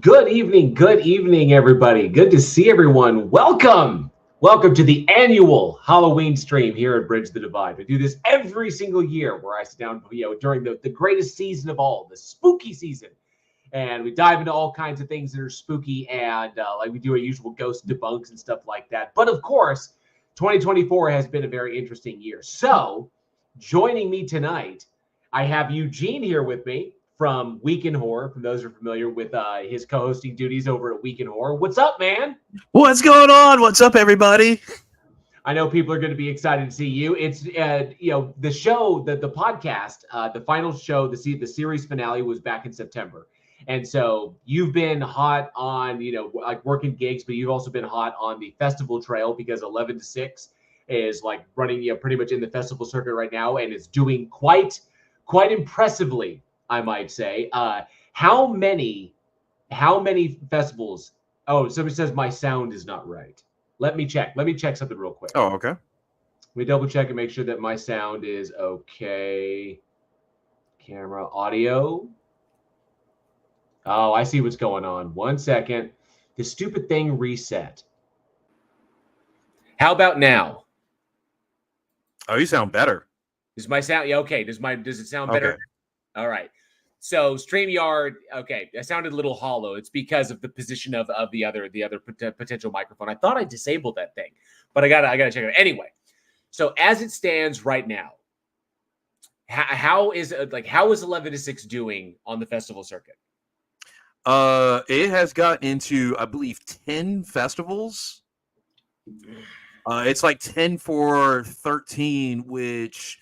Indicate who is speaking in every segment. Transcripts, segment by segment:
Speaker 1: Good evening, everybody. Good to see everyone. Welcome to the annual Halloween stream here at Bridge the Divide. We do this every single year where I sit down, during the greatest season of all, the spooky season. And we dive into all kinds of things that are spooky and like we do our usual ghost debunks and stuff like that. But of course, 2024 has been a very interesting year. So joining me tonight, I have Eugene here with me from Week in Horror, from those who are familiar with his co-hosting duties over at Week in Horror. What's up, man?
Speaker 2: What's going on? What's up, everybody?
Speaker 1: I know people are going to be excited to see you. It's the show, the podcast, the final show, the series finale was back in September, and so you've been hot on like working gigs, but you've also been hot on the festival trail because 11 to 6 is like running pretty much in the festival circuit right now, and it's doing quite impressively, I might say. How many festivals? Oh, somebody says my sound is not right. Let me check something real quick.
Speaker 2: Oh, okay.
Speaker 1: Let me double check and make sure that my sound is okay. Camera, audio. Oh, I see what's going on. 1 second. The stupid thing reset. How about now?
Speaker 2: Oh, you sound better.
Speaker 1: Does my sound? Yeah, okay. Does it sound better?
Speaker 2: Okay.
Speaker 1: All right. So StreamYard, okay, I sounded a little hollow. It's because of the position of the other potential microphone. I thought I disabled that thing, but I gotta check it out. Anyway, so as it stands right now, how is 11 to 6 doing on the festival circuit?
Speaker 2: It has got into, I believe, 10 festivals. It's like 10 for 13, which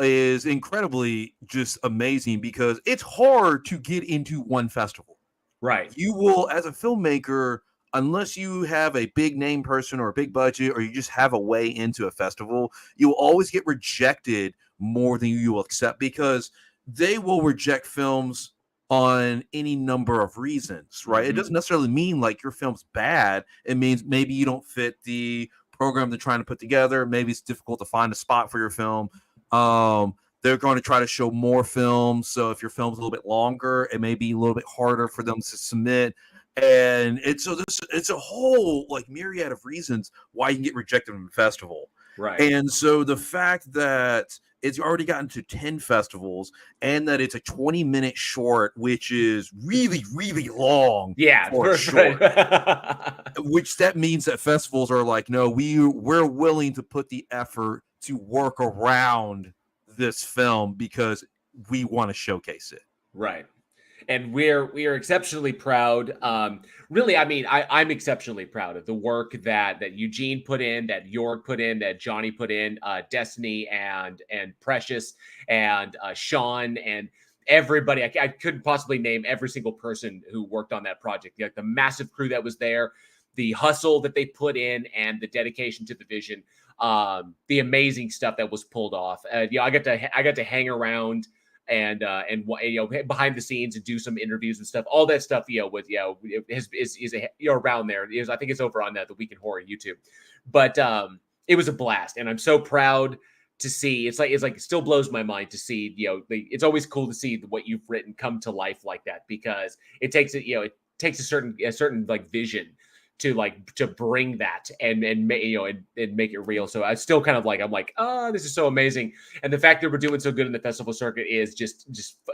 Speaker 2: is incredibly just amazing because it's hard to get into one festival.
Speaker 1: Right.
Speaker 2: You will, as a filmmaker, unless you have a big name person or a big budget, or you just have a way into a festival, you will always get rejected more than you will accept because they will reject films on any number of reasons, right?
Speaker 1: Mm-hmm.
Speaker 2: It doesn't necessarily mean like your film's bad. It means maybe you don't fit the program they're trying to put together. Maybe it's difficult to find a spot for your film. They're going to try to show more films. So if your film's a little bit longer, it may be a little bit harder for them to submit. And it's a whole like myriad of reasons why you can get rejected from a festival.
Speaker 1: Right.
Speaker 2: And so the fact that it's already gotten to 10 festivals and that it's a 20-minute short, which is really, really long.
Speaker 1: Yeah,
Speaker 2: for short. Which that means that festivals are like, no, we're willing to put the effort to work around this film because we want to showcase it.
Speaker 1: Right. and we are exceptionally proud. Really, I mean, I'm exceptionally proud of the work that Eugene put in, that York put in, that Johnny put in, Destiny and Precious and Sean and everybody. I couldn't possibly name every single person who worked on that project. Like the massive crew that was there, the hustle that they put in, and the dedication to the vision. The amazing stuff that was pulled off. I got to hang around and behind the scenes and do some interviews and stuff. All that stuff, with is around there. I think it's over on the Week in Horror YouTube. But it was a blast, and I'm so proud to see. It's like it still blows my mind to see. It's always cool to see what you've written come to life like that, because it takes a certain like vision to bring that and make it real. So I still kind of I'm like, oh, this is so amazing. And the fact that we're doing so good in the festival circuit is just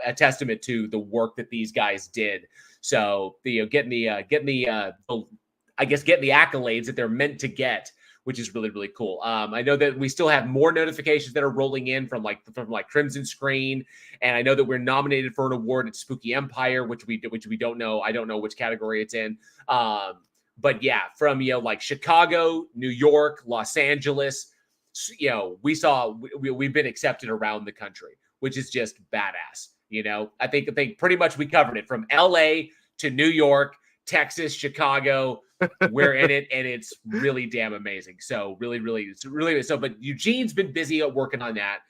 Speaker 1: a testament to the work that these guys did. So getting the accolades that they're meant to get, which is really, really cool. I know that we still have more notifications that are rolling in from Crimson Screen, and I know that we're nominated for an award at Spooky Empire, which we don't know. I don't know which category it's in. But yeah, from Chicago, New York, Los Angeles, we've been accepted around the country, which is just badass. I think pretty much we covered it from LA to New York, Texas, Chicago. We're in it, and it's really damn amazing. So it's really so. But Eugene's been busy working on that,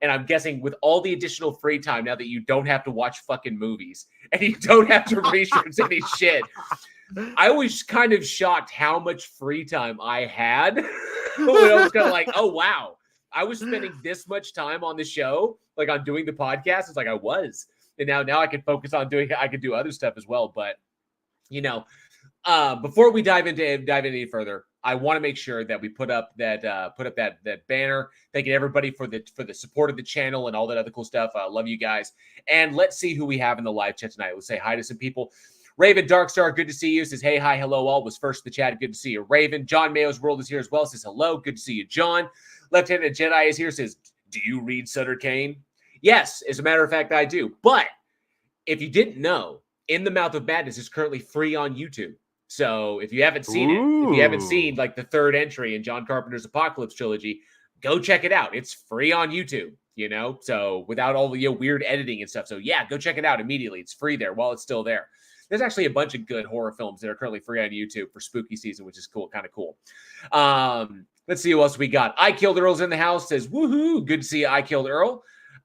Speaker 1: and I'm guessing with all the additional free time now that you don't have to watch fucking movies and you don't have to research any shit. I was kind of shocked how much free time I had. When I was kind of like, oh wow, I was spending this much time on the show, like on doing the podcast. It's like I was, and now I can focus on I can do other stuff as well. But before we dive any further, I want to make sure that we put up that banner, thanking everybody for the support of the channel and all that other cool stuff. I love you guys, and let's see who we have in the live chat tonight. Let's say hi to some people. Raven Darkstar, good to see you. Says, hey, hi, hello, all. Was first in the chat. Good to see you. Raven. John Mayo's World is here as well. Says, hello. Good to see you, John. Lieutenant Jedi is here. Says, do you read Sutter Kane? Yes, as a matter of fact, I do. But if you didn't know, In the Mouth of Madness is currently free on YouTube. So if you haven't seen it, if you haven't seen the third entry in John Carpenter's Apocalypse trilogy, go check it out. It's free on YouTube, so without all the weird editing and stuff. So yeah, go check it out immediately. It's free there while it's still there. There's actually a bunch of good horror films that are currently free on YouTube for spooky season, which is cool, kind of cool. Let's see who else we got. I Killed Earl's in the house. Says, woohoo, good to see you, I Killed Earl.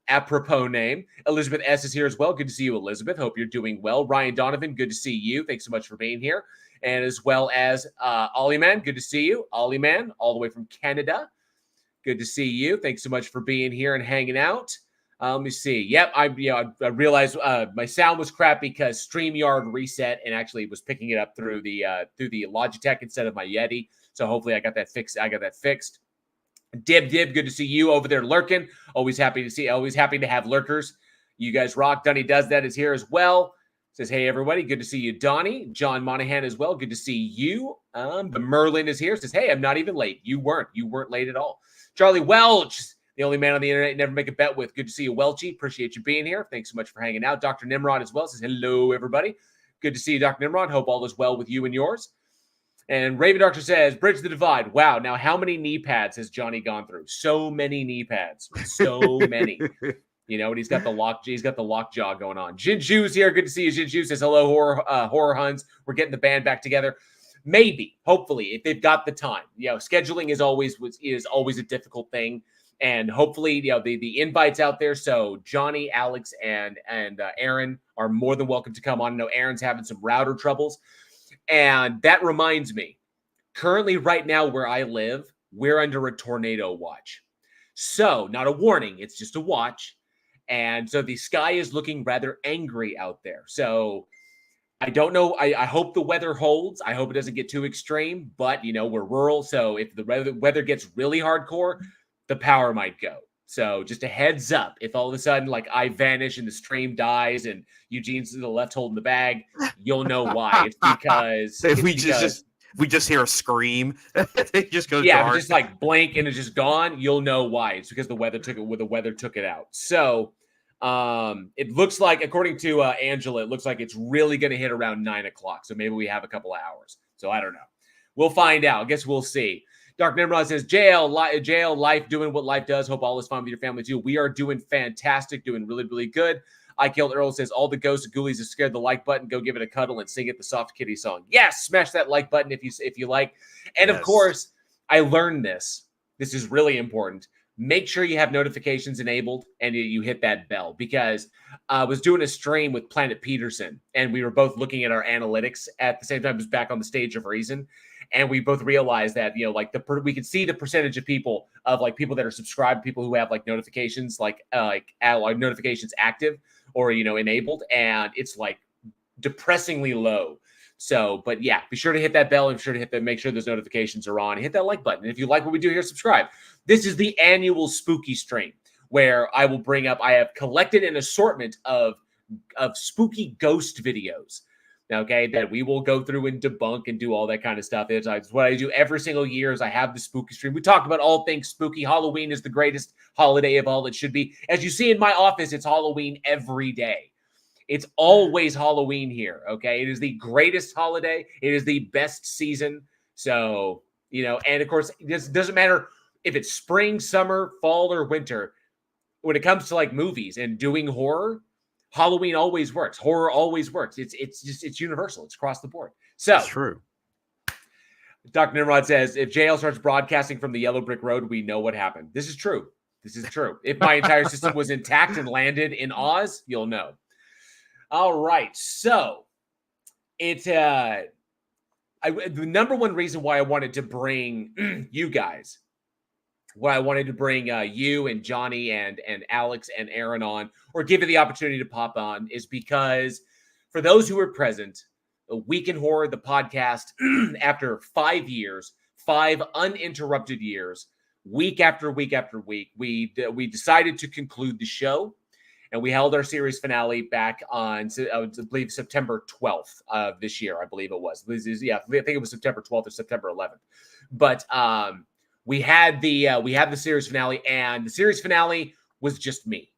Speaker 1: Apropos name. Elizabeth S. is here as well. Good to see you, Elizabeth. Hope you're doing well. Ryan Donovan, good to see you. Thanks so much for being here. And as well as Ollie Man, good to see you. Ollie Man, all the way from Canada. Good to see you. Thanks so much for being here and hanging out. Let me see. Yep, I realized my sound was crap because StreamYard reset and actually was picking it up through the Logitech instead of my Yeti. So hopefully I got that fixed. Dib, good to see you over there lurking. Always happy to have lurkers. You guys rock. Donnie Does That is here as well. Says, hey, everybody. Good to see you, Donnie. John Monahan as well. Good to see you. The Merlin is here. Says, hey, I'm not even late. You weren't late at all. Charlie Welch, the only man on the internet you never make a bet with. Good to see you, Welchie. Appreciate you being here. Thanks so much for hanging out. Dr. Nimrod as well says, hello, everybody. Good to see you, Dr. Nimrod. Hope all is well with you and yours. And Raven Doctor says, bridge the divide. Wow. Now, how many knee pads has Johnny gone through? So many knee pads. So many. And he's got the lockjaw going on. Jinju's here. Good to see you. Jinju says, hello, horror huns. We're getting the band back together. Maybe, hopefully, if they've got the time. Scheduling is always a difficult thing. And hopefully, the invite's out there. So Johnny, Alex, and Aaron are more than welcome to come on. I know Aaron's having some router troubles. And that reminds me, currently right now where I live, we're under a tornado watch. So not a warning, it's just a watch. And so the sky is looking rather angry out there. So I don't know. I hope the weather holds. I hope it doesn't get too extreme. But, we're rural. So if the weather gets really hardcore, the power might go. So just a heads up, if all of a sudden I vanish and the stream dies and Eugene's to the left holding the bag, you'll know why. It's because
Speaker 2: we just hear a scream. It just goes
Speaker 1: dark. Just blink and it's just gone. You'll know why. It's because the weather took it out. So It looks like, according to Angela, it looks like it's really going to hit around 9 o'clock. So maybe we have a couple of hours. So I don't know. We'll find out. I guess we'll see. Dark Nimrod says, jail life, doing what life does. Hope all is fine with your family too. We are doing fantastic, doing really, really good. I Killed Earl says, all the ghosts of ghoulies are scared. The like button. Go give it a cuddle and sing it the Soft Kitty song. Yes, smash that like button if you like. And
Speaker 2: Yes.
Speaker 1: Of course, I learned this. This is really important. Make sure you have notifications enabled and you hit that bell, because I was doing a stream with Planet Peterson and we were both looking at our analytics at the same time. It was back on the Stage of Reason. And we both realized that, like we could see the percentage of people people that are subscribed, people who have notifications, notifications active or, enabled. And it's depressingly low. So, but yeah, be sure to hit that bell and be sure to make sure those notifications are on. Hit that like button. And if you like what we do here, subscribe. This is the annual spooky stream where I will bring up, I have collected an assortment of spooky ghost videos, okay, that we will go through and debunk and do all that kind of stuff. It's what I do every single year is I have the spooky stream. We talk about all things spooky. Halloween is the greatest holiday of all. It should be. As you see in my office, it's Halloween every day. It's always Halloween here, okay? It is the greatest holiday. It is the best season. So, and of course, it doesn't matter if it's spring, summer, fall, or winter. When it comes to movies and doing horror, Halloween always works. Horror always works. It's universal. It's across the board. So
Speaker 2: That's true.
Speaker 1: Dr. Nimrod says, if JL starts broadcasting from the Yellow Brick Road, we know what happened. This is true. This is true. If my entire system was intact and landed in Oz, you'll know. All right, so it's the number one reason why I wanted to bring you guys, why I wanted to bring you and Johnny and Alex and Aaron on, or give you the opportunity to pop on, is because for those who were present, A Week in Horror, the podcast, after 5 years, 5 uninterrupted years, week after week after week, we decided to conclude the show. And we held our series finale back on, I believe, September 12th of this year. I believe it was. Yeah, I think it was September 12th or September 11th. But we had the series finale, and the series finale was just me.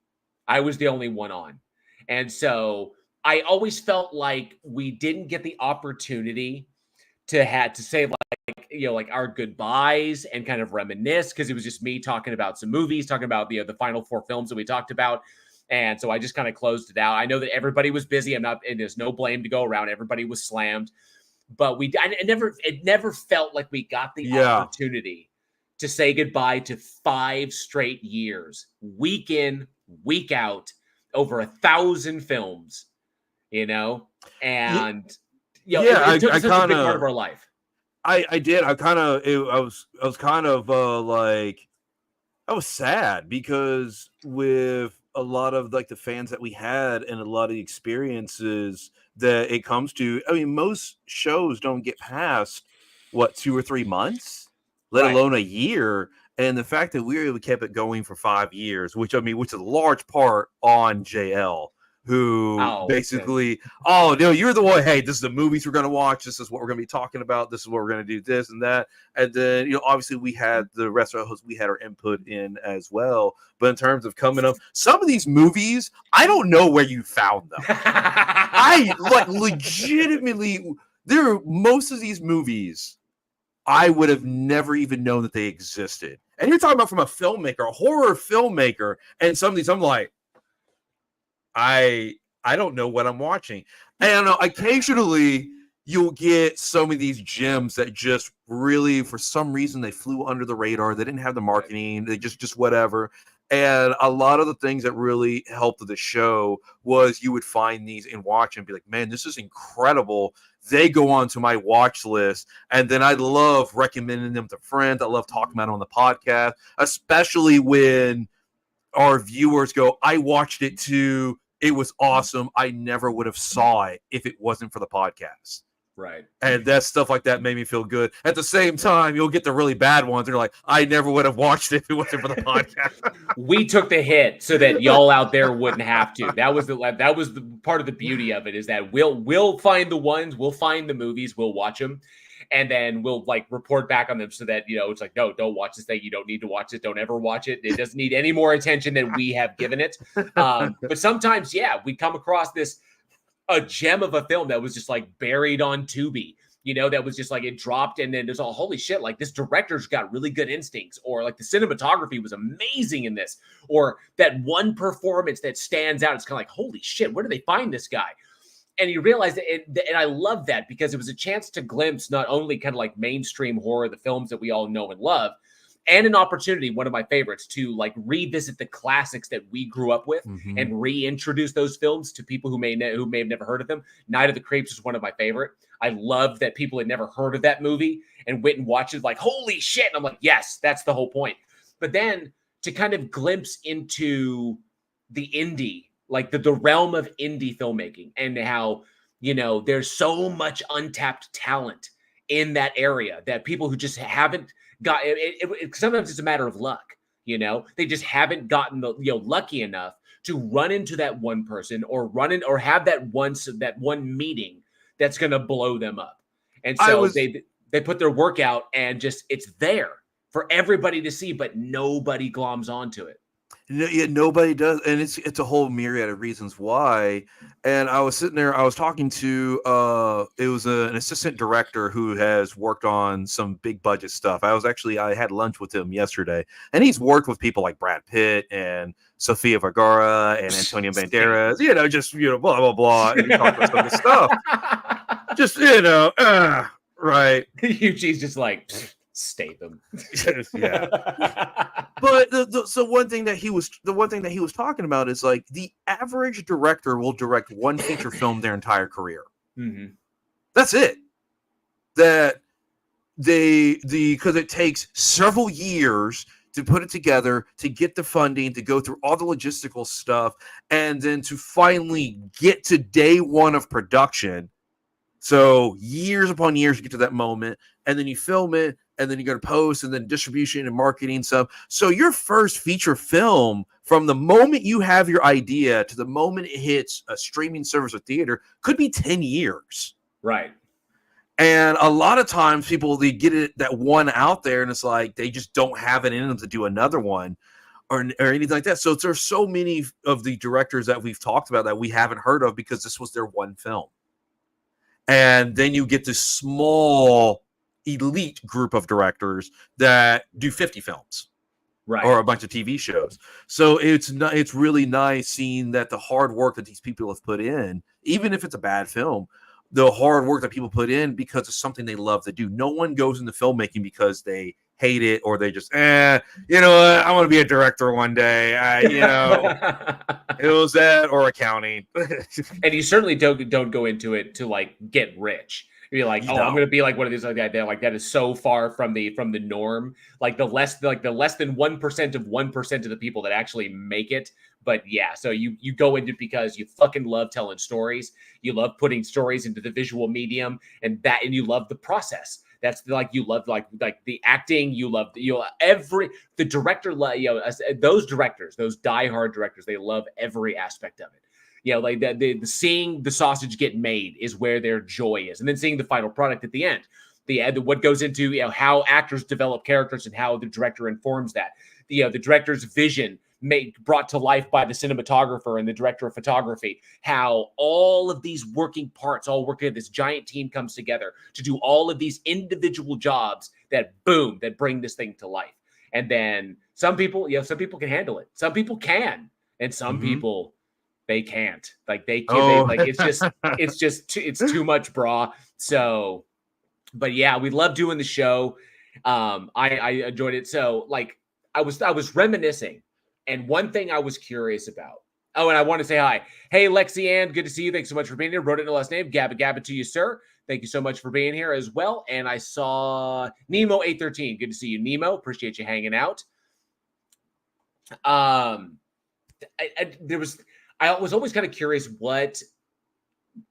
Speaker 1: I was the only one on, and so I always felt like we didn't get the opportunity to say our goodbyes and kind of reminisce, because it was just me talking about some movies, talking about the final 4 films that we talked about. And so I just kind of closed it out. I know that everybody was busy. And there's no blame to go around. Everybody was slammed, but it never felt like we got the opportunity to say goodbye to 5 straight years, week in, week out, over 1,000 films, and it took such a big part of our life.
Speaker 2: I did. I was kind of I was sad, because with a lot of the fans that we had and a lot of the experiences that it comes to, I mean, most shows don't get past 2 or 3 months, let alone a year. And the fact that we really kept it going for 5 years, which is a large part on JL, who basically, no, you're the one. Hey, this is the movies we're going to watch. This is what we're going to be talking about. This is what we're going to do, this and that. And then, obviously we had the rest of our hosts, we had our input in as well. But in terms of coming up, some of these movies, I don't know where you found them. I legitimately, most of these movies, I would have never even known that they existed. And you're talking about from a filmmaker, a horror filmmaker, and some of these, I'm like, I don't know what I'm watching. And occasionally you'll get some of these gems that just really, for some reason, they flew under the radar. They didn't have the marketing. They just whatever. And a lot of the things that really helped the show was you would find these and watch and be like, man, this is incredible. They go on to my watch list. And then I love recommending them to friends. I love talking about it on the podcast, especially when our viewers go, I watched it too. It was awesome. I never would have saw it if it wasn't for the podcast.
Speaker 1: Right.
Speaker 2: And that stuff like that made me feel good. At the same time, you'll get the really bad ones. They're like, I never would have watched it if it wasn't for the podcast.
Speaker 1: We took the hit so that y'all out there wouldn't have to. That was the part of the beauty of it, is that we'll find the ones, we'll find the movies, we'll watch them. and then we'll like report back on them so that, you know, it's like, no, don't watch this thing. You don't need to watch it. Don't ever watch it. It doesn't need any more attention than we have given it. But sometimes, yeah, we come across a gem of a film that was just like buried on Tubi, you know, that was just like it dropped and then there's all holy shit, like this director's got really good instincts, or like the cinematography was amazing in this, or that one performance that stands out. It's kind of like, holy shit, where do they find this guy? And you realize that, and I love that because it was a chance to glimpse not only kind of like mainstream horror, the films that we all know and love, and an opportunity, one of my favorites, to like revisit the classics that we grew up with and reintroduce those films to people who may have never heard of them. Night of the Creeps is one of my favorite. I loved that people had never heard of that movie and went and watched it like, holy shit. And I'm like, yes, that's the whole point. But then to kind of glimpse into the indie, like the realm of indie filmmaking, and how, you know, there's so much untapped talent in that area that people who just haven't got it, sometimes it's a matter of luck, you know, they just haven't gotten the, you know, lucky enough to run into that one person or have that one meeting that's going to blow them up. And so they put their work out and just it's there for everybody to see, but nobody gloms onto it.
Speaker 2: Yeah, nobody does, and it's a whole myriad of reasons why. And I was sitting there, I was talking to it was an assistant director who has worked on some big budget stuff. I had lunch with him yesterday, and he's worked with people like Brad Pitt and Sofia Vergara and Antonio Banderas, you know, just, you know, blah blah blah. And we talked about some of the stuff, just, you know, right.
Speaker 1: Eugene's just like Statham.
Speaker 2: Yeah. But the one thing that he was talking about is like the average director will direct one feature film their entire career. That's it. That because it takes several years to put it together, to get the funding, to go through all the logistical stuff, and then to finally get to day one of production. So years upon years to get to that moment, and then you film it, and then you go to post, and then distribution and marketing stuff. So your first feature film, from the moment you have your idea to the moment it hits a streaming service or theater, could be 10 years.
Speaker 1: Right.
Speaker 2: And a lot of times people, they get that one out there, and it's like they just don't have it in them to do another one or anything like that. So there's so many of the directors that we've talked about that we haven't heard of because this was their one film. And then you get this small elite group of directors that do 50 films,
Speaker 1: right,
Speaker 2: or a bunch of TV shows. So it's really nice seeing that the hard work that these people have put in, even if it's a bad film, the hard work that people put in because it's something they love to do. No one goes into filmmaking because they hate it or they just, you know what, I want to be a director one day. You know, it was that or accounting.
Speaker 1: And you certainly don't go into it to like get rich. You're like, I'm going to be like one of these like that. They're like, that is so far from the norm. Like the less than 1% of 1% of the people that actually make it. But yeah, so you go into it because you fucking love telling stories. You love putting stories into the visual medium, and you love the process. That's like you love like the acting. You love the director. You know, those directors, those diehard directors, they love every aspect of it. You know, like the seeing the sausage get made is where their joy is, and then seeing the final product at the end. What goes into, you know, how actors develop characters and how the director informs that. The director's vision brought to life by the cinematographer and the director of photography. How all of these working parts all work together. This giant team comes together to do all of these individual jobs that bring this thing to life. And then some people can handle it. Some people can, and some people, they can't. Like they can't. Like it's too much, brah. So, but yeah, we love doing the show. I enjoyed it. So like I was reminiscing, and one thing I was curious about. Oh, and I want to say hi. Hey, Lexi Ann, good to see you. Thanks so much for being here. Wrote it in the last name. Gabba to you, sir. Thank you so much for being here as well. And I saw Nemo 813. Good to see you, Nemo. Appreciate you hanging out. I was always kind of curious what.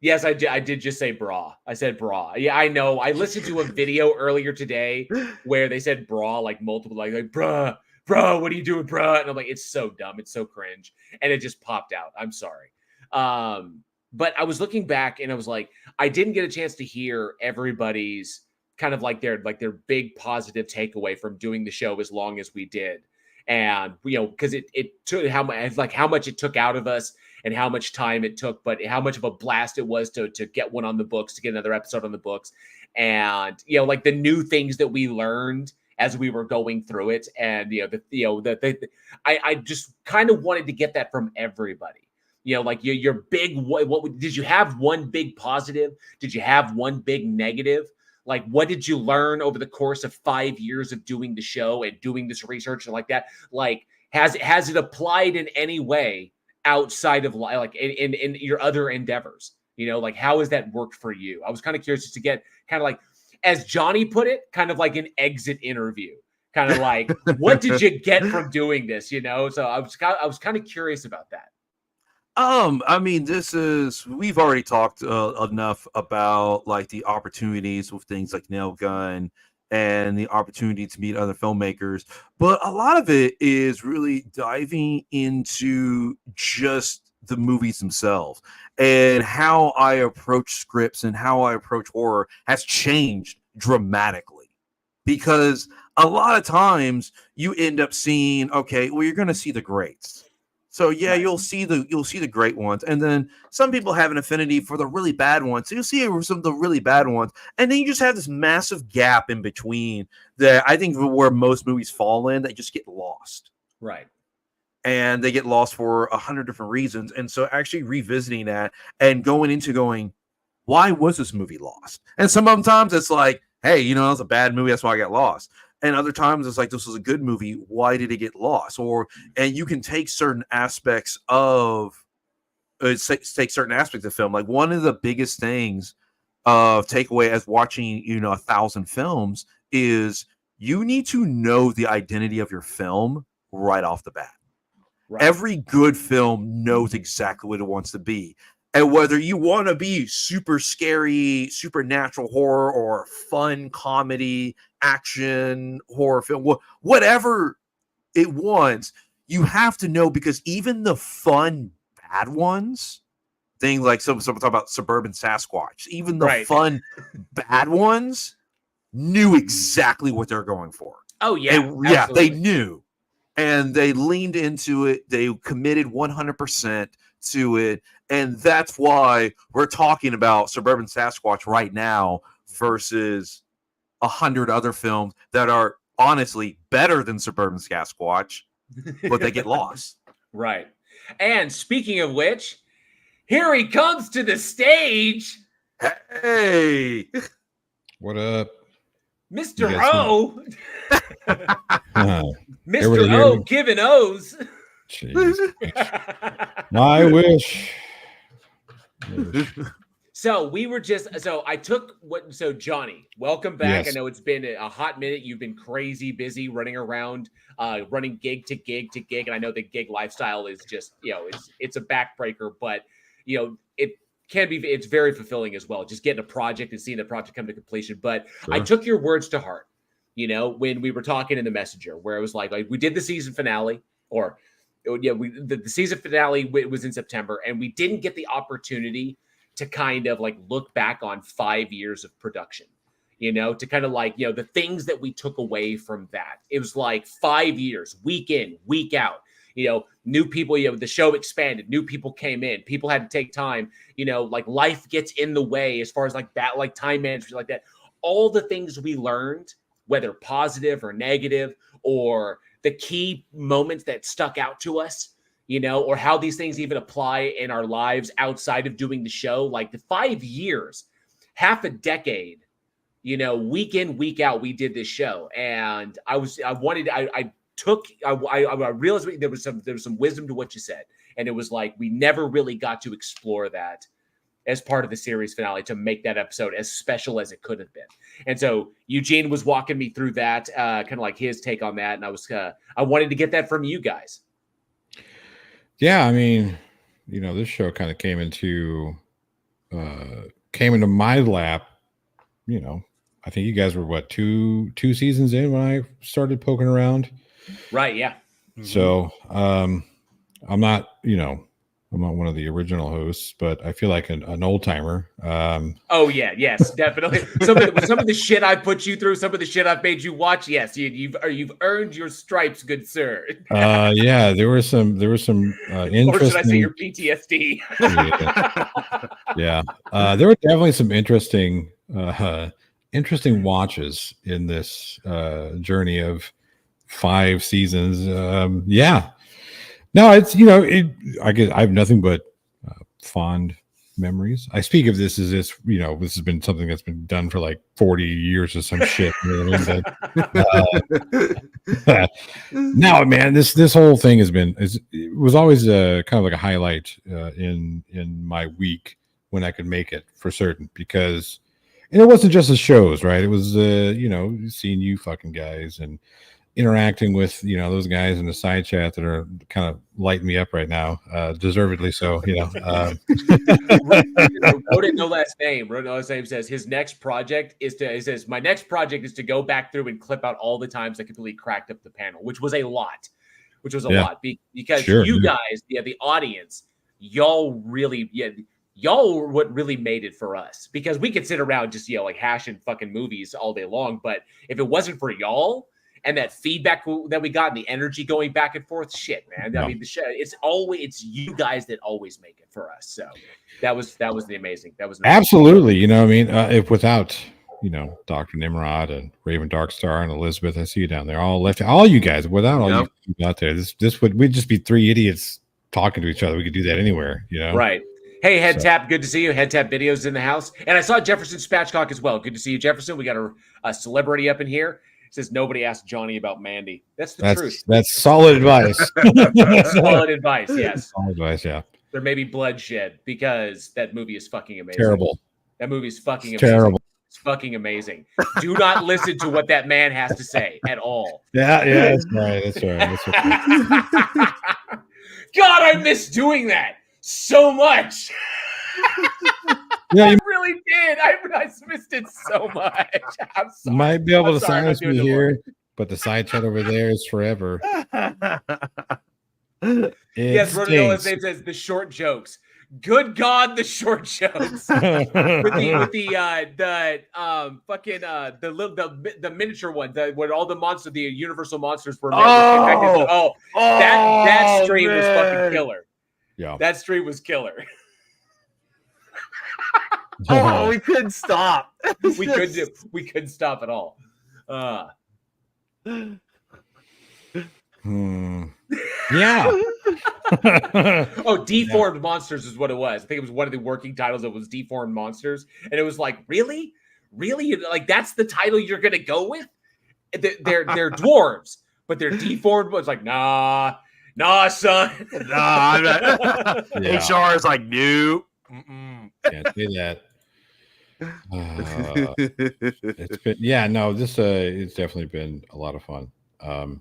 Speaker 1: Yes, I did just say bra. I said bra. Yeah, I know. I listened to a video earlier today where they said bra like multiple, like bruh, what are you doing, bruh? And I'm like, it's so dumb. It's so cringe. And it just popped out. I'm sorry. But I was looking back and I was like, I didn't get a chance to hear everybody's kind of like their big positive takeaway from doing the show as long as we did. And because it took how much it took out of us and how much time it took, but how much of a blast it was to get one on the books, to get another episode on the books, and like the new things that we learned as we were going through it. And I just kind of wanted to get that from everybody. Like your big, what did you have one big positive? Did you have one big negative? Like, what did you learn over the course of 5 years of doing the show and doing this research and like that? Like, has it applied in any way outside of like in your other endeavors? Like, how has that worked for you? I was kind of curious just to get kind of like, as Johnny put it, kind of like an exit interview, kind of like, what did you get from doing this? So I was kind of curious about that.
Speaker 2: I mean, we've already talked enough about like the opportunities with things like Nail Gun and the opportunity to meet other filmmakers, but a lot of it is really diving into just the movies themselves and how I approach scripts and how I approach horror has changed dramatically. Because a lot of times you end up seeing, okay, well, you're going to see the greats. So yeah, right. You'll see the great ones, and then some people have an affinity for the really bad ones. So you'll see some of the really bad ones, and then you just have this massive gap in between that I think where most movies fall in, they just get lost.
Speaker 1: Right.
Speaker 2: And they get lost for 100 different reasons. And so actually revisiting that and going, why was this movie lost? And sometimes it's like, hey, it was a bad movie, that's why I got lost. And other times it's like, this was a good movie, why did it get lost? And you can take certain aspects of film. Like one of the biggest things of takeaway as watching 1,000 films is you need to know the identity of your film right off the bat. Right. Every good film knows exactly what it wants to be. And whether you want to be super scary, supernatural horror, or fun comedy, action, horror film, whatever it wants, you have to know, because even the fun, bad ones, things like some talk about Suburban Sasquatch, even the fun, bad ones knew exactly what they're going for.
Speaker 1: Oh, yeah.
Speaker 2: Yeah, they knew. And they leaned into it. They committed 100% to it. And that's why we're talking about Suburban Sasquatch right now versus 100 other films that are honestly better than Suburban Sasquatch, but they get lost.
Speaker 1: Right. And speaking of which, here he comes to the stage.
Speaker 2: Hey.
Speaker 3: What up?
Speaker 1: Mr. O. Mr. O giving O's.
Speaker 3: Jeez. I wish.
Speaker 1: So I took Johnny, welcome back. Yes. I know it's been a hot minute. You've been crazy busy running around, running gig to gig to gig. And I know the gig lifestyle is just, it's a backbreaker, but it's very fulfilling as well. Just getting a project and seeing the project come to completion. But sure. I took your words to heart, when we were talking in the messenger, where it was like we did the season finale, the season finale was in September, and we didn't get the opportunity to kind of like look back on 5 years of production, to kind of like, the things that we took away from that. It was like 5 years, week in, week out, new people, the show expanded, new people came in, people had to take time, like life gets in the way as far as like that, like time management, like that, all the things we learned, whether positive or negative, or the key moments that stuck out to us, or how these things even apply in our lives outside of doing the show. Like the 5 years, half a decade, week in, week out, we did this show. And I realized there was some wisdom to what you said. And it was like, we never really got to explore that as part of the series finale to make that episode as special as it could have been. And so Eugene was walking me through that, kind of like his take on that. And I wanted to get that from you guys.
Speaker 3: Yeah. I mean, this show kind of came into my lap, I think you guys were two seasons in when I started poking around.
Speaker 1: Right. Yeah.
Speaker 3: Mm-hmm. So, I'm not, I'm not one of the original hosts, but I feel like an old timer.
Speaker 1: Oh yeah, yes, definitely. Some of the shit I put you through, some of the shit I've made you watch. Yes, you've earned your stripes, good sir.
Speaker 3: Yeah, there were some interesting.
Speaker 1: Or should I say your PTSD?
Speaker 3: Yeah. There were definitely some interesting watches in this journey of 5 seasons. Yeah. No, it's I guess I have nothing but fond memories. I speak of this as this has been something that's been done for like 40 years or some shit. You know what I mean? No, man, this whole thing it was always kind of like a highlight in my week when I could make it for certain, because it wasn't just the shows, right? It was seeing you fucking guys and interacting with those guys in the side chat that are kind of lighting me up right now, deservedly so.
Speaker 1: Wrote it no last name. Wrote no last name says his next project is my next project is to go back through and clip out all the times I completely cracked up the panel, which was a lot. Because
Speaker 3: sure,
Speaker 1: you guys, the audience, y'all were what really made it for us, because we could sit around just like hashing fucking movies all day long, but if it wasn't for y'all and that feedback that we got and the energy going back and forth, shit, man.
Speaker 3: No.
Speaker 1: I mean, the show, it's you guys that always make it for us. So that was the amazing. That was
Speaker 3: absolutely. If without Dr. Nimrod and Raven Darkstar and Elizabeth, I see you down there, all you guys, without all you out there, we'd just be 3 idiots talking to each other. We could do that anywhere,
Speaker 1: Right. Hey, Head Tap, good to see you. Head Tap Videos in the house. And I saw Jefferson Spatchcock as well. Good to see you, Jefferson. We got a celebrity up in here. Says nobody asked Johnny about Mandy. That's the truth.
Speaker 3: That's solid advice.
Speaker 1: Solid advice, yes.
Speaker 3: Solid advice, yeah.
Speaker 1: There may be bloodshed because that movie is fucking amazing.
Speaker 3: Terrible.
Speaker 1: That movie is fucking amazing.
Speaker 3: Terrible.
Speaker 1: It's fucking amazing. Do not listen to what that man has to say at all.
Speaker 3: Yeah, that's right. That's right.
Speaker 1: God, I miss doing that so much.
Speaker 3: Yeah,
Speaker 1: I really did. I missed it so much. I'm sorry.
Speaker 3: Might be able to
Speaker 1: sorry,
Speaker 3: silence me here, but the side chat over there is forever.
Speaker 1: Yes, Rodinola's name says the short jokes. Good God, the short jokes with the miniature one, when all the monsters, the Universal monsters were. That stream was fucking killer.
Speaker 3: Yeah,
Speaker 1: that stream was killer.
Speaker 2: Oh, we couldn't stop.
Speaker 1: we couldn't stop at all.
Speaker 3: Yeah.
Speaker 1: Deformed Monsters is what it was. I think it was one of the working titles. It was Deformed Monsters, and it was like, really, like that's the title you're gonna go with? They're dwarves, but they're deformed. But it's like, nah, son.
Speaker 2: Nah, I'm not. HR is like, nope.
Speaker 3: Can't say that. It's been, it's definitely been a lot of fun. And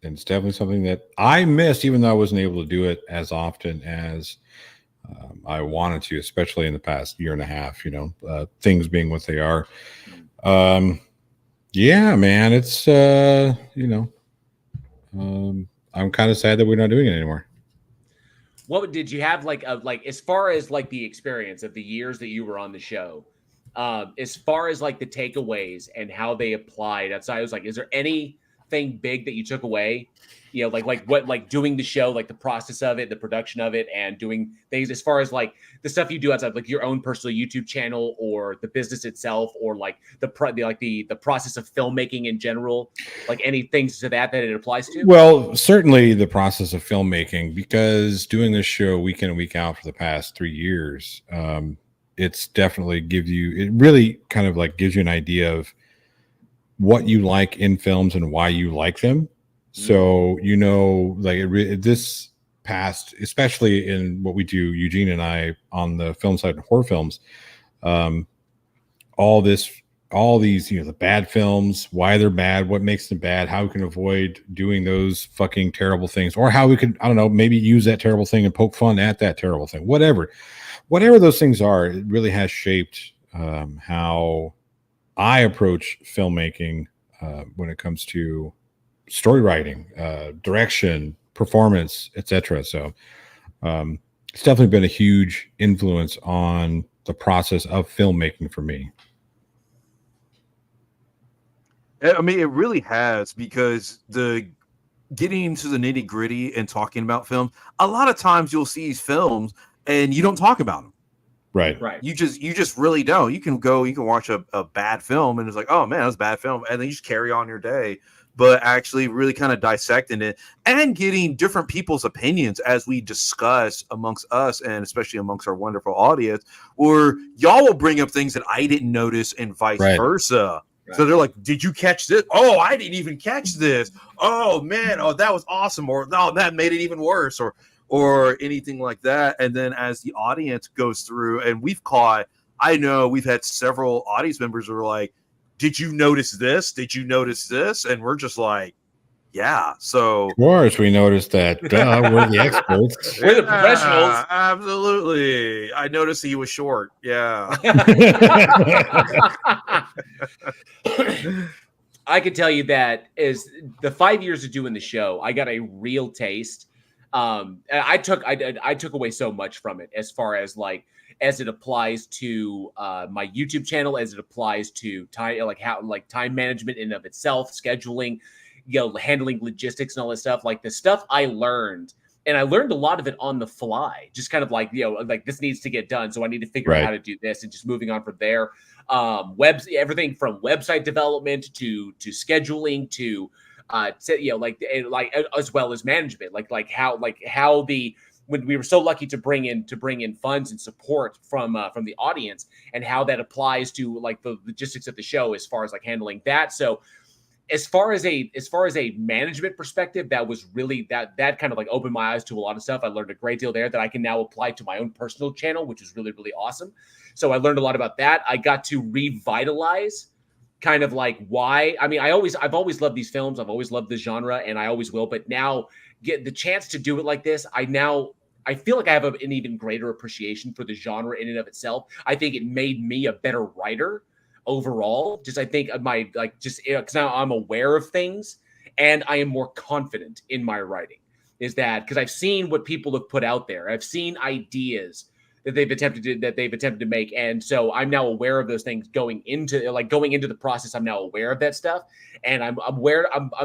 Speaker 3: it's definitely something that I missed, even though I wasn't able to do it as often as I wanted to, especially in the past year and a half, things being what they are. Yeah, man, it's, I'm kind of sad that we're not doing it anymore.
Speaker 1: What did you have like as far as like the experience of the years that you were on the show, as far as like the takeaways and how they applied outside? I was like, is there anything big that you took away? Like doing the show, like the process of it, the production of it, and doing things as far as like the stuff you do outside, like your own personal YouTube channel or the business itself, or like the process of filmmaking in general, like any things to that it applies to?
Speaker 3: Well, certainly the process of filmmaking, because doing this show week in and week out for the past 3 years, it's definitely it really kind of like gives you an idea of what you like in films and why you like them. So, this past, especially in what we do, Eugene and I, on the film side of horror films, all these, the bad films, why they're bad, what makes them bad, how we can avoid doing those fucking terrible things, or how we could, I don't know, maybe use that terrible thing and poke fun at that terrible thing, whatever those things are. It really has shaped how I approach filmmaking when it comes to story writing, direction, performance, etc. So It's definitely been a huge influence on the process of filmmaking for me.
Speaker 2: I mean, it really has, because the getting into the nitty gritty and talking about films, a lot of times you'll see these films and you don't talk about them.
Speaker 3: Right.
Speaker 2: You just really don't. You can watch a bad film and it's like, oh man, that's a bad film. And then you just carry on your day. But actually really kind of dissecting it and getting different people's opinions as we discuss amongst us, and especially amongst our wonderful audience, or y'all will bring up things that I didn't notice and vice versa. Right. So they're like, did you catch this? Oh, I didn't even catch this. Oh man, oh, that was awesome. Or no, that made it even worse, or anything like that. And then as the audience goes through, and I know we've had several audience members who are like, did you notice this? Did you notice this? And we're just like, yeah. So
Speaker 3: of course we noticed that. We're the experts.
Speaker 1: We're the professionals.
Speaker 2: Absolutely. I noticed he was short. Yeah.
Speaker 1: I can tell you that is the 5 years of doing the show, I got a real taste. I took away so much from it, as far as like, as it applies to my YouTube channel, as it applies to time, time management in of itself, scheduling, handling logistics and all this stuff. Like the stuff I learned, and I learned a lot of it on the fly, just kind of like, like this needs to get done, so I need to figure out how to do this, and just moving on from there. Everything from website development to scheduling to as well as management, how when we were so lucky to bring in funds and support from the audience, and how that applies to like the logistics of the show, as far as like handling that. So as far as a management perspective, that was really that kind of like opened my eyes to a lot of stuff. I learned a great deal there that I can now apply to my own personal channel, which is really, really awesome. So I learned a lot about that. I got to revitalize kind of like why. I mean, I've always loved these films. I've always loved the genre, and I always will. But now get the chance to do it like this, I feel like I have an even greater appreciation for the genre in and of itself. I think it made me a better writer overall. Just I think because now I'm aware of things, and I am more confident in my writing. Is that because I've seen what people have put out there? I've seen ideas that they've attempted to make, and so I'm now aware of those things going into the process. I'm now aware of that stuff, and I'm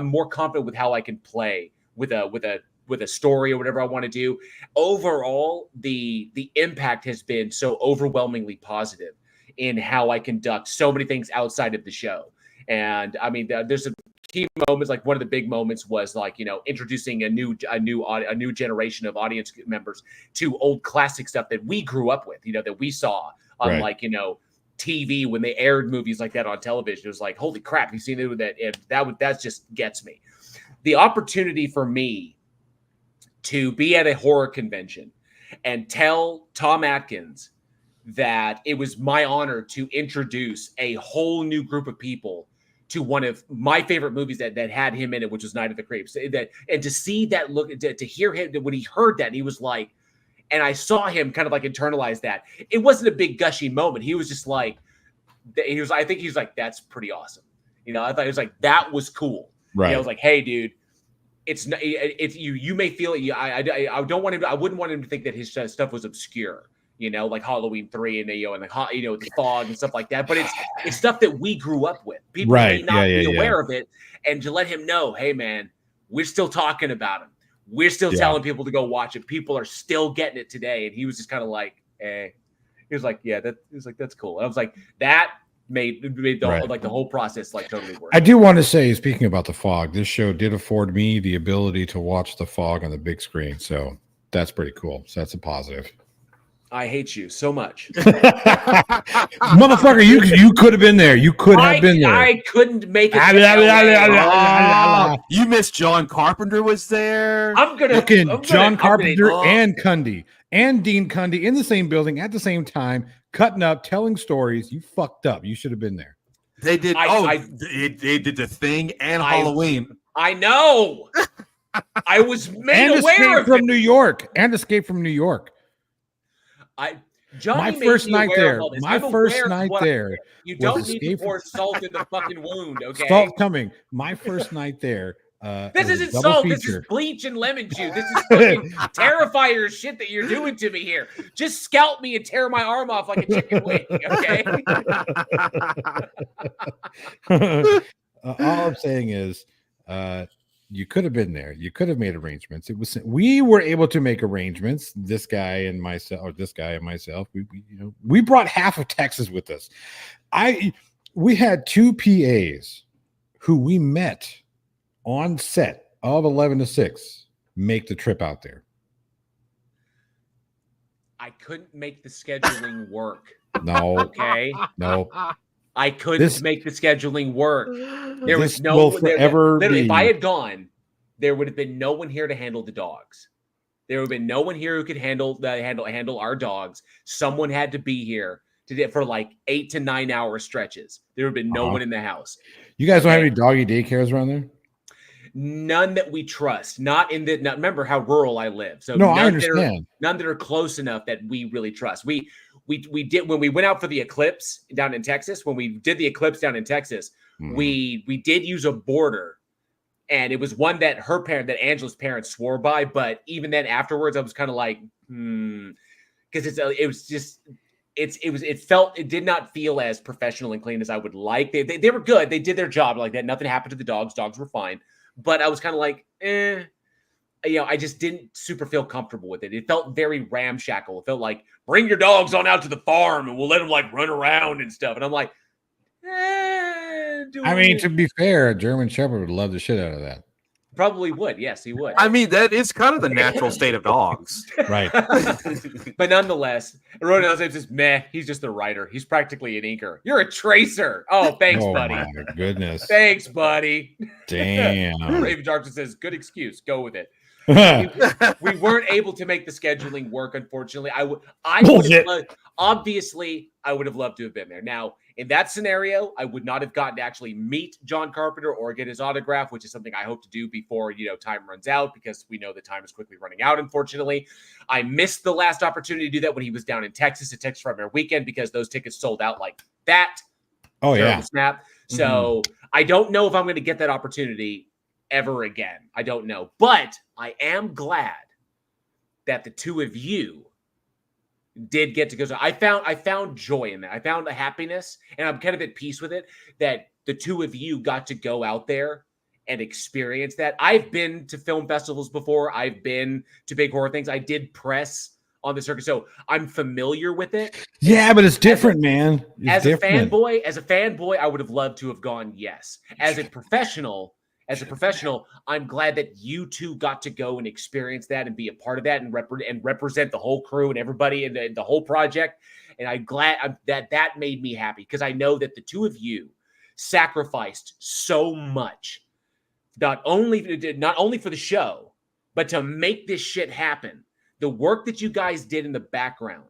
Speaker 1: more confident with how I can play with a story or whatever I want to do. Overall, the impact has been so overwhelmingly positive in how I conduct so many things outside of the show. And I mean, there's some key moments. Like one of the big moments was like, introducing a new generation of audience members to old classic stuff that we grew up with, that we saw on TV when they aired movies like that on television. It was like, holy crap, you've seen it, that just gets me. The opportunity for me to be at a horror convention and tell Tom Atkins that it was my honor to introduce a whole new group of people to one of my favorite movies that had him in it, which was Night of the Creeps. And to see that look, to hear him, when he heard that, he was like, and I saw him kind of like internalize that. It wasn't a big gushy moment. He was just like, I think he was like, that's pretty awesome. I thought he was like, that was cool.
Speaker 3: Right.
Speaker 1: I was like, hey, dude, it's you may feel it. I don't want him. I wouldn't want him to think that his stuff was obscure. Like Halloween 3 and the fog and stuff like that. But it's stuff that we grew up with. People may not be aware of it, and to let him know, hey man, we're still talking about him. We're still telling people to go watch it. People are still getting it today. And he was just kind of like, he was like, yeah, that's cool. And I was like, that made the whole process like totally work.
Speaker 3: I do want to say, speaking about the fog, this show did afford me the ability to watch the fog on the big screen. So that's pretty cool. So that's a positive.
Speaker 1: I hate you so much.
Speaker 3: Motherfucker, you could have been there. You could have been there.
Speaker 1: I couldn't make it.
Speaker 2: You missed John Carpenter was there.
Speaker 3: John Carpenter and Cundy and Dean Cundy in the same building at the same time, cutting up, telling stories. You fucked up. You should have been there.
Speaker 2: They did. They did The Thing and Halloween.
Speaker 1: I know. I was made aware of
Speaker 3: from New York and Escape from New York.
Speaker 1: Johnny
Speaker 3: my first night there. My first night there.
Speaker 1: You don't need to pour salt in the fucking wound, okay?
Speaker 3: Salt coming. My first night there.
Speaker 1: This isn't salt. This is bleach and lemon juice. This is fucking Terrifier shit that you're doing to me here. Just scalp me and tear my arm off like a chicken wing, okay?
Speaker 3: All I'm saying is, you could have been there. You could have made arrangements. We were able to make arrangements. This guy and myself, we brought half of Texas with us. We had 2 PAs who we met on set of 11 to 6 make the trip out there.
Speaker 1: I couldn't make the scheduling work.
Speaker 3: No.
Speaker 1: Okay.
Speaker 3: No.
Speaker 1: I couldn't make the scheduling work. There was no literally, if I had gone, there would have been no one here to handle the dogs. There would have been no one here who could handle our dogs. Someone had to be here for like 8 to 9 hour stretches. There would have been no one in the house.
Speaker 3: You guys don't have any doggy daycares around there?
Speaker 1: None that we trust. Remember how rural I live. So
Speaker 3: I understand.
Speaker 1: None that are close enough that we really trust. We did when we went out for the eclipse down in Texas. When we did the eclipse down in Texas, we did use a boarder, and it was one that that Angela's parents swore by. But even then, afterwards, I was kind of like, because it did not feel as professional and clean as I would like. They were good. They did their job like that. Nothing happened to the dogs. Dogs were fine. But I was kind of like, I just didn't super feel comfortable with it. It felt very ramshackle. It felt like, bring your dogs on out to the farm and we'll let them like run around and stuff. And I'm like,
Speaker 3: to be fair, a German Shepherd would love the shit out of that.
Speaker 1: Probably would. Yes, he would.
Speaker 2: I mean, that is kind of the natural state of dogs.
Speaker 3: Right.
Speaker 1: But nonetheless, Ronan says, meh, he's just a writer. He's practically an inker. You're a tracer. Oh, thanks, buddy.
Speaker 3: My goodness.
Speaker 1: Thanks, buddy.
Speaker 3: Damn.
Speaker 1: Raven Darkson says, good excuse. Go with it. We weren't able to make the scheduling work, unfortunately. Obviously, I would have loved to have been there. Now, in that scenario, I would not have gotten to actually meet John Carpenter or get his autograph, which is something I hope to do before, time runs out, because we know the time is quickly running out, unfortunately. I missed the last opportunity to do that when he was down in Texas at Texas Frightmare Weekend, because those tickets sold out like that.
Speaker 3: Oh, yeah.
Speaker 1: Snap. So I don't know if I'm going to get that opportunity ever again. I don't know. But I am glad that the two of you did get to go. So I found joy in that. I found a happiness, and I'm kind of at peace with it that the two of you got to go out there and experience that. I've been to film festivals before. I've been to big horror things. I did press on the circuit, so I'm familiar with it.
Speaker 3: Yeah, but it's different, man.
Speaker 1: As a fanboy, I would have loved to have gone. Yes. As a professional, I'm glad that you two got to go and experience that and be a part of that and represent the whole crew and everybody and the whole project. And I'm glad that made me happy, because I know that the two of you sacrificed so much, not only for the show, but to make this shit happen. The work that you guys did in the background,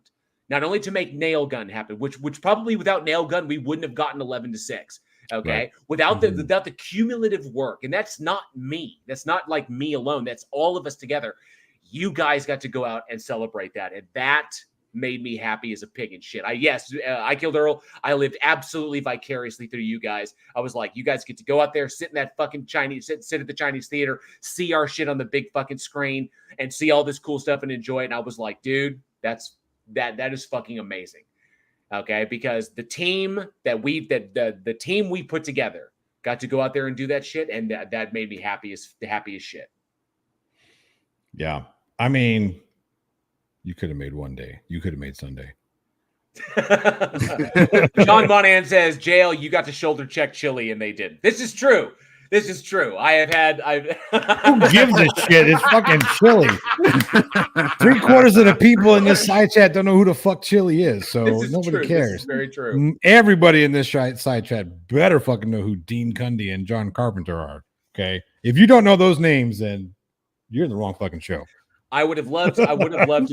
Speaker 1: not only to make Nail Gun happen, which probably without Nail Gun we wouldn't have gotten 11 to 6. Okay. Right. Without the cumulative work, and that's not me. That's not like me alone. That's all of us together. You guys got to go out and celebrate that. And that made me happy as a pig and shit. I Killed Earl. I lived absolutely vicariously through you guys. I was like, you guys get to go out there, sit in that fucking sit at the Chinese theater, see our shit on the big fucking screen, and see all this cool stuff and enjoy it. And I was like, dude, that is fucking amazing. Okay, because the team the team we put together got to go out there and do that shit, and that made me happy as shit.
Speaker 3: Yeah, I mean, you could have made one day. You could have made Sunday.
Speaker 1: John Monahan says, JL, you got to shoulder check Chili, and they didn't. This is true. Who gives
Speaker 3: a shit? It's fucking Chili. 3/4 of the people in this side chat don't know who the fuck Chili is, so nobody cares.
Speaker 1: This is very true.
Speaker 3: Everybody in this side chat better fucking know who Dean Cundy and John Carpenter are. Okay, if you don't know those names, then you're in the wrong fucking show.
Speaker 1: I would have loved to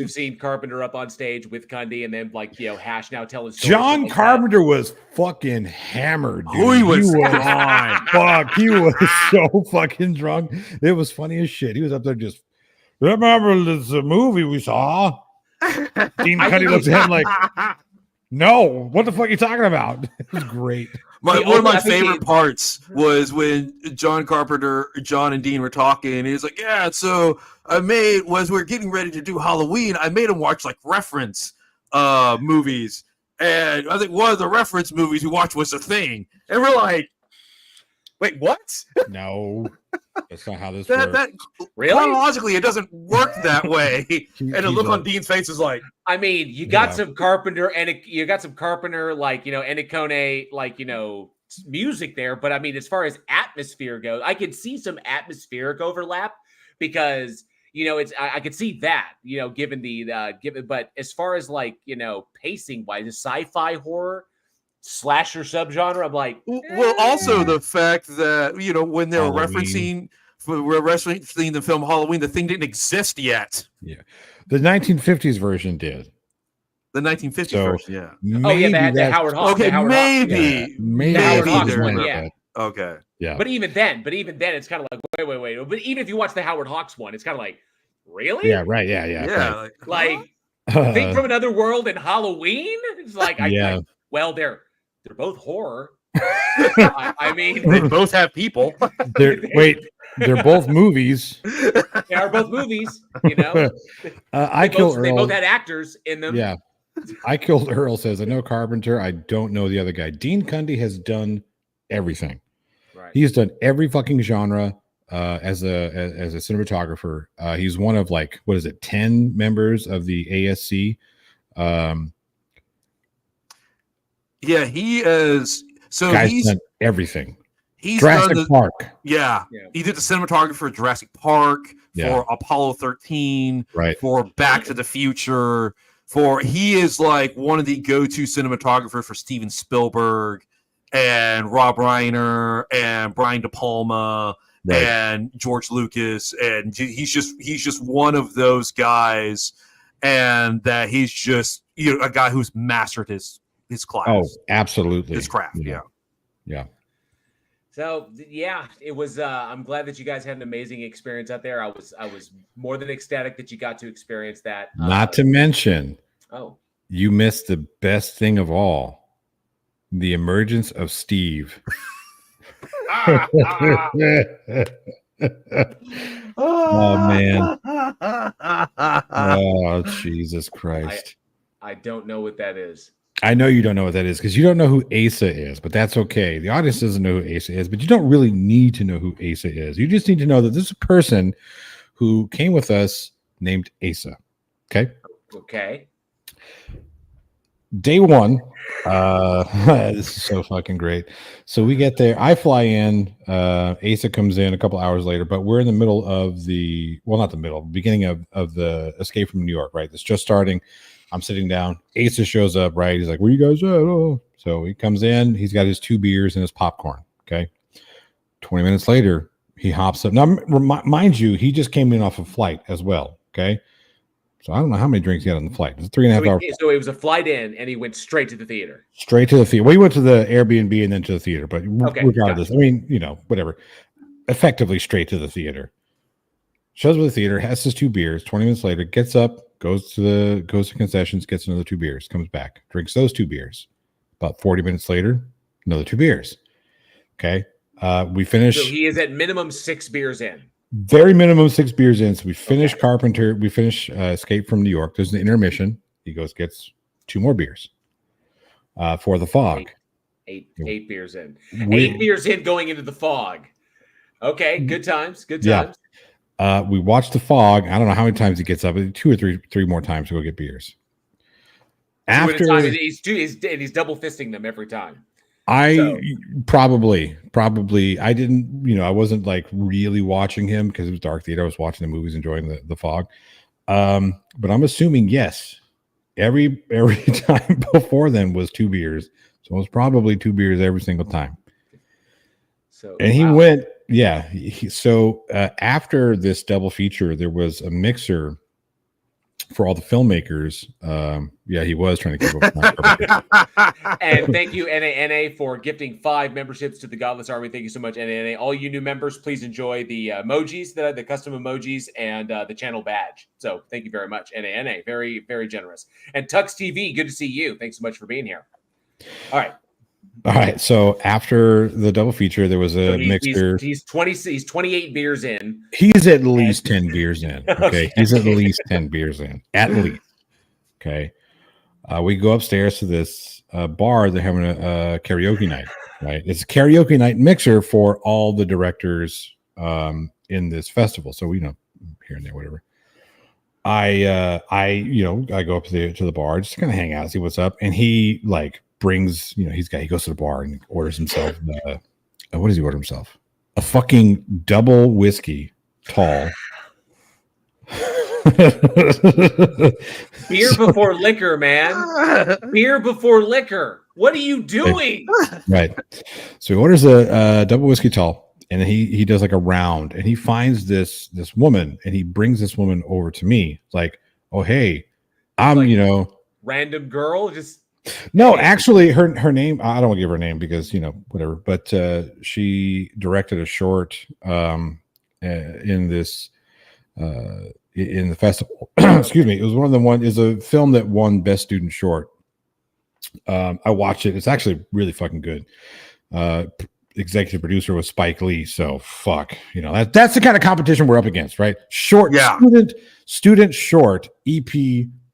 Speaker 1: have seen Carpenter up on stage with Cundy, and then Hash now telling stories.
Speaker 3: John Carpenter was fucking hammered, dude.
Speaker 2: He was
Speaker 3: fuck. He was so fucking drunk. It was funny as shit. He was up there just, remember this movie we saw? Dean Cundy looks at him like, No, what the fuck are you talking about? It was great.
Speaker 2: One of my favorite parts was when John and Dean were talking, and he was like, "Yeah, so we're getting ready to do Halloween, I made him watch like reference movies, and I think one of the reference movies we watched was The Thing," and we're like, "Wait, what?"
Speaker 3: No, that's not how this works.
Speaker 2: Really? Chronologically, it doesn't work that way. And the look on Dean's face is like,
Speaker 1: I mean, you got some Carpenter like, Ennicone, like, music there. But I mean, as far as atmosphere goes, I could see some atmospheric overlap because, I could see that, given but as far as like, pacing wise, the sci-fi horror slasher subgenre, I'm like,
Speaker 2: well, also the fact that, when they were referencing the film Halloween, the Thing didn't exist yet.
Speaker 3: Yeah. The 1950s version did.
Speaker 2: The 1950s version, yeah.
Speaker 1: The Howard Hawks.
Speaker 2: Okay,
Speaker 3: maybe
Speaker 1: the Howard Hawks one,
Speaker 2: yeah. Okay.
Speaker 3: Yeah.
Speaker 1: But even then, it's kind of like, wait. But even if you watch the Howard Hawks one, it's kind of like, really?
Speaker 3: Yeah, right. Yeah.
Speaker 1: Right. Thing from Another World and Halloween? It's like, they're both horror. I mean,
Speaker 2: they both have people.
Speaker 3: They're both movies.
Speaker 1: They are both movies, They both had actors in them.
Speaker 3: Yeah. I Killed Earl says, I know Carpenter. I don't know the other guy. Dean Cundy has done everything.
Speaker 1: Right.
Speaker 3: He's done every fucking genre as a cinematographer. He's one of 10 members of the ASC.
Speaker 2: Yeah, he is. So
Speaker 3: he's done everything.
Speaker 2: He's
Speaker 3: Jurassic Park.
Speaker 2: Yeah. He did the cinematography for Jurassic Park, for Apollo 13, for Back to the Future. He is like one of the go-to cinematographers for Steven Spielberg and Rob Reiner and Brian De Palma and George Lucas, and he's just one of those guys, and that he's just a guy who's mastered his class.
Speaker 3: Oh, absolutely.
Speaker 2: His craft. Yeah.
Speaker 1: So it was. I'm glad that you guys had an amazing experience out there. I was more than ecstatic that you got to experience that.
Speaker 3: Not to mention,
Speaker 1: you
Speaker 3: missed the best thing of all: the emergence of Steve. Oh man! Oh Jesus Christ!
Speaker 1: I don't know what that is.
Speaker 3: I know you don't know what that is because you don't know who Asa is, but that's okay. The audience doesn't know who Asa is, but you don't really need to know who Asa is. You just need to know that this is a person who came with us named Asa. Okay.
Speaker 1: Okay.
Speaker 3: Day one. This is so fucking great. So we get there. I fly in. Asa comes in a couple hours later, but we're in the middle of not the middle, beginning of the Escape from New York, right? It's just starting. I'm sitting down. Asa shows up, right? He's like, where you guys at? Oh. So he comes in. He's got his 2 beers and his popcorn. Okay. 20 minutes later, he hops up. Now, mind you, he just came in off a flight as well. Okay. So I don't know how many drinks he had on the flight. It's a 3.5 hour flight.
Speaker 1: So it was a flight in, and he went straight to the theater.
Speaker 3: Straight to the theater. Well, he went to the Airbnb and then to the theater, but regardless,
Speaker 1: gotcha.
Speaker 3: I mean, whatever. Effectively straight to the theater. Shows up at the theater, has his 2 beers. 20 minutes later, gets up, goes to concessions, gets another 2 beers, comes back, drinks those 2 beers. About 40 minutes later, another 2 beers. Okay. We finish.
Speaker 1: So he is at minimum 6 beers in.
Speaker 3: Very minimum 6 beers in. So we finish Carpenter. We finish Escape from New York. There's an intermission. He gets 2 more beers for The Fog.
Speaker 1: 8 beers in. 8 beers in going into The Fog. Okay. Good times.
Speaker 3: Yeah. We watch The Fog. I don't know how many times he gets up. 2 or 3 more times to go get beers.
Speaker 1: After he's double fisting them every time.
Speaker 3: Probably I didn't, I wasn't like really watching him because it was dark theater. I was watching the movies, enjoying the Fog. But I'm assuming yes, every time before then was 2 beers. So it was probably 2 beers every single time. So and he went. Yeah. So after this double feature, there was a mixer for all the filmmakers. Yeah, he was trying to keep up with my
Speaker 1: And thank you, NANA, for gifting 5 memberships to the Godless Army. Thank you so much, NANA. All you new members, please enjoy the emojis, the custom emojis, and the channel badge. So thank you very much, NANA. Very, very generous. And Tux TV, good to see you. Thanks so much for being here. All right.
Speaker 3: All right. So after the double feature, there was a mixer.
Speaker 1: He's 28 beers in.
Speaker 3: He's at least 10 beers in. Okay. He's at least 10 beers in. At least. Okay. We go upstairs to this bar. They're having a karaoke night, right? It's a karaoke night mixer for all the directors in this festival. So we know here and there, whatever. I go up to the bar, just kind of hang out, see what's up. And he brings, he goes to the bar and orders himself what does he order himself? A fucking double whiskey tall.
Speaker 1: Beer before liquor, man. Beer before liquor. What are you doing?
Speaker 3: Right. So he orders a double whiskey tall, and he does like a round, and he finds this woman, and he brings this woman over to me, like, oh hey, I'm
Speaker 1: random girl, just
Speaker 3: no, actually her name, I don't want to give her name because whatever, but she directed a short in this in the festival. Excuse me. It was is a film that won Best Student Short. I watched it. It's actually really fucking good. Executive producer was Spike Lee. So fuck, that's the kind of competition we're up against, right? Short, yeah. Student short EP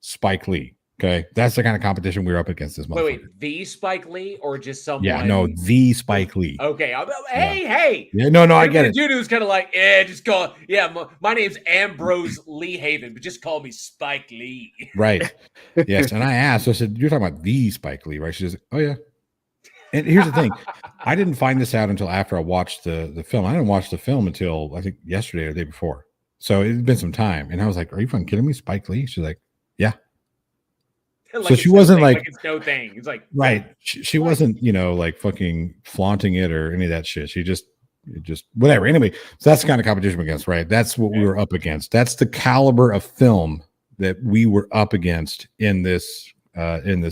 Speaker 3: Spike Lee. Okay, that's the kind of competition we're up against this month.
Speaker 1: Wait, the Spike Lee or just someone?
Speaker 3: Yeah, no, the Spike Lee.
Speaker 1: Okay, hey.
Speaker 3: Yeah, no, I get it.
Speaker 1: Dude who's kind of like, just call. Yeah, my name's Ambrose Lee Haven, but just call me Spike Lee.
Speaker 3: Right. Yes, and I asked. I said, "You're talking about the Spike Lee, right?" She says, "Oh yeah." And here's the thing: I didn't find this out until after I watched the film. I didn't watch the film until I think yesterday or the day before. So it had been some time, and I was like, "Are you fucking kidding me, Spike Lee?" She's like, "Yeah."
Speaker 1: Like
Speaker 3: so she wasn't like
Speaker 1: it's no thing. It's like
Speaker 3: right. She wasn't, like fucking flaunting it or any of that shit. She just whatever. Anyway, so that's the kind of competition we're against, right? That's what we were up against. That's the caliber of film that we were up against in this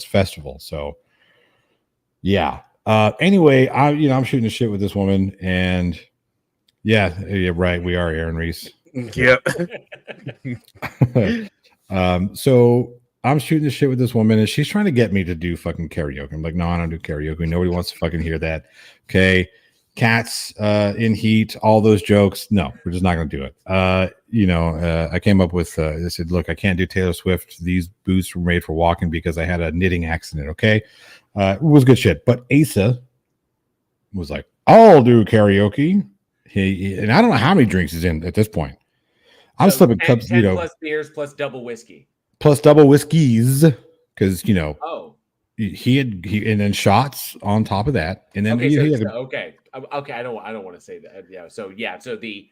Speaker 3: festival. So yeah. Anyway, I'm shooting the shit with this woman, and yeah, right. We are Aaron Reese.
Speaker 2: Yep.
Speaker 3: So I'm shooting the shit with this woman, and she's trying to get me to do fucking karaoke. I'm like, no, I don't do karaoke. Nobody wants to fucking hear that. Okay. Cats in heat, all those jokes. No, we're just not going to do it. I came up with, I said, look, I can't do Taylor Swift. These boots were made for walking because I had a knitting accident. Okay. It was good shit. But Asa was like, I'll do karaoke. And I don't know how many drinks he's in at this point. I'm slipping cups,
Speaker 1: 10 plus beers plus double whiskey.
Speaker 3: Plus double whiskeys, because
Speaker 1: he
Speaker 3: and then shots on top of that, and then
Speaker 1: okay. I don't want to say that. Yeah. So the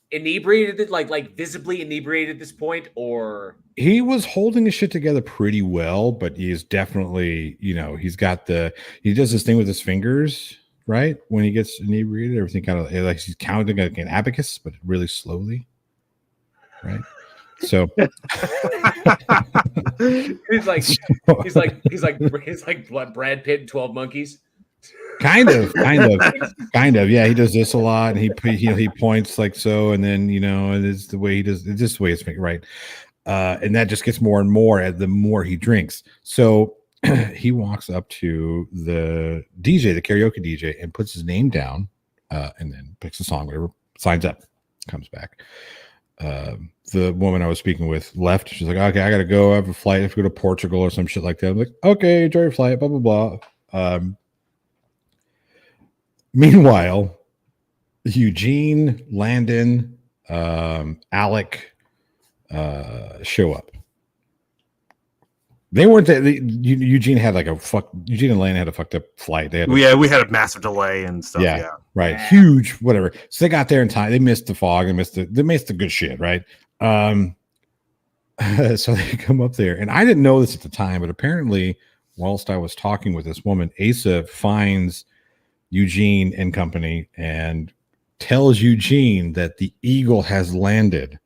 Speaker 1: inebriated, like visibly inebriated at this point, or
Speaker 3: he was holding his shit together pretty well, but he is definitely he does this thing with his fingers, right? When he gets inebriated, everything kind of like he's counting like an abacus, but really slowly, right? So
Speaker 1: he's like Brad Pitt in 12 Monkeys.
Speaker 3: Kind of. Yeah, he does this a lot, and he points like so, and then and it's the way he does. It's just the way it's made, right. And that just gets more and more the more he drinks. So he walks up to the DJ, the karaoke DJ, and puts his name down, and then picks a song, whatever, signs up, comes back. The woman I was speaking with left. She's like, okay, I gotta go. I have a flight. I have to go to Portugal or some shit like that. I'm like, okay, enjoy your flight, blah blah blah. Meanwhile, Eugene, Landon, Alec show up. They weren't there. Eugene had Eugene and Landon had a fucked up flight.
Speaker 2: We had a massive delay and stuff. Yeah.
Speaker 3: Right. Huge, whatever. So they got there in time. They missed the fog. They missed the good shit, right? So they come up there, and I didn't know this at the time, but apparently, whilst I was talking with this woman, Asa finds Eugene and company and tells Eugene that the Eagle has landed.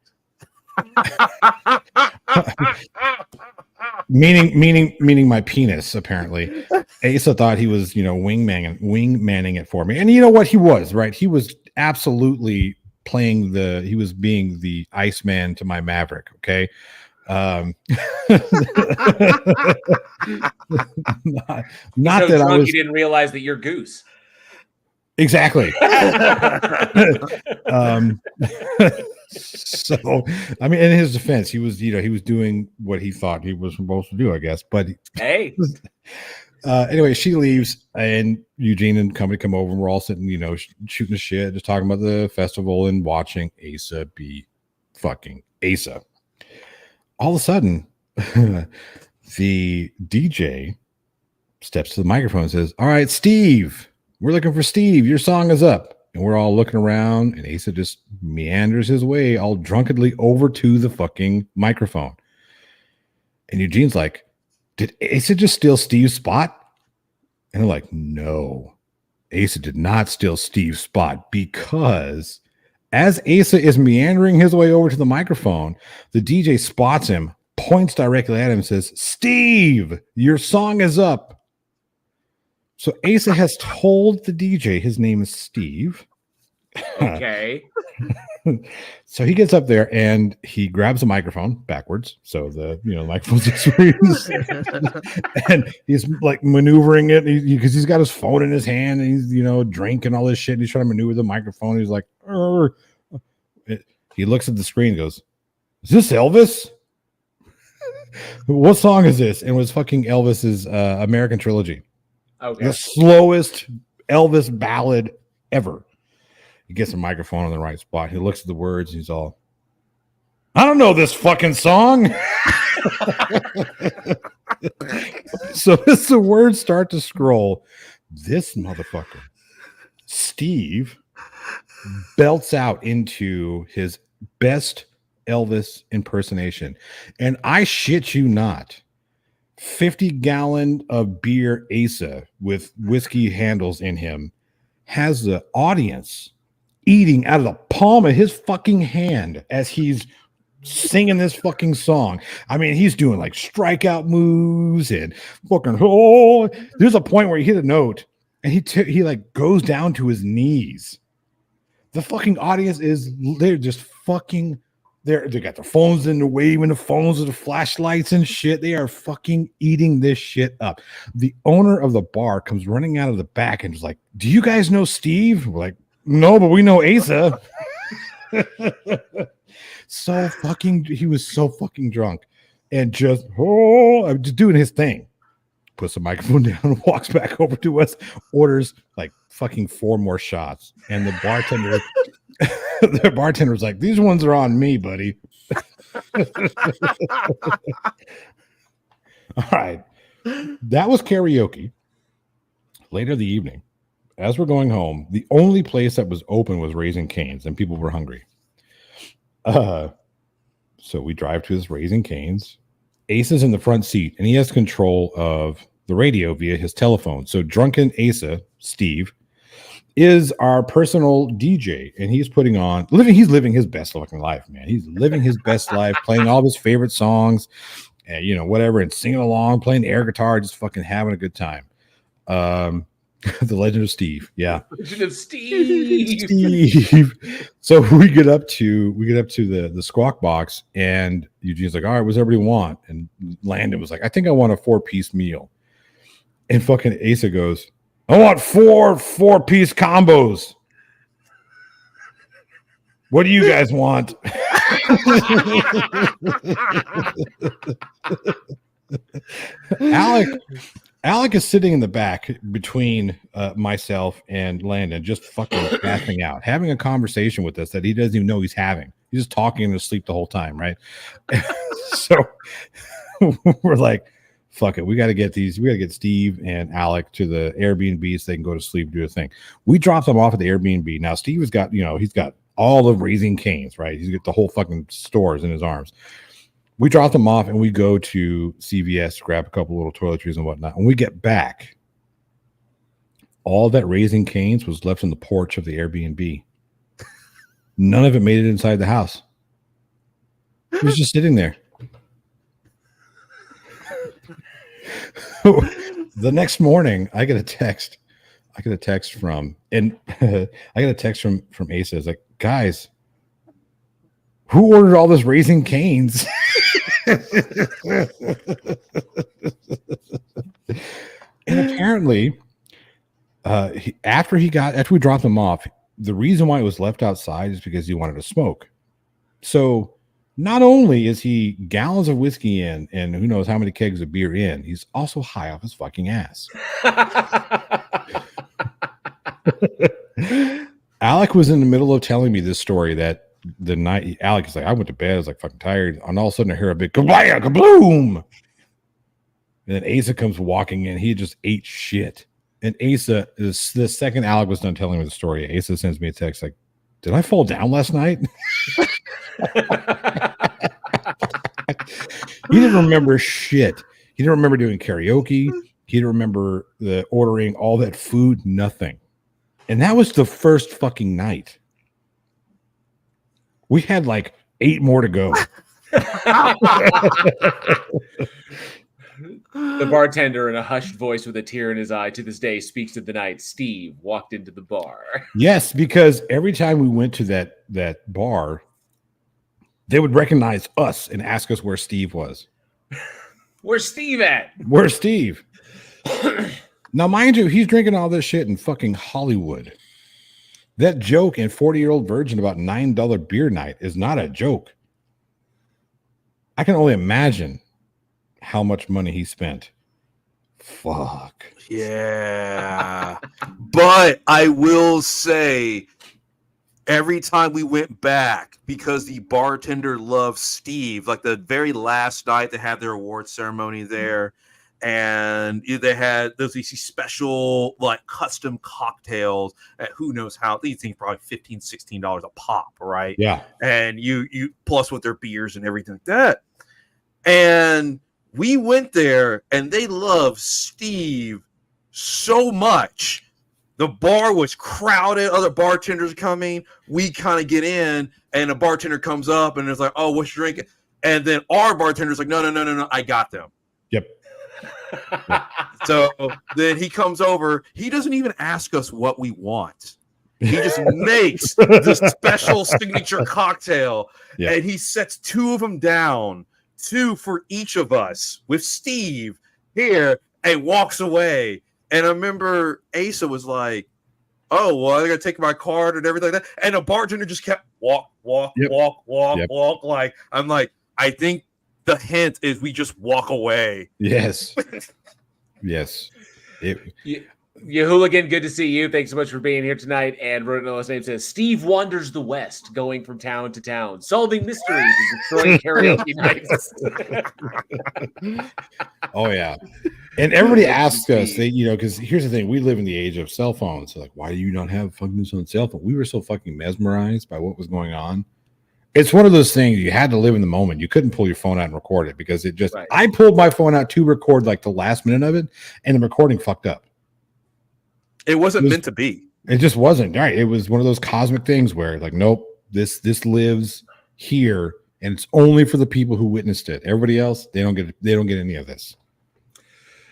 Speaker 3: meaning my penis. Apparently, Asa thought he was, wingmanning it for me, and you know what? He was right. He was absolutely he was being the Iceman to my Maverick. Okay. Not
Speaker 1: so
Speaker 3: that
Speaker 1: drunk
Speaker 3: I was
Speaker 1: you didn't realize that you're Goose.
Speaker 3: exactly. So, I mean, in his defense, he was doing what he thought he was supposed to do, I guess. But
Speaker 1: Hey,
Speaker 3: anyway, she leaves, and Eugene and company come over, and we're all sitting, shooting the shit, just talking about the festival and watching Asa be fucking Asa. All of a sudden, the DJ steps to the microphone and says, "All right, Steve, we're looking for Steve. Your song is up." And we're all looking around, and Asa just meanders his way all drunkenly over to the fucking microphone. And Eugene's like, "Did Asa just steal Steve's spot?" And they're like, "No, Asa did not steal Steve's spot, because as Asa is meandering his way over to the microphone, the DJ spots him, points directly at him, and says, 'Steve, your song is up.'" So Asa has told the DJ his name is Steve.
Speaker 1: okay.
Speaker 3: So he gets up there and he grabs the microphone backwards. So the microphone's experience. And he's like maneuvering it because he's got his phone in his hand and he's drinking all this shit. And he's trying to maneuver the microphone. He's like, "Arr." He looks at the screen and goes, "Is this Elvis? What song is this?" And it was fucking Elvis's American Trilogy.
Speaker 1: Okay.
Speaker 3: The slowest Elvis ballad ever. He gets the microphone in the right spot. He looks at the words. And he's all, "I don't know this fucking song." So as the words start to scroll, this motherfucker, Steve, belts out into his best Elvis impersonation. And I shit you not, 50-gallon of beer Asa with whiskey handles in him has the audience eating out of the palm of his fucking hand as he's singing this fucking song. I mean, he's doing like strikeout moves and fucking, there's a point where he hit a note and he like goes down to his knees. The fucking audience they're just fucking, they got their phones in, the waving the phones with the flashlights and shit. They are fucking eating this shit up. The owner of the bar comes running out of the back and is like, "Do you guys know Steve?" We're like, "No, but we know Asa." He was so fucking drunk and just doing his thing. Puts the microphone down and walks back over to us, orders like fucking 4 more shots. And the bartender was like, "These ones are on me, buddy." All right. That was karaoke. Later the evening, as we're going home, the only place that was open was Raising Cane's, and people were hungry. So we drive to this Raising Cane's. Ace is in the front seat, and he has control of the radio via his telephone. So drunken Asa, Steve, is our personal DJ, and he's living his best fucking life, man. He's living his best life, playing all of his favorite songs, and whatever, and singing along, playing the air guitar, just fucking having a good time. The Legend of Steve. Yeah.
Speaker 1: Legend of Steve.
Speaker 3: Steve. So we get up to the squawk box, and Eugene's like, "All right, what's everybody want?" And Landon was like, "I think I want a 4-piece meal." And fucking Asa goes, "I want 4-piece combos. What do you guys want?" Alec is sitting in the back between myself and Landon, just fucking passing out, having a conversation with us that he doesn't even know he's having. He's just talking in his sleep the whole time, right? So we're like, fuck it. We got to get Steve and Alec to the Airbnb so they can go to sleep, do a thing. We dropped them off at the Airbnb. Now Steve has got, he's got all of Raising Cane's, right? He's got the whole fucking stores in his arms. We drop them off and we go to CVS to grab a couple little toiletries and whatnot. When we get back, all that Raising Cane's was left on the porch of the Airbnb. None of it made it inside the house. It was just sitting there. the next morning, I get a text. From Asa. It's like, guys, who ordered all this Raising Canes? And apparently, after we dropped him off, the reason why it was left outside is because he wanted to smoke. So not only is he gallons of whiskey in and who knows how many kegs of beer in, he's also high off his fucking ass. Alec was in the middle of telling me this story that the night Alec is like, I went to bed, I was like fucking tired, and all of a sudden I hear a big kablam, kabloom. And then Asa comes walking in. He just ate shit. And Asa, the second Alec was done telling me the story, Asa sends me a text like, did I fall down last night? He didn't remember shit. He didn't remember doing karaoke. He didn't remember ordering all that food, nothing. And that was the first fucking night. We had like 8 more to go.
Speaker 1: The bartender, in a hushed voice with a tear in his eye, to this day speaks of the night Steve walked into the bar.
Speaker 3: Yes, because every time we went to that bar, they would recognize us and ask us where Steve was.
Speaker 1: Where's Steve at?
Speaker 3: Where's Steve? Now, mind you, he's drinking all this shit in fucking Hollywood. That joke in 40-Year-Old Virgin about $9 beer night is not a joke. I can only imagine how much money he spent. Fuck.
Speaker 2: Yeah. But I will say, every time we went back, because the bartender loved Steve, like the very last night they had their award ceremony there, and they had these special like custom cocktails at who knows how, these things probably $15-$16 a pop, right?
Speaker 3: Yeah.
Speaker 2: And you plus with their beers and everything like that. And we went there and they loved Steve so much. The bar was crowded, other bartenders coming. We kind of get in, and a bartender comes up and is like, oh, what's your drink? And then our bartender's like, no, I got them.
Speaker 3: Yep.
Speaker 2: So then he comes over. He doesn't even ask us what we want. He just makes the special signature cocktail, and he sets 2 of them down, 2 for each of us with Steve here, and walks away. And I remember Asa was like, oh, well, I got to take my card and everything like that. And the bartender just kept walk. Like, I'm like, I think the hint is we just walk away.
Speaker 3: Yes. Yes.
Speaker 1: You hooligan, good to see you. Thanks so much for being here tonight. And Rono's name says, Steve wanders the West, going from town to town, solving mysteries and destroying karaoke nights.
Speaker 3: Oh, yeah. And everybody asks us, because here's the thing. We live in the age of cell phones. So like, why do you not have fucking news on cell phone? We were so fucking mesmerized by what was going on. It's one of those things you had to live in the moment. You couldn't pull your phone out and record it because it just, I pulled my phone out to record like the last minute of it, and the recording fucked up.
Speaker 2: It wasn't meant to be.
Speaker 3: It just wasn't. Right. It was one of those cosmic things where like, nope, this lives here, and it's only for the people who witnessed it. Everybody else, they don't get any of this.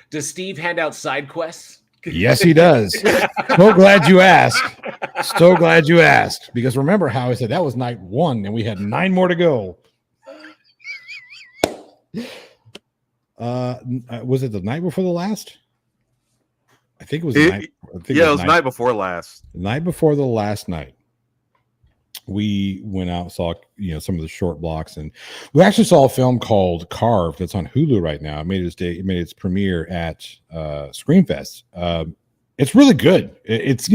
Speaker 1: Does Steve hand out side quests?
Speaker 3: Yes, he does. So glad you asked. So glad you asked. Because remember how I said that was night 1 and we had 9 more to go. Was it the night before the last? I think it was the night.
Speaker 2: It was night before last.
Speaker 3: The night before the last night. We went out, saw some of the short blocks, and we actually saw a film called Carved that's on Hulu right now. It made its premiere at Screamfest. It's really good. It's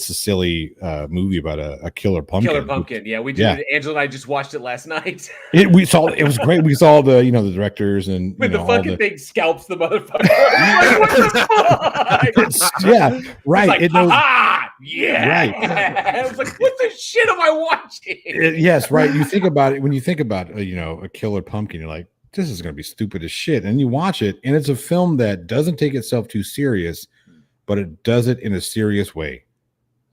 Speaker 3: a silly movie about a killer pumpkin.
Speaker 1: Killer pumpkin, yeah. We did. Yeah. Angela and I just watched it last night.
Speaker 3: It was great. We saw the directors and
Speaker 1: with the fucking thing scalps the motherfucker. Like, what the fuck?
Speaker 3: Yeah, right.
Speaker 1: Like, yeah, right. I was like, what the shit am I watching?
Speaker 3: Yes, right. You think about it when you think about a killer pumpkin. You're like, this is going to be stupid as shit. And you watch it, and it's a film that doesn't take itself too serious, but it does it in a serious way.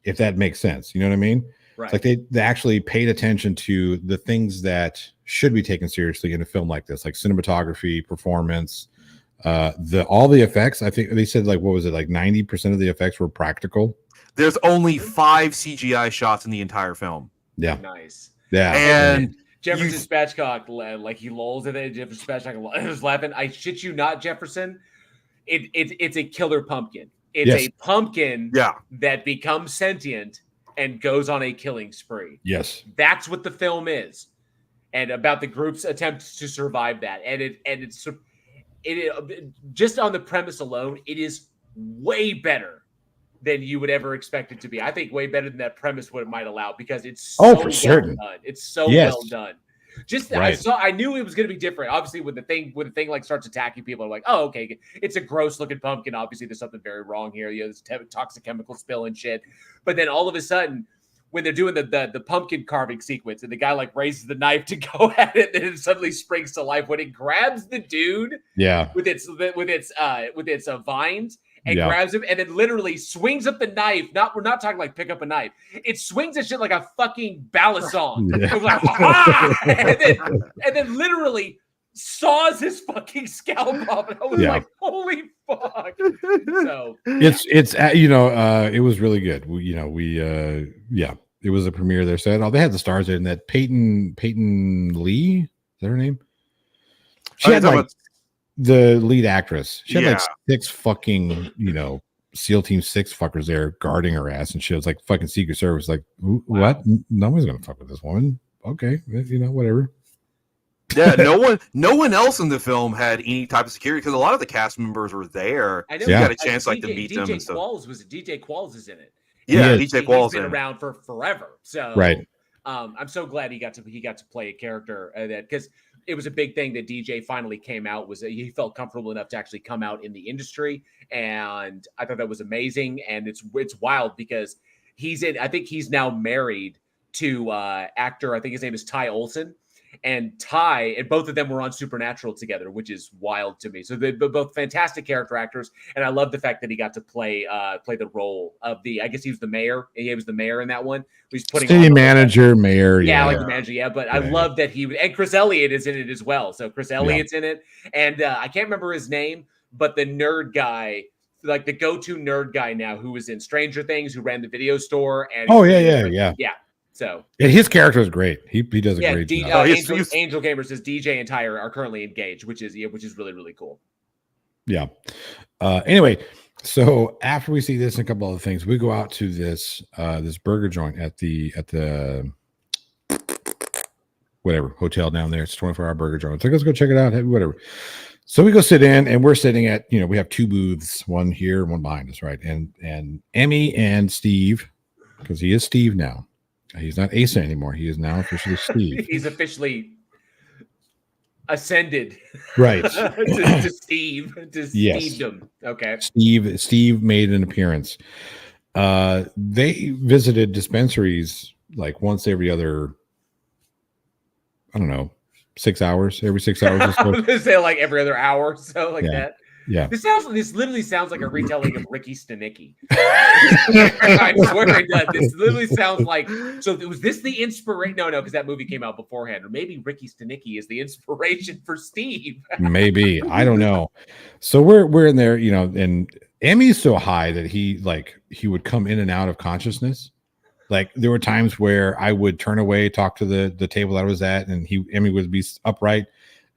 Speaker 3: If that makes sense, you know what I mean?
Speaker 1: Right.
Speaker 3: It's like they actually paid attention to the things that should be taken seriously in a film like this, like cinematography, performance, All the effects, I think they said, like, what was it, like 90% of the effects were practical.
Speaker 2: There's only 5 CGI shots in the entire film.
Speaker 3: Yeah,
Speaker 1: Nice.
Speaker 3: yeah.
Speaker 2: And
Speaker 1: Jefferson Spatchcock, like he lolls at it. Jefferson Spatchcock was laughing. I shit you not, Jefferson. It's a killer pumpkin. It's a pumpkin that becomes sentient and goes on a killing spree.
Speaker 3: Yes,
Speaker 1: that's what the film is, and about the group's attempt to survive that. And it's just on the premise alone, it is way better than you would ever expect it to be. I think way better than that premise would it might allow, because it's so
Speaker 3: for certain.
Speaker 1: Well done. It's so well done. Just
Speaker 3: right.
Speaker 1: I knew it was going to be different. Obviously, when the thing like starts attacking people, I'm like, oh, okay, it's a gross looking pumpkin. Obviously, there's something very wrong here. There's toxic chemical spill and shit. But then all of a sudden, when they're doing the pumpkin carving sequence, and the guy like raises the knife to go at it, and it suddenly springs to life when it grabs the dude, with its vines. And grabs him and then literally swings up the knife. We're not talking like pick up a knife. It swings that shit like a fucking balisong. And then literally saws his fucking scalp off. And I was like, holy fuck. So
Speaker 3: it's it was really good. It was a premiere there. So they had the stars in that. Peyton Lee, is that her name? She had like the lead actress. She had like 6 fucking, SEAL Team 6 fuckers there guarding her ass, and she was like fucking Secret Service. Like, what? Nobody's gonna fuck with this woman. Okay, whatever.
Speaker 2: Yeah, no one else in the film had any type of security, because a lot of the cast members were there.
Speaker 1: I know.
Speaker 2: You got a chance to meet them and stuff.
Speaker 1: DJ Qualls is in it.
Speaker 2: Yeah, DJ Qualls
Speaker 1: has been around for forever. So
Speaker 3: right.
Speaker 1: I'm so glad he got to play a character that, because it was a big thing that DJ finally came out, was that he felt comfortable enough to actually come out in the industry. And I thought that was amazing. And it's wild because I think he's now married to actor. I think his name is Ty Olson. And Ty, and both of them were on Supernatural together, which is wild to me. So they're both fantastic character actors, and I love the fact that he got to play the role of I guess he was the mayor. He was the mayor in that one. He's putting
Speaker 3: city manager, mayor.
Speaker 1: Like the manager. Yeah, but I love that and Chris Elliott is in it as well. So Chris Elliott's in it, and I can't remember his name, but the nerd guy, like the go-to nerd guy now, who was in Stranger Things, who ran the video store, and yeah. So
Speaker 3: his character is great. He does a great job.
Speaker 1: Angel Gamer says DJ and Ty are currently engaged, which is really, really cool.
Speaker 3: Yeah. Anyway, so after we see this and a couple other things, we go out to this burger joint at the whatever hotel down there. It's a 24-hour burger joint. It's like, let's go check it out. Whatever. So we go sit in, and we're sitting at, we have 2 booths, one here and one behind us, right? And Emmy and Steve, because he is Steve now. He's not Asa anymore. He is now officially Steve.
Speaker 1: He's officially ascended,
Speaker 3: right?
Speaker 1: to Steve. To Steve-dom. Okay.
Speaker 3: Steve made an appearance. They visited dispensaries like once every other, I don't know, 6 hours. Every 6 hours.
Speaker 1: I was gonna say like every other hour, so like that.
Speaker 3: Yeah.
Speaker 1: This literally sounds like a retelling of Ricky Stenicki. I swear it does. This literally sounds like, so was this the inspiration? No, because that movie came out beforehand. Or maybe Ricky Stenicki is the inspiration for Steve.
Speaker 3: Maybe. I don't know. So we're in there, and Emmy's so high that he would come in and out of consciousness. Like there were times where I would turn away, talk to the table I was at, and Emmy would be upright.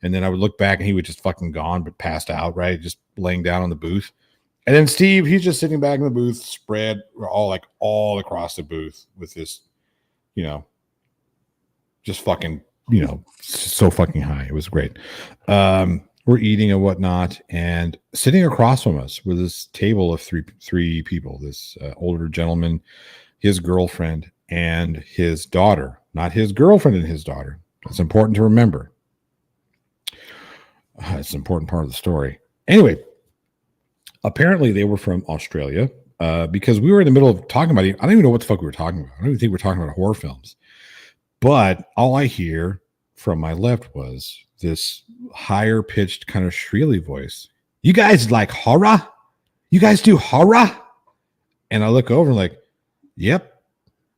Speaker 3: And then I would look back and he would just fucking gone, but passed out, right? Just laying down on the booth. And then Steve, he's just sitting back in the booth, spread all across the booth with this, just fucking, so fucking high. It was great. We're eating and whatnot. And sitting across from us was this table of three people, this older gentleman, his girlfriend, and his daughter. Not his girlfriend and his daughter. It's important to remember. It's an important part of the story. Anyway, apparently they were from Australia because we were in the middle of talking about it. I don't even know what the fuck we were talking about. I don't even think we were talking about horror films. But all I hear from my left was this higher pitched kind of shrilly voice. You guys like horror? You guys do horror? And I look over and like, yep,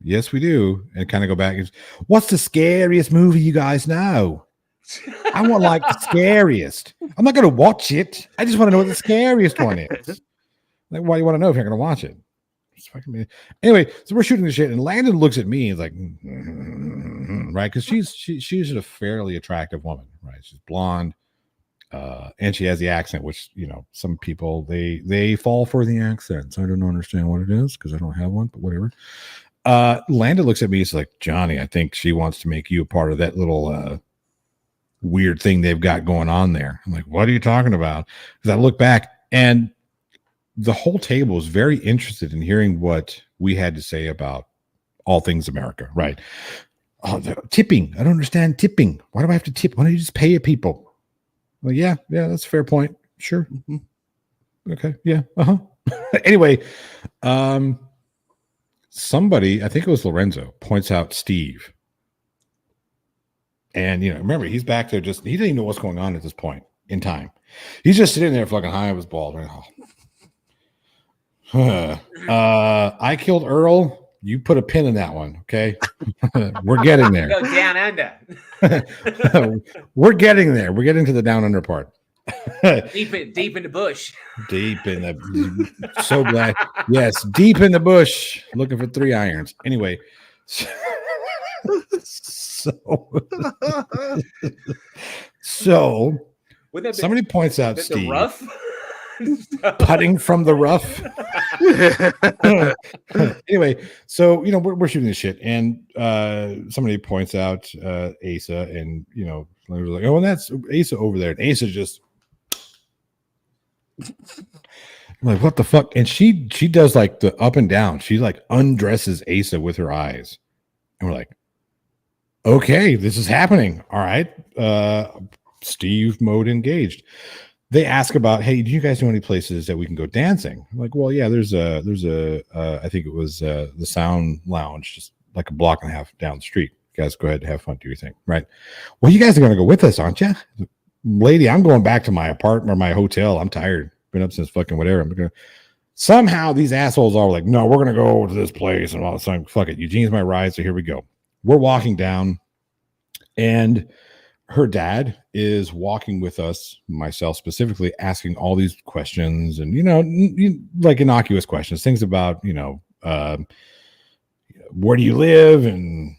Speaker 3: yes we do. And kind of go back and what's the scariest movie you guys know? I want like the scariest. I'm not going to watch it. I just want to know what the scariest one is. Like, why do you want to know if you're going to watch it? Anyway, so we're shooting the shit, and Landon looks at me and is like, right, because she's a fairly attractive woman, right? She's blonde, and she has the accent, which some people they fall for the accents. I don't understand what it is because I don't have one, but whatever. Landon looks at me. He's like, Johnny, I think she wants to make you a part of that little weird thing they've got going on there. I'm like, what are you talking about? Because I look back and the whole table was very interested in hearing what we had to say about all things America, right? Oh, tipping. I don't understand tipping. Why do I have to tip? Why don't you just pay people? Well, yeah, that's a fair point. Sure. Mm-hmm. Okay. Yeah. Anyway, somebody, I think it was Lorenzo, points out Steve. And, remember, he's back there he doesn't even know what's going on at this point in time. He's just sitting there fucking high on his balls. Right? I killed Earl. You put a pin in that one, okay? We're getting there.
Speaker 1: Go down under.
Speaker 3: We're getting there. We're getting to the down under part.
Speaker 1: deep in the bush.
Speaker 3: Deep in the. So glad. Yes, deep in the bush, looking for 3 irons. Anyway, so somebody points out Steve.
Speaker 1: The rough?
Speaker 3: Putting from the rough. Anyway, so we're shooting this shit, and somebody points out Asa, and we're like, oh, and that's Asa over there, and Asa just I'm like, what the fuck? And she does like the up and down. She like undresses Asa with her eyes, and we're like, okay, this is happening. All right, Steve mode engaged. They ask about, hey, do you guys know any places that we can go dancing? I'm like, well, yeah, there's a I think it was the Sound Lounge, just like a block and a half down the street. You guys go ahead and have fun, do your thing, right? Well, you guys are gonna go with us, aren't you? Lady, I'm going back to my apartment or my hotel. I'm tired. Been up since fucking whatever. I'm gonna. Somehow these assholes are like, no, we're gonna go to this place and all of a sudden, fuck it. Eugene's my ride, so here we go. We're walking down, and her dad is walking with us, myself specifically, asking all these questions and, like innocuous questions, things about, where do you live and,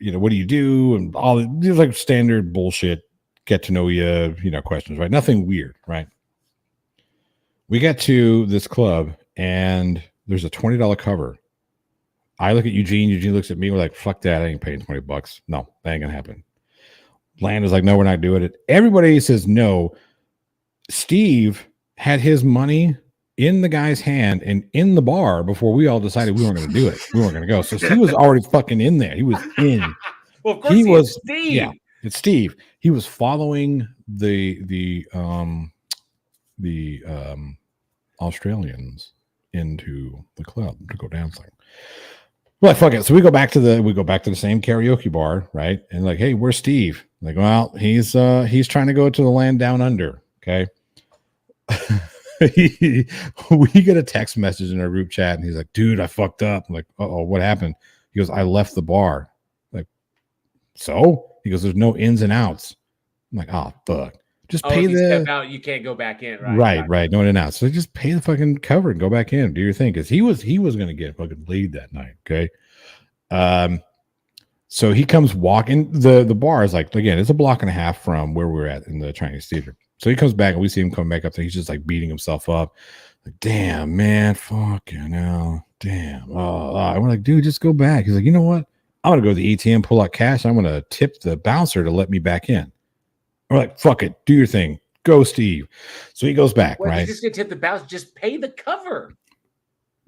Speaker 3: what do you do? And all these like standard bullshit, get to know you, questions, right? Nothing weird, right? We get to this club and there's a $20 cover. I look at Eugene. Eugene looks at me. We're like, fuck that. I ain't paying $20. No, that ain't gonna happen. Land is like, no, we're not doing it. Everybody says no. Steve had his money in the guy's hand and in the bar before we all decided we weren't going to do it. We weren't going to go. So he was already fucking in there. He was in.
Speaker 1: Well, of course he was. Steve.
Speaker 3: Yeah, it's Steve. He was following the Australians into the club to go dancing. Well, fuck it. So we go back to the same karaoke bar, right? And like, hey, where's Steve? Like, well, he's trying to go to the land down under. Okay. We get a text message in our group chat, and he's like, dude, I fucked up. I'm like, uh-oh, what happened? He goes, I left the bar. Like, so? He goes, there's no ins and outs. I'm like, oh, fuck. Just pay the
Speaker 1: step out, you can't go back in, right?
Speaker 3: Right. No in and out. So just pay the fucking cover and go back in, do your thing. Because he was gonna get fucking laid that night. Okay. So he comes walking. The bar is like, again, it's a block and a half from where we're at in the Chinese theater. So he comes back and we see him come back up there. He's just like beating himself up. Like, damn, man, fucking hell. Damn. Oh, and we're like, dude, just go back. He's like, you know what? I'm gonna go to the ATM, pull out cash. I'm gonna tip the bouncer to let me back in. We're like, fuck it, do your thing. Go, Steve. So he goes back, right?
Speaker 1: You're just gonna tip the bouncer, just pay the cover.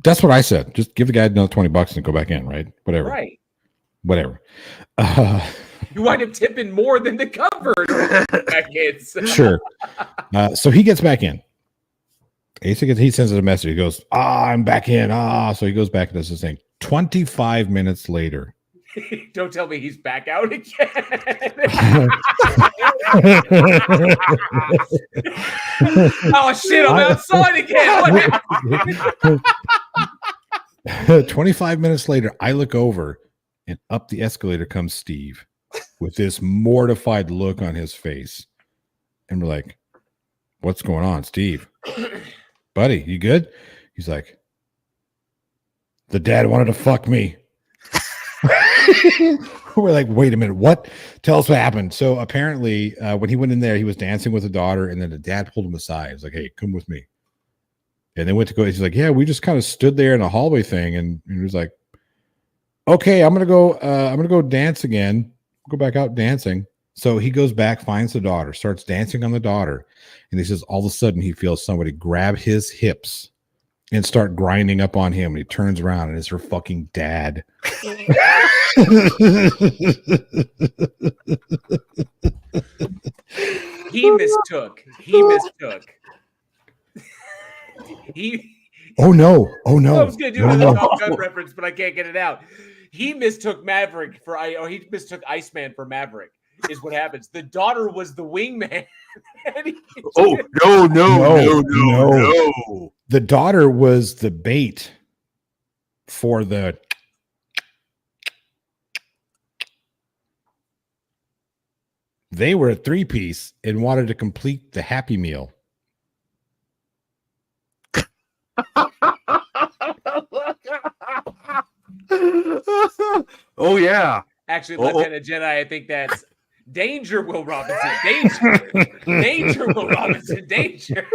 Speaker 3: That's what I said. Just give the guy another $20 and go back in, right? Whatever.
Speaker 1: Right.
Speaker 3: Whatever.
Speaker 1: You wind up tipping more than the cover.
Speaker 3: Sure. So he gets back in. He sends us a message. He goes, I'm back in. So he goes back and does his thing. 25 minutes later.
Speaker 1: Don't tell me he's back out again. Oh shit, I'm outside again. What happened?
Speaker 3: 25 minutes later, I look over and up the escalator comes Steve. with this mortified look on his face. And we're like, what's going on, Steve? Buddy, you good? He's like, the dad wanted to fuck me. We're like, wait a minute, what? Tell us what happened. So apparently, when he went in there, he was dancing with the daughter, and then the dad pulled him aside. He's like, hey, come with me. And they went to go. He's like, yeah, we just kind of stood there in a hallway thing, and he was like, okay, I'm gonna go dance again. Go back out dancing. So he goes back, finds the daughter, starts dancing on the daughter, and he says all of a sudden he feels somebody grab his hips and start grinding up on him. And he turns around and it's her fucking dad.
Speaker 1: He mistook.
Speaker 3: Oh no.
Speaker 1: I was gonna do another Top Gun reference, but I can't get it out. He mistook Maverick he mistook Iceman for Maverick, is what happens. The daughter was the wingman.
Speaker 2: Oh, no.
Speaker 3: The daughter was the bait for the. They were a 3-piece and wanted to complete the Happy Meal.
Speaker 2: Oh yeah.
Speaker 1: Actually, Lieutenant Jedi, I think that's danger, Will Robinson. Danger, Will Robinson. Danger.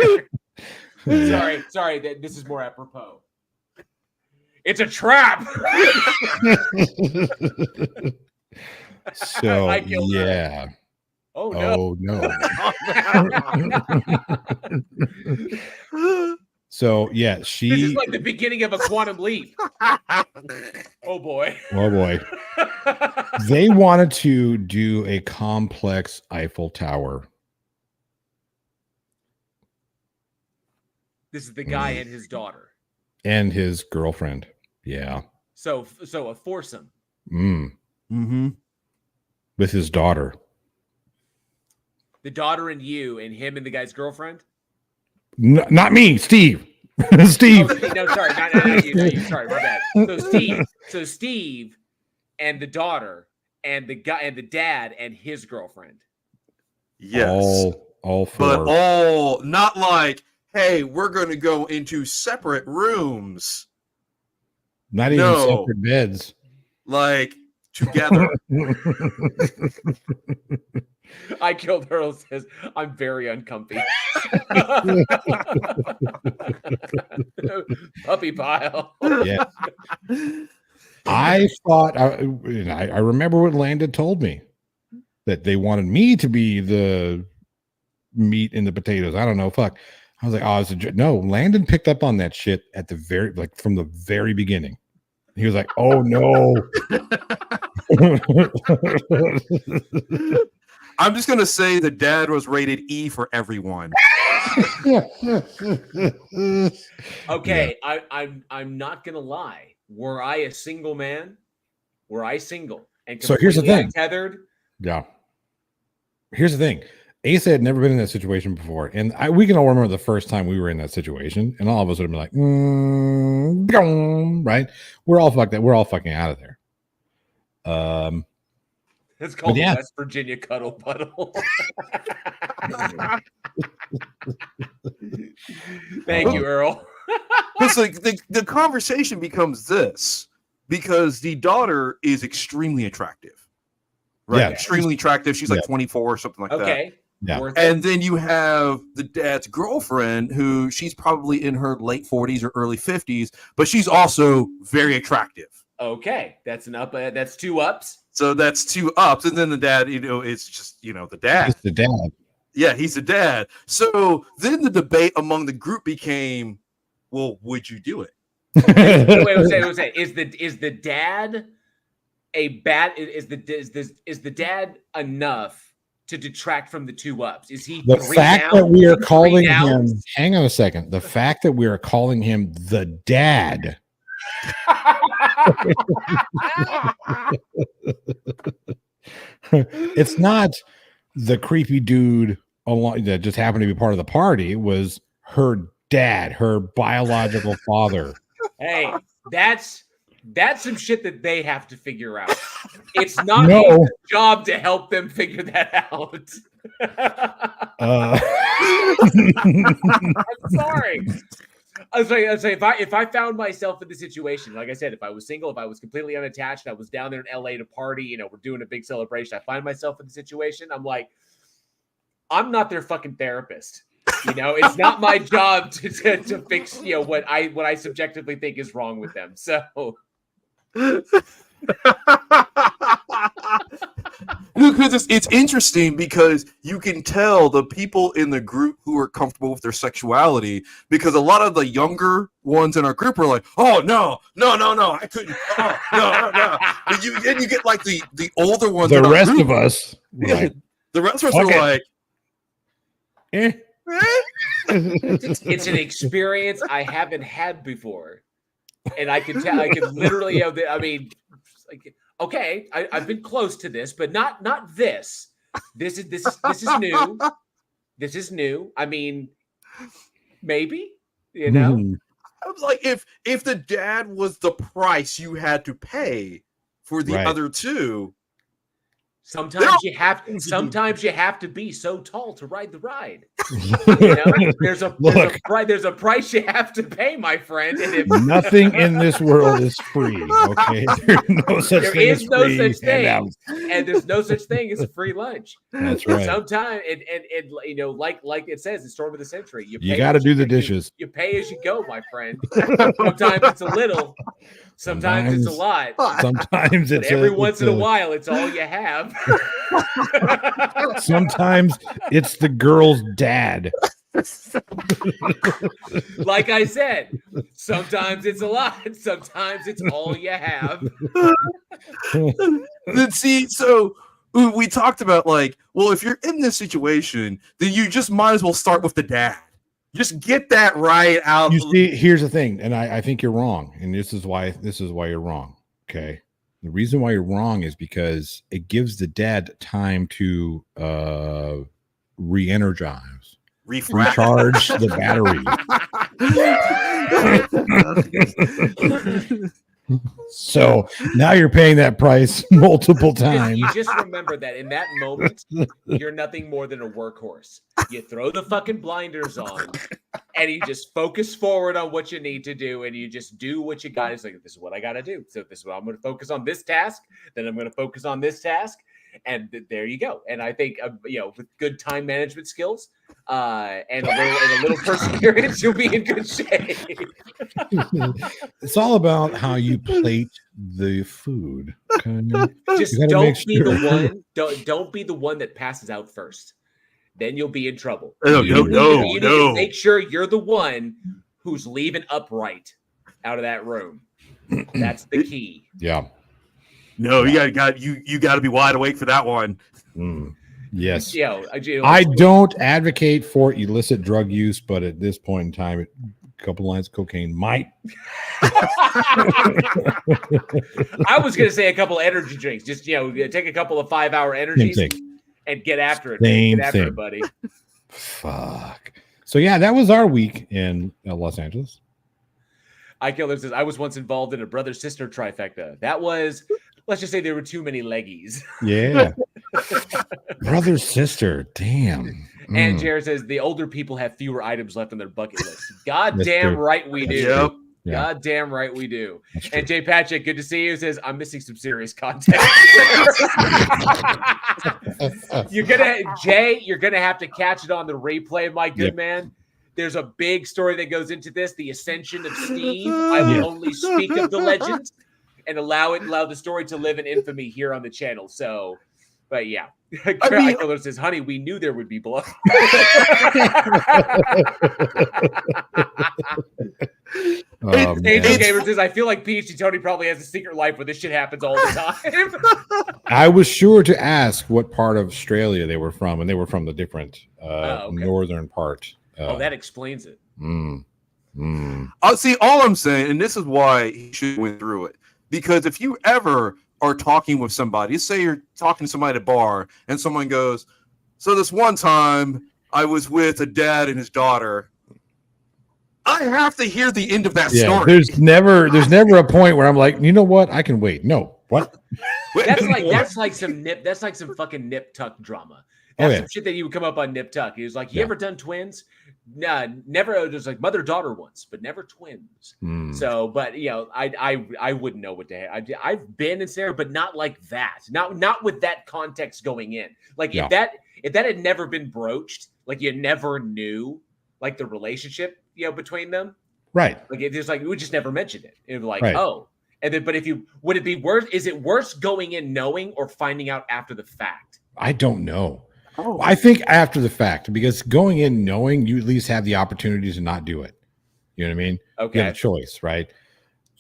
Speaker 1: Sorry. This is more apropos. It's a trap.
Speaker 3: So yeah.
Speaker 1: Oh no.
Speaker 3: So yeah,
Speaker 1: This is like the beginning of a quantum leap. Oh boy.
Speaker 3: They wanted to do a complex Eiffel Tower.
Speaker 1: This is the guy and his daughter.
Speaker 3: And his girlfriend. Yeah.
Speaker 1: So a foursome.
Speaker 2: Mm-hmm.
Speaker 3: With his daughter.
Speaker 1: The daughter and you and him and the guy's girlfriend?
Speaker 3: Not me, Steve. Steve.
Speaker 1: Oh, no, sorry. Not you. Sorry, my bad. So Steve and the daughter and the guy and the dad and his girlfriend.
Speaker 2: Yes.
Speaker 3: All four.
Speaker 2: But all not like, hey, we're going to go into separate rooms.
Speaker 3: Not even separate beds.
Speaker 2: Like together.
Speaker 1: I Killed Earl says, I'm very uncomfy. Puppy pile.
Speaker 3: Yeah. I thought, I remember what Landon told me, that they wanted me to be the meat in the potatoes. I don't know. Fuck. I was like, oh, no, Landon picked up on that shit at the from the very beginning. He was like, oh no.
Speaker 2: I'm just gonna say the dad was rated E for everyone.
Speaker 1: Okay, yeah. I'm not gonna lie. Were I a single man? Were I single and
Speaker 3: so here's the thing.
Speaker 1: Tethered?
Speaker 3: Yeah. Here's the thing. Asa had never been in that situation before, and we can all remember the first time we were in that situation, and all of us would have been like, right? We're all fucked. We're all fucking out of there.
Speaker 1: It's called the West Virginia Cuddle Puddle. Thank you, Earl.
Speaker 2: It's like the conversation becomes this because the daughter is extremely attractive, right?
Speaker 3: Yeah.
Speaker 2: Extremely attractive. She's like 24 or something like that.
Speaker 1: Okay.
Speaker 3: Yeah.
Speaker 2: And then you have the dad's girlfriend, who she's probably in her late 40s or early 50s, but she's also very attractive.
Speaker 1: Okay, that's an up. That's two ups.
Speaker 2: So that's two ups, and then the dad, it's just the dad.
Speaker 3: It's the dad.
Speaker 2: Yeah, he's the dad. So then the debate among the group became, well, would you do it?
Speaker 1: Wait. Is the dad a bad? Is the dad enough to detract from the two ups? Is he
Speaker 3: the fact that we are calling him? Hang on a second. The fact that we are calling him the dad. It's not the creepy dude along that just happened to be part of the party. It was her dad, her biological father.
Speaker 1: Hey, that's That's some shit that they have to figure out. It's not
Speaker 3: No.
Speaker 1: your job to help them figure that out. I'm sorry. I was like, if I found myself in the situation, like I said, if I was single, if I was completely unattached, I was down there in LA to party, we're doing a big celebration. I find myself in the situation. I'm like, I'm not their fucking therapist. It's not my job to fix, what I subjectively think is wrong with them. So.
Speaker 2: Because it's interesting because you can tell the people in the group who are comfortable with their sexuality, because a lot of the younger ones in our group are like, oh no, I couldn't, no. But you get like the older ones.
Speaker 3: The rest of us,
Speaker 2: the rest of us are like,
Speaker 1: It's an experience I haven't had before, and I can tell. I can literally. Okay, I've been close to this, but not this. This is new. This is new. I mean, maybe
Speaker 2: I was like, if the dad was the price you had to pay for the other two.
Speaker 1: Sometimes you have to be so tall to ride the ride. There's a price you have to pay, my friend. And if
Speaker 3: nothing in this world is free, okay? There's no such thing as free handouts.
Speaker 1: And there's no such thing as a free lunch.
Speaker 3: That's right.
Speaker 1: Sometimes like it says in Storm of the Century,
Speaker 3: you got to do the dishes.
Speaker 1: You pay as you go, my friend. Sometimes it's a little. Sometimes it's a lot.
Speaker 3: Sometimes it's
Speaker 1: every once in a while, it's all you have.
Speaker 3: Sometimes it's the girl's dad.
Speaker 1: Like I said, sometimes it's a lot. Sometimes it's all you have.
Speaker 2: Then see, so we talked about like, well, if you're in this situation, then you just might as well start with the dad. Just get that right out.
Speaker 3: You see, here's the thing, and I think you're wrong, and this is why you're wrong. Okay, the reason why you're wrong is because it gives the dad time to re-energize, recharge the battery. So now you're paying that price multiple times.
Speaker 1: You just remember that in that moment, you're nothing more than a workhorse. You throw the fucking blinders on and you just focus forward on what you need to do, and you just do what you got. It's like, this is what I got to do. So this is what I'm going to focus on, this task. Then I'm going to focus on this task. And there you go. And I think, with good time management skills and a little perseverance, you'll be in good shape.
Speaker 3: It's all about how you plate the food. Okay?
Speaker 1: Just don't be the one. Don't be the one that passes out first. Then you'll be in trouble.
Speaker 2: No.
Speaker 1: You need to make sure you're the one who's leaving upright out of that room. That's the key.
Speaker 3: Yeah.
Speaker 2: No, you got to be wide awake for that one.
Speaker 3: Yes. I don't advocate for illicit drug use, but at this point in time, a couple lines of cocaine might.
Speaker 1: I was going to say a couple of energy drinks. Just take a couple of 5-hour energies and get after it. Get after it, buddy.
Speaker 3: Fuck. So yeah, that was our week in Los Angeles.
Speaker 1: iKiller says, I was once involved in a brother-sister trifecta. That was, let's just say there were too many leggies.
Speaker 3: Yeah. Brother-sister. Damn.
Speaker 1: And Jared says, the older people have fewer items left on their bucket list. Goddamn right we do. Yep. Yeah. Goddamn right we do. And Jay Patrick, good to see you, says, I'm missing some serious content. You're gonna have to catch it on the replay, my good man. There's a big story that goes into this, the ascension of Steve. I will only speak of the legend and allow the story to live in infamy here on the channel. So, but yeah. iKiller says, honey, we knew there would be blood. Angel Gamer says, I feel like PhD Tony probably has a secret life where this shit happens all the time.
Speaker 3: I was sure to ask what part of Australia they were from, and they were from the different northern part.
Speaker 1: That explains it.
Speaker 2: I'll see, all I'm saying, and this is why he should went through it, because if you ever are talking with somebody, say you're talking to somebody at a bar, and someone goes, so this one time I was with a dad and his daughter. I have to hear the end of that
Speaker 3: Yeah,
Speaker 2: story.
Speaker 3: there's never a point where I'm like, you know what, I can wait. No, what?
Speaker 1: That's like some fucking nip tuck drama. That's some shit that you would come up on Nip Tuck. He was like, "You ever done twins?" Nah, never. There's like mother daughter once, but never twins. So, but I wouldn't know what to have. I've been in there, but not like that. Not with that context going in. Like if that had never been broached, like you never knew like the relationship between them.
Speaker 3: Right.
Speaker 1: Like it's just like we just never mentioned it. It was like oh, and then but would it be worse? Is it worse going in knowing or finding out after the fact?
Speaker 3: I don't know. Oh. I think after the fact, because going in knowing, you at least have the opportunity to not do it. You know what I mean?
Speaker 1: Okay.
Speaker 3: You have a choice, right?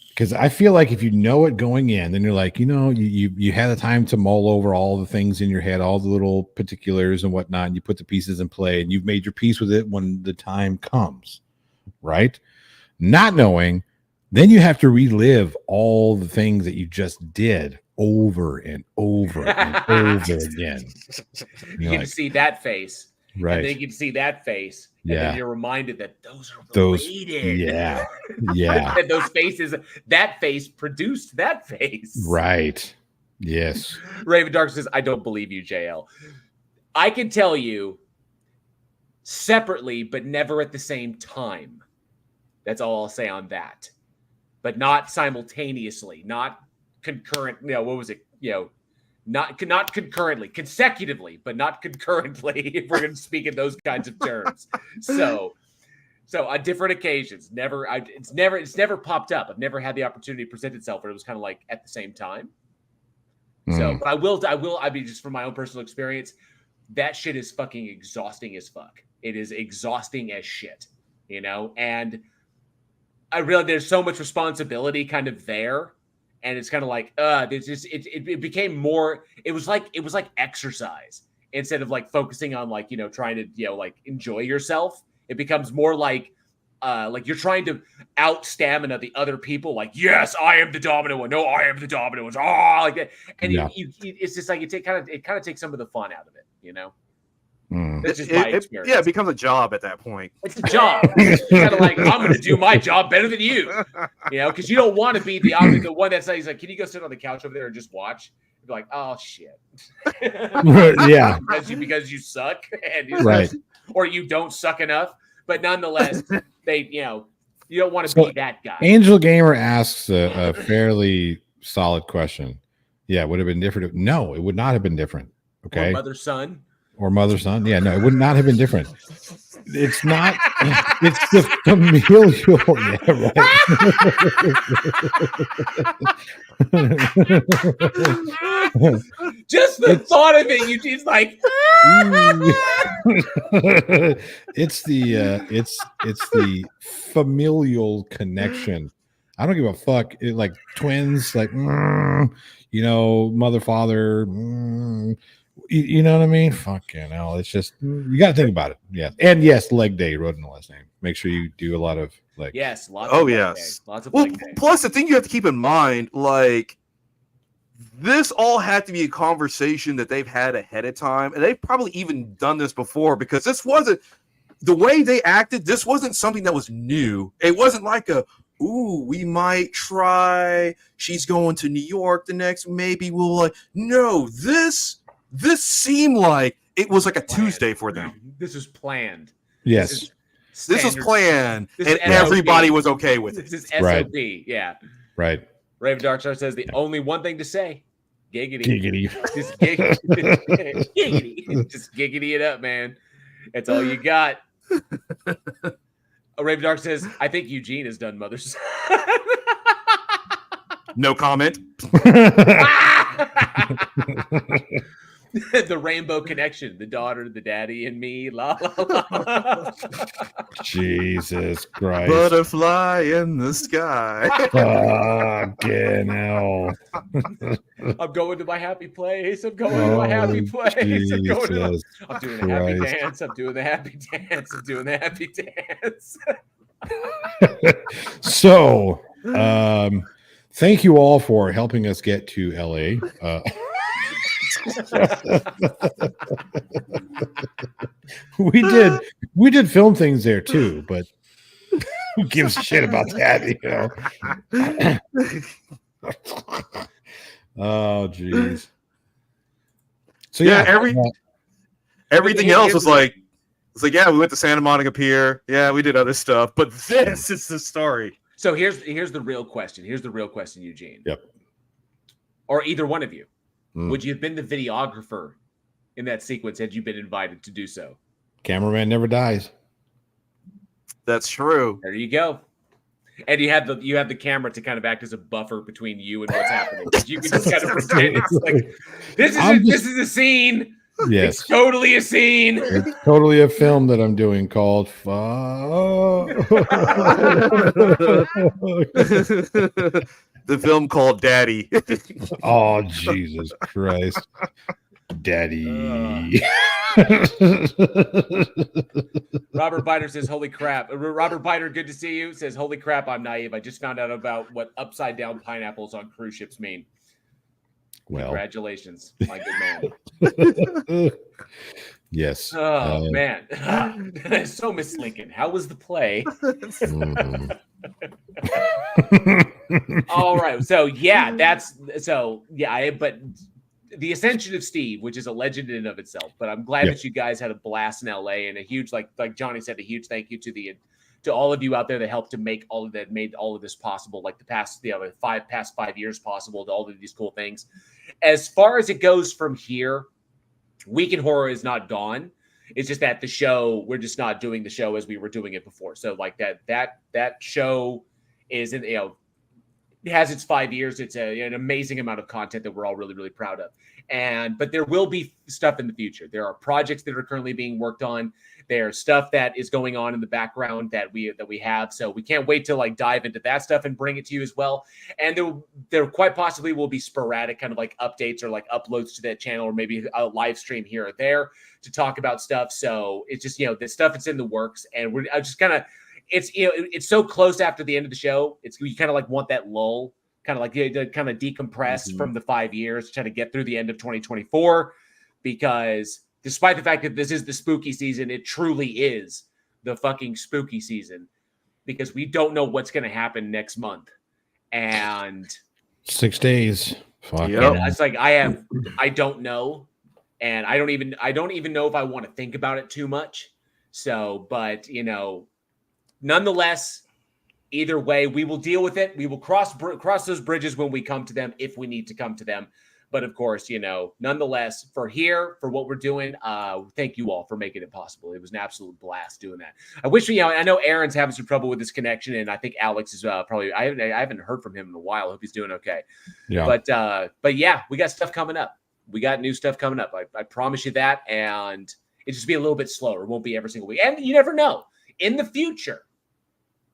Speaker 3: Because I feel like if you know it going in, then you're like, you had the time to mull over all the things in your head, all the little particulars and whatnot, and you put the pieces in play, and you've made your peace with it when the time comes, right? Not knowing, then you have to relive all the things that you just did over and over and over again.
Speaker 1: You can see that face,
Speaker 3: right?
Speaker 1: And then you can see that face, and then you're reminded that those are related.
Speaker 3: Yeah.
Speaker 1: And those faces, that face produced that face,
Speaker 3: right? Yes.
Speaker 1: Raven Dark says, "I don't believe you, JL. I can tell you separately, but never at the same time. That's all I'll say on that, but not simultaneously, not concurrent. What was it? Not concurrently, consecutively, but not concurrently. If we're going to speak in those kinds of terms, so on different occasions, it's never popped up. I've never had the opportunity to present itself where it was kind of like at the same time. So, but I mean, just from my own personal experience, that shit is fucking exhausting as fuck. It is exhausting as shit, and I realize there's so much responsibility kind of there. And it's kind of like, there's just it became more. It was like exercise instead of like focusing on like trying to like enjoy yourself. It becomes more like you're trying to out stamina the other people. Like, yes, I am the dominant one. No, I am the dominant one. Oh, like that. And it's just like it kind of takes some of the fun out of it. That's just my experience.
Speaker 2: Yeah, it becomes a job at that point.
Speaker 1: It's a job. You're kind of like, I'm going to do my job better than you, because you don't want to be the one that says, like, can you go sit on the couch over there and just watch? You'd be like, oh shit,
Speaker 3: yeah,
Speaker 1: because you suck, and
Speaker 3: right,
Speaker 1: or you don't suck enough. But nonetheless, you don't want to be that guy.
Speaker 3: Angel Gamer asks a fairly solid question. Yeah, would it have been different? No, it would not have been different. Okay,
Speaker 1: Or mother son.
Speaker 3: Yeah, no, it would not have been different. It's not. It's the familial.
Speaker 1: Yeah, right. Just the thought of it, Eugene's like.
Speaker 3: It's the familial connection. I don't give a fuck. Like twins, like mother, father. You know what I mean? Fucking hell. It's just, you got to think about it. Yeah. And yes, leg day, wrote in the last name. Make sure you do a lot of like.
Speaker 1: Yes. Lots of leg day.
Speaker 2: Plus, the thing you have to keep in mind, like, this all had to be a conversation that they've had ahead of time. And they've probably even done this before, because this wasn't the way they acted. This wasn't something that was new. It wasn't like we might try. She's going to New York the next. Maybe we'll like. No, this seemed like it was like a Tuesday for them.
Speaker 1: This is planned.
Speaker 3: Yes.
Speaker 2: This was planned, and everybody was okay with it.
Speaker 1: This is SOP.
Speaker 3: Right.
Speaker 1: Yeah.
Speaker 3: Right.
Speaker 1: Raven Darkstar says the only one thing to say. Giggity. Just giggity. Giggity. Just giggity it up, man. That's all you got. Raven Dark says, I think Eugene has done Mother's Son.
Speaker 2: No comment.
Speaker 1: The rainbow connection, the daughter, the daddy, and me. La, la, la.
Speaker 3: Jesus Christ.
Speaker 2: Butterfly in the sky.
Speaker 3: Fucking hell.
Speaker 1: I'm going to my happy place. I'm going to my happy place. I'm doing the happy dance. I'm doing the happy dance. I'm doing the happy dance.
Speaker 3: So, thank you all for helping us get to LA. We did film things there too, but Who gives a shit about that? Oh, jeez. So
Speaker 2: yeah,
Speaker 3: yeah,
Speaker 2: everything else was like, it's like, yeah, we went to Santa Monica Pier. Yeah, we did other stuff, but this is the story.
Speaker 1: So here's the real question. Here's the real question, Eugene.
Speaker 3: Yep.
Speaker 1: Or either one of you. Would you have been the videographer in that sequence had you been invited to do so?
Speaker 3: Cameraman never dies.
Speaker 2: That's true.
Speaker 1: There you go. And you had the camera to kind of act as a buffer between you and what's happening. You can just kind of pretend it's like this is a scene.
Speaker 3: Yes,
Speaker 1: it's totally a scene.
Speaker 3: It's totally a film that I'm doing called
Speaker 2: the film called Daddy.
Speaker 3: Oh, Jesus Christ. Daddy.
Speaker 1: Robert Biter says, holy crap. Robert Biter, good to see you. Says, holy crap, I'm naive. I just found out about what upside down pineapples on cruise ships mean. Well, congratulations, my good man.
Speaker 3: Yes.
Speaker 1: Oh, man. So, Miss Lincoln, how was the play? All right. So, yeah, but the Ascension of Steve, which is a legend in and of itself, but I'm glad that you guys had a blast in LA, and a huge, like Johnny said, a huge thank you to all of you out there that helped to make made all of this possible, like the past 5 years possible, to all of these cool things. As far as it goes from here, Week in Horror is not gone. It's just that the show, we're just not doing the show as we were doing it before. So like that show is, it has its 5 years. It's an amazing amount of content that we're all really, really proud of. But there will be stuff in the future. There are projects that are currently being worked on. There's stuff that is going on in the background that we have. So we can't wait to like dive into that stuff and bring it to you as well. And there quite possibly will be sporadic kind of like updates or like uploads to that channel, or maybe a live stream here or there to talk about stuff. So it's just, the stuff that's in the works, and we're just kind of, it's so close after the end of the show. You kind of like want that lull, kind of like to kind of decompress from the 5 years, try to get through the end of 2024, because despite the fact that this is the spooky season, it truly is the fucking spooky season, because we don't know what's going to happen next month. And
Speaker 3: 6 days. Fuck.
Speaker 1: Yep. It's like I don't know. And I don't even know if I want to think about it too much. So, but nonetheless, either way, we will deal with it. We will cross those bridges when we come to them, if we need to come to them. But of course, nonetheless, for what we're doing, thank you all for making it possible. It was an absolute blast doing that. I wish I know Aaron's having some trouble with his connection, and I think Alex is probably. I haven't heard from him in a while. I hope he's doing okay. Yeah. But yeah, we got stuff coming up. We got new stuff coming up. I promise you that, and it just be a little bit slower. It won't be every single week, and you never know. In the future,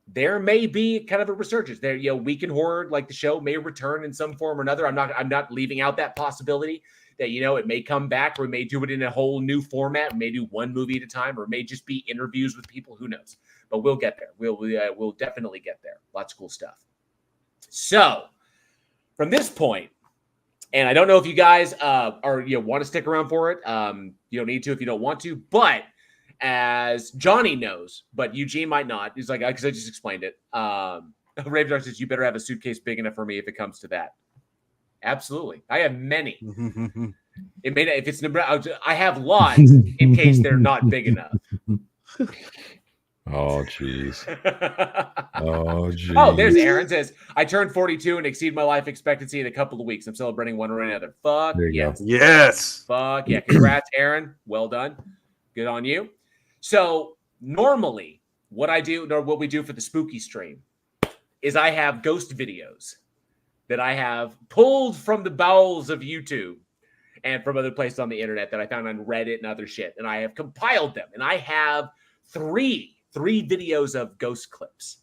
Speaker 1: there may be kind of a resurgence. There, Week in Horror, like the show, may return in some form or another. I'm not leaving out that possibility that it may come back, or we may do it in a whole new format. We may do one movie at a time, or it may just be interviews with people. Who knows? But we'll get there. We'll definitely get there. Lots of cool stuff. So from this point, and I don't know if you guys want to stick around for it. You don't need to if you don't want to, but as Johnny knows, but Eugene might not. He's like, because I just explained it. Raven says, you better have a suitcase big enough for me if it comes to that. Absolutely. I have many. If it's Nebraska, I have lots in case they're not big enough.
Speaker 3: Oh, jeez. Oh, jeez.
Speaker 1: Oh, there's Aaron says, I turned 42 and exceed my life expectancy in a couple of weeks. I'm celebrating one or another. Fuck yes.
Speaker 2: Yes.
Speaker 1: Fuck yeah. Congrats, Aaron. Well done. Good on you. So normally what we do for the spooky stream is I have ghost videos that I have pulled from the bowels of YouTube and from other places on the internet that I found on Reddit and other shit. And I have compiled them. And I have three videos of ghost clips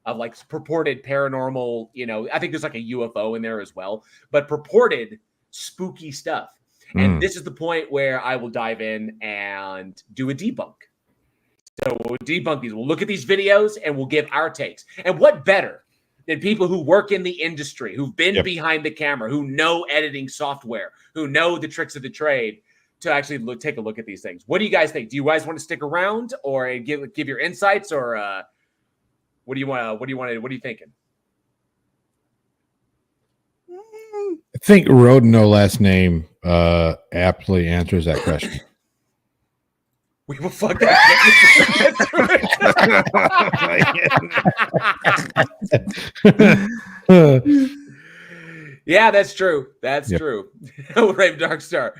Speaker 1: of like purported paranormal, I think there's like a UFO in there as well, but purported spooky stuff. And this is the point where I will dive in and do a debunk. So we'll debunk these. We'll look at these videos and we'll give our takes. And what better than people who work in the industry, who've been behind the camera, who know editing software, who know the tricks of the trade, to actually take a look at these things. What do you guys think? Do you guys want to stick around or give your insights, or What do you want? What are you thinking?
Speaker 3: I think Road No Last Name aptly answers that question.
Speaker 1: We will fuck that. Yeah, that's true. That's true. Rave Darkstar.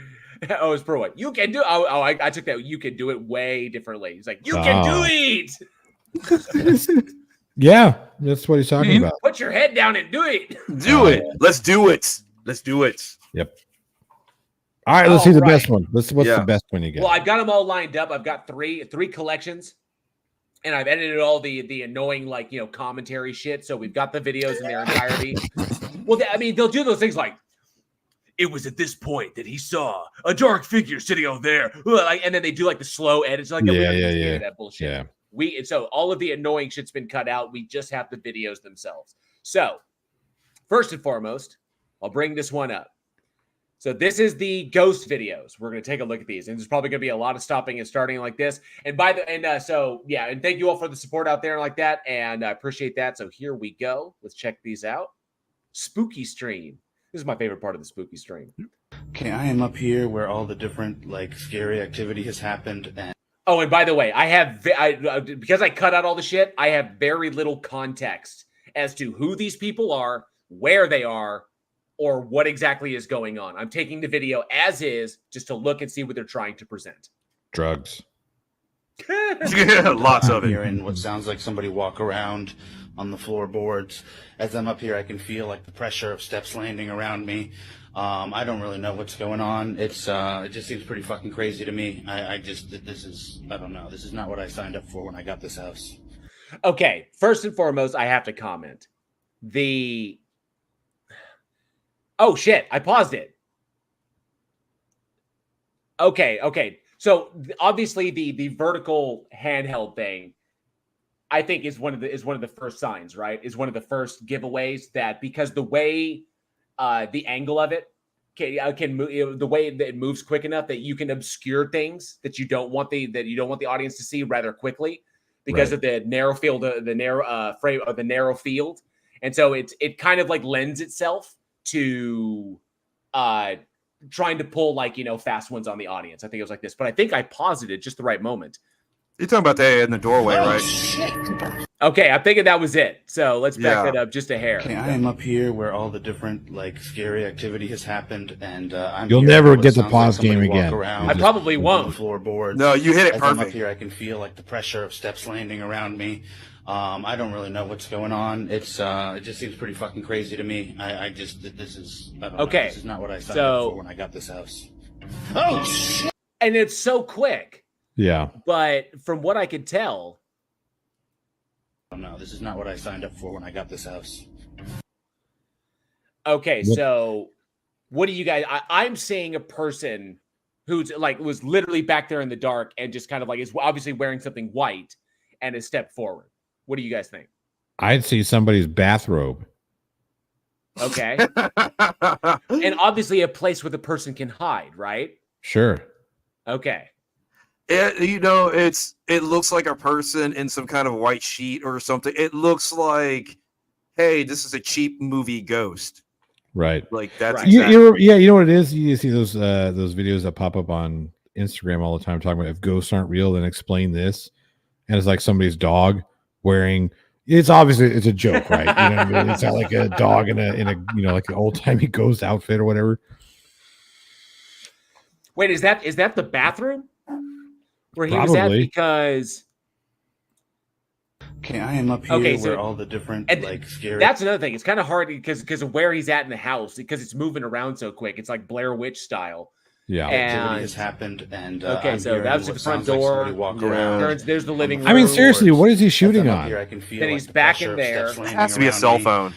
Speaker 1: Oh, it's pro what? You can do. I took that. You can do it way differently. He's like, you can do it.
Speaker 3: Yeah, that's what he's talking about.
Speaker 1: Put your head down and do it.
Speaker 2: Do it. Let's do it. Let's do it.
Speaker 3: Yep. All right, let's see the best one. What's the best one you got?
Speaker 1: Well, I've got them all lined up. I've got three collections, and I've edited all the annoying commentary shit. So we've got the videos in their entirety. Well, I mean, they'll do those things like, it was at this point that he saw a dark figure sitting over there, and then they do like the slow edits, like that bullshit.
Speaker 3: Yeah.
Speaker 1: So all of the annoying shit's been cut out. We just have the videos themselves. So first and foremost, I'll bring this one up. So this is the ghost videos. We're going to take a look at these, and there's probably going to be a lot of stopping and starting like this. And and thank you all for the support out there like that, and I appreciate that. So here we go. Let's check these out. Spooky stream. This is my favorite part of the spooky stream.
Speaker 4: Okay, I am up here where all the different scary activity has happened, and
Speaker 1: oh, and by the way, because I cut out all the shit, I have very little context as to who these people are, where they are, or what exactly is going on. I'm taking the video as is just to look and see what they're trying to present.
Speaker 3: Drugs.
Speaker 2: Yeah, lots of it.
Speaker 4: Hearing what sounds like somebody walk around on the floorboards. As I'm up here, I can feel the pressure of steps landing around me. I don't really know what's going on. It just seems pretty fucking crazy to me. I don't know. This is not what I signed up for when I got this house.
Speaker 1: Okay, first and foremost, I have to comment. Oh shit, I paused it. Okay. So obviously the vertical handheld thing, I think is one of the first signs, right? Is one of the first giveaways that, because the way the angle of it can move, the way that it moves quick enough that you can obscure things that you don't want the audience to see rather quickly because of the narrow field, the narrow frame of the narrow field, and so it kind of lends itself to trying to pull fast ones on the audience. I think it was like this, but I think I paused it at just the right moment.
Speaker 2: You're talking about that in the doorway, right?
Speaker 4: Shit.
Speaker 1: Okay, I'm thinking that was it. So let's back that up just a hair.
Speaker 4: Okay, I am up here where all the different scary activity has happened, and
Speaker 3: you'll never get the pause game again.
Speaker 1: I probably won't.
Speaker 4: Floorboards.
Speaker 2: No, you hit it perfect.
Speaker 4: I'm up here, I can feel the pressure of steps landing around me. I don't really know what's going on. It just seems pretty fucking crazy to me. I don't know. This is not what I signed up for when I got this house. Oh shit!
Speaker 1: And it's so quick.
Speaker 3: Yeah.
Speaker 1: But from what I could tell,
Speaker 4: oh no, this is not what I signed up for when I got this house.
Speaker 1: Okay, so what do you guys? I'm seeing a person who's was literally back there in the dark and just kind of is obviously wearing something white and has stepped forward. What do you guys think?
Speaker 3: I'd see somebody's bathrobe.
Speaker 1: Okay. And obviously a place where the person can hide, right?
Speaker 3: Sure.
Speaker 1: Okay.
Speaker 2: It looks like a person in some kind of white sheet or something. It looks like, hey, this is a cheap movie ghost.
Speaker 3: Right.
Speaker 2: That's
Speaker 1: right.
Speaker 3: You know what it is? You see those videos that pop up on Instagram all the time talking about if ghosts aren't real, then explain this. And it's like somebody's dog wearing, it's obviously it's a joke, right? You know what I mean? It's not like a dog in a like an old-timey ghost outfit or whatever.
Speaker 1: Wait, is that the bathroom where he
Speaker 3: Probably.
Speaker 1: was at? Because
Speaker 4: okay, I am up here where all the different scary.
Speaker 1: That's another thing. It's kind of hard because of where he's at in the house, because it's moving around so quick. It's like Blair Witch style.
Speaker 3: Yeah,
Speaker 4: activity has happened, and
Speaker 1: okay, so that's the front door.
Speaker 4: Walk around.
Speaker 1: There's the living room.
Speaker 3: I mean, seriously, what is he shooting on?
Speaker 4: Here, I can feel
Speaker 1: then he's back in there.
Speaker 2: It has to be a cell phone.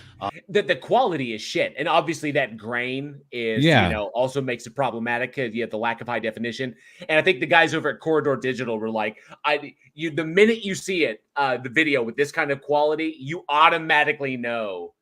Speaker 1: The quality is shit, and obviously that grain is also makes it problematic because you have the lack of high definition. And I think the guys over at Corridor Digital were like, the minute you see it, the video with this kind of quality, you automatically know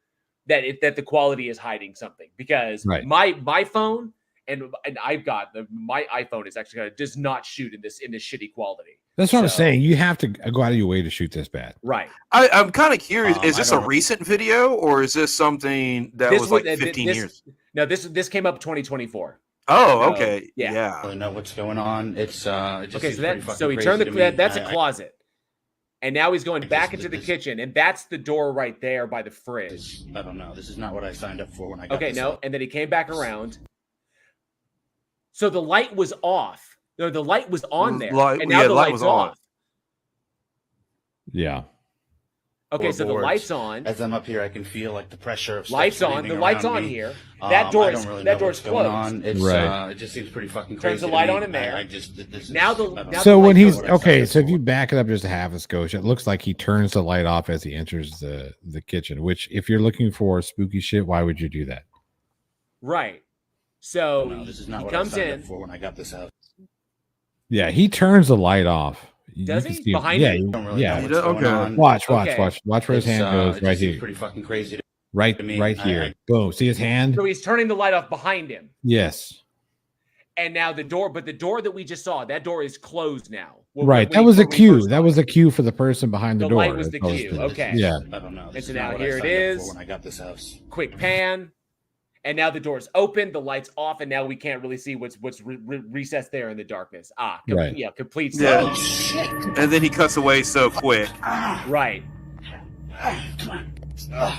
Speaker 1: that the quality is hiding something, because my phone and I've got my iPhone is actually does not shoot in this shitty quality.
Speaker 3: That's what I'm saying. You have to go out of your way to shoot this bad.
Speaker 1: Right.
Speaker 2: I'm kind of curious. Is this
Speaker 4: I
Speaker 2: a
Speaker 4: don't know.
Speaker 2: recent video or is this something that was like 15 years?
Speaker 1: No, this came up 2024.
Speaker 2: Oh,
Speaker 1: So,
Speaker 2: okay.
Speaker 1: yeah.
Speaker 2: Yeah.
Speaker 4: I don't really know what's going on. It's it just
Speaker 1: Okay,
Speaker 4: seems
Speaker 1: so
Speaker 4: pretty
Speaker 1: that
Speaker 4: fucking
Speaker 1: so he
Speaker 4: crazy
Speaker 1: turned
Speaker 4: to me.
Speaker 1: that's a closet. And now he's going back into the
Speaker 4: this-
Speaker 1: kitchen, and that's the door right there by the fridge.
Speaker 4: I don't know. This is not what I signed up for when I got
Speaker 1: Okay,
Speaker 4: this
Speaker 1: no,
Speaker 4: up.
Speaker 1: and then he came back around. So the light was off. No, the light was on there, and now the
Speaker 2: light
Speaker 1: light's
Speaker 2: was on.
Speaker 1: off.
Speaker 3: Yeah.
Speaker 1: Okay, so the
Speaker 4: Floorboards.
Speaker 1: light's on.
Speaker 4: As I'm up here, I can feel like the pressure of steps
Speaker 1: Lights on.
Speaker 4: landing
Speaker 1: The light's
Speaker 4: around
Speaker 1: on
Speaker 4: me.
Speaker 1: here. That door
Speaker 4: I
Speaker 1: is
Speaker 4: don't really
Speaker 1: that
Speaker 4: know
Speaker 1: door's
Speaker 4: what's going
Speaker 1: closed.
Speaker 4: on. It's
Speaker 3: Right.
Speaker 4: it just seems pretty fucking
Speaker 1: Turns
Speaker 4: crazy.
Speaker 1: the
Speaker 4: to
Speaker 1: light
Speaker 4: me.
Speaker 1: on in there.
Speaker 4: I just this is,
Speaker 1: Now the-
Speaker 4: I don't
Speaker 1: now
Speaker 4: know.
Speaker 3: So when
Speaker 1: light
Speaker 3: he's
Speaker 1: goes-
Speaker 3: okay, so if you back it up just a half a skosh, it looks like he turns the light off as he enters the kitchen. Which, if you're looking for spooky shit, why would you do that?
Speaker 1: Right. So
Speaker 4: No, this is not
Speaker 1: he
Speaker 4: what
Speaker 1: comes
Speaker 4: I signed
Speaker 1: in.
Speaker 4: up for when I got this out.
Speaker 3: Yeah, he turns the light off.
Speaker 1: Does
Speaker 3: can
Speaker 1: he?
Speaker 3: see him.
Speaker 1: Behind
Speaker 3: Yeah,
Speaker 1: you?
Speaker 4: I don't really
Speaker 3: yeah.
Speaker 4: know what's going
Speaker 2: Okay.
Speaker 4: on.
Speaker 3: Watch
Speaker 1: Okay.
Speaker 3: where his hand goes.
Speaker 4: It
Speaker 3: Right
Speaker 4: just seems
Speaker 3: here,
Speaker 4: pretty fucking crazy.
Speaker 3: right
Speaker 4: to me.
Speaker 3: here. Boom. See his hand?
Speaker 1: So he's turning the light off behind him.
Speaker 3: Yes.
Speaker 1: And now the door that we just saw, that door is closed now.
Speaker 3: Right.
Speaker 1: When
Speaker 3: That was a
Speaker 1: when we
Speaker 3: cue.
Speaker 1: first
Speaker 3: That
Speaker 1: saw
Speaker 3: was
Speaker 1: it.
Speaker 3: a cue for the person behind the
Speaker 1: The
Speaker 3: door.
Speaker 1: light was the
Speaker 3: That's all
Speaker 1: cue.
Speaker 3: it is.
Speaker 1: Okay.
Speaker 3: Yeah.
Speaker 4: I don't know. This
Speaker 1: so
Speaker 4: is
Speaker 1: now
Speaker 4: not what
Speaker 1: here
Speaker 4: I
Speaker 1: it
Speaker 4: signed up
Speaker 1: is.
Speaker 4: for when I got this house.
Speaker 1: Quick pan. And now the door's open, the light's off, and now we can't really see what's recessed there in the darkness.
Speaker 3: Right.
Speaker 1: Yeah, complete
Speaker 2: Yeah.
Speaker 1: silence.
Speaker 2: And then he cuts away so quick.
Speaker 1: Right.
Speaker 4: Come on.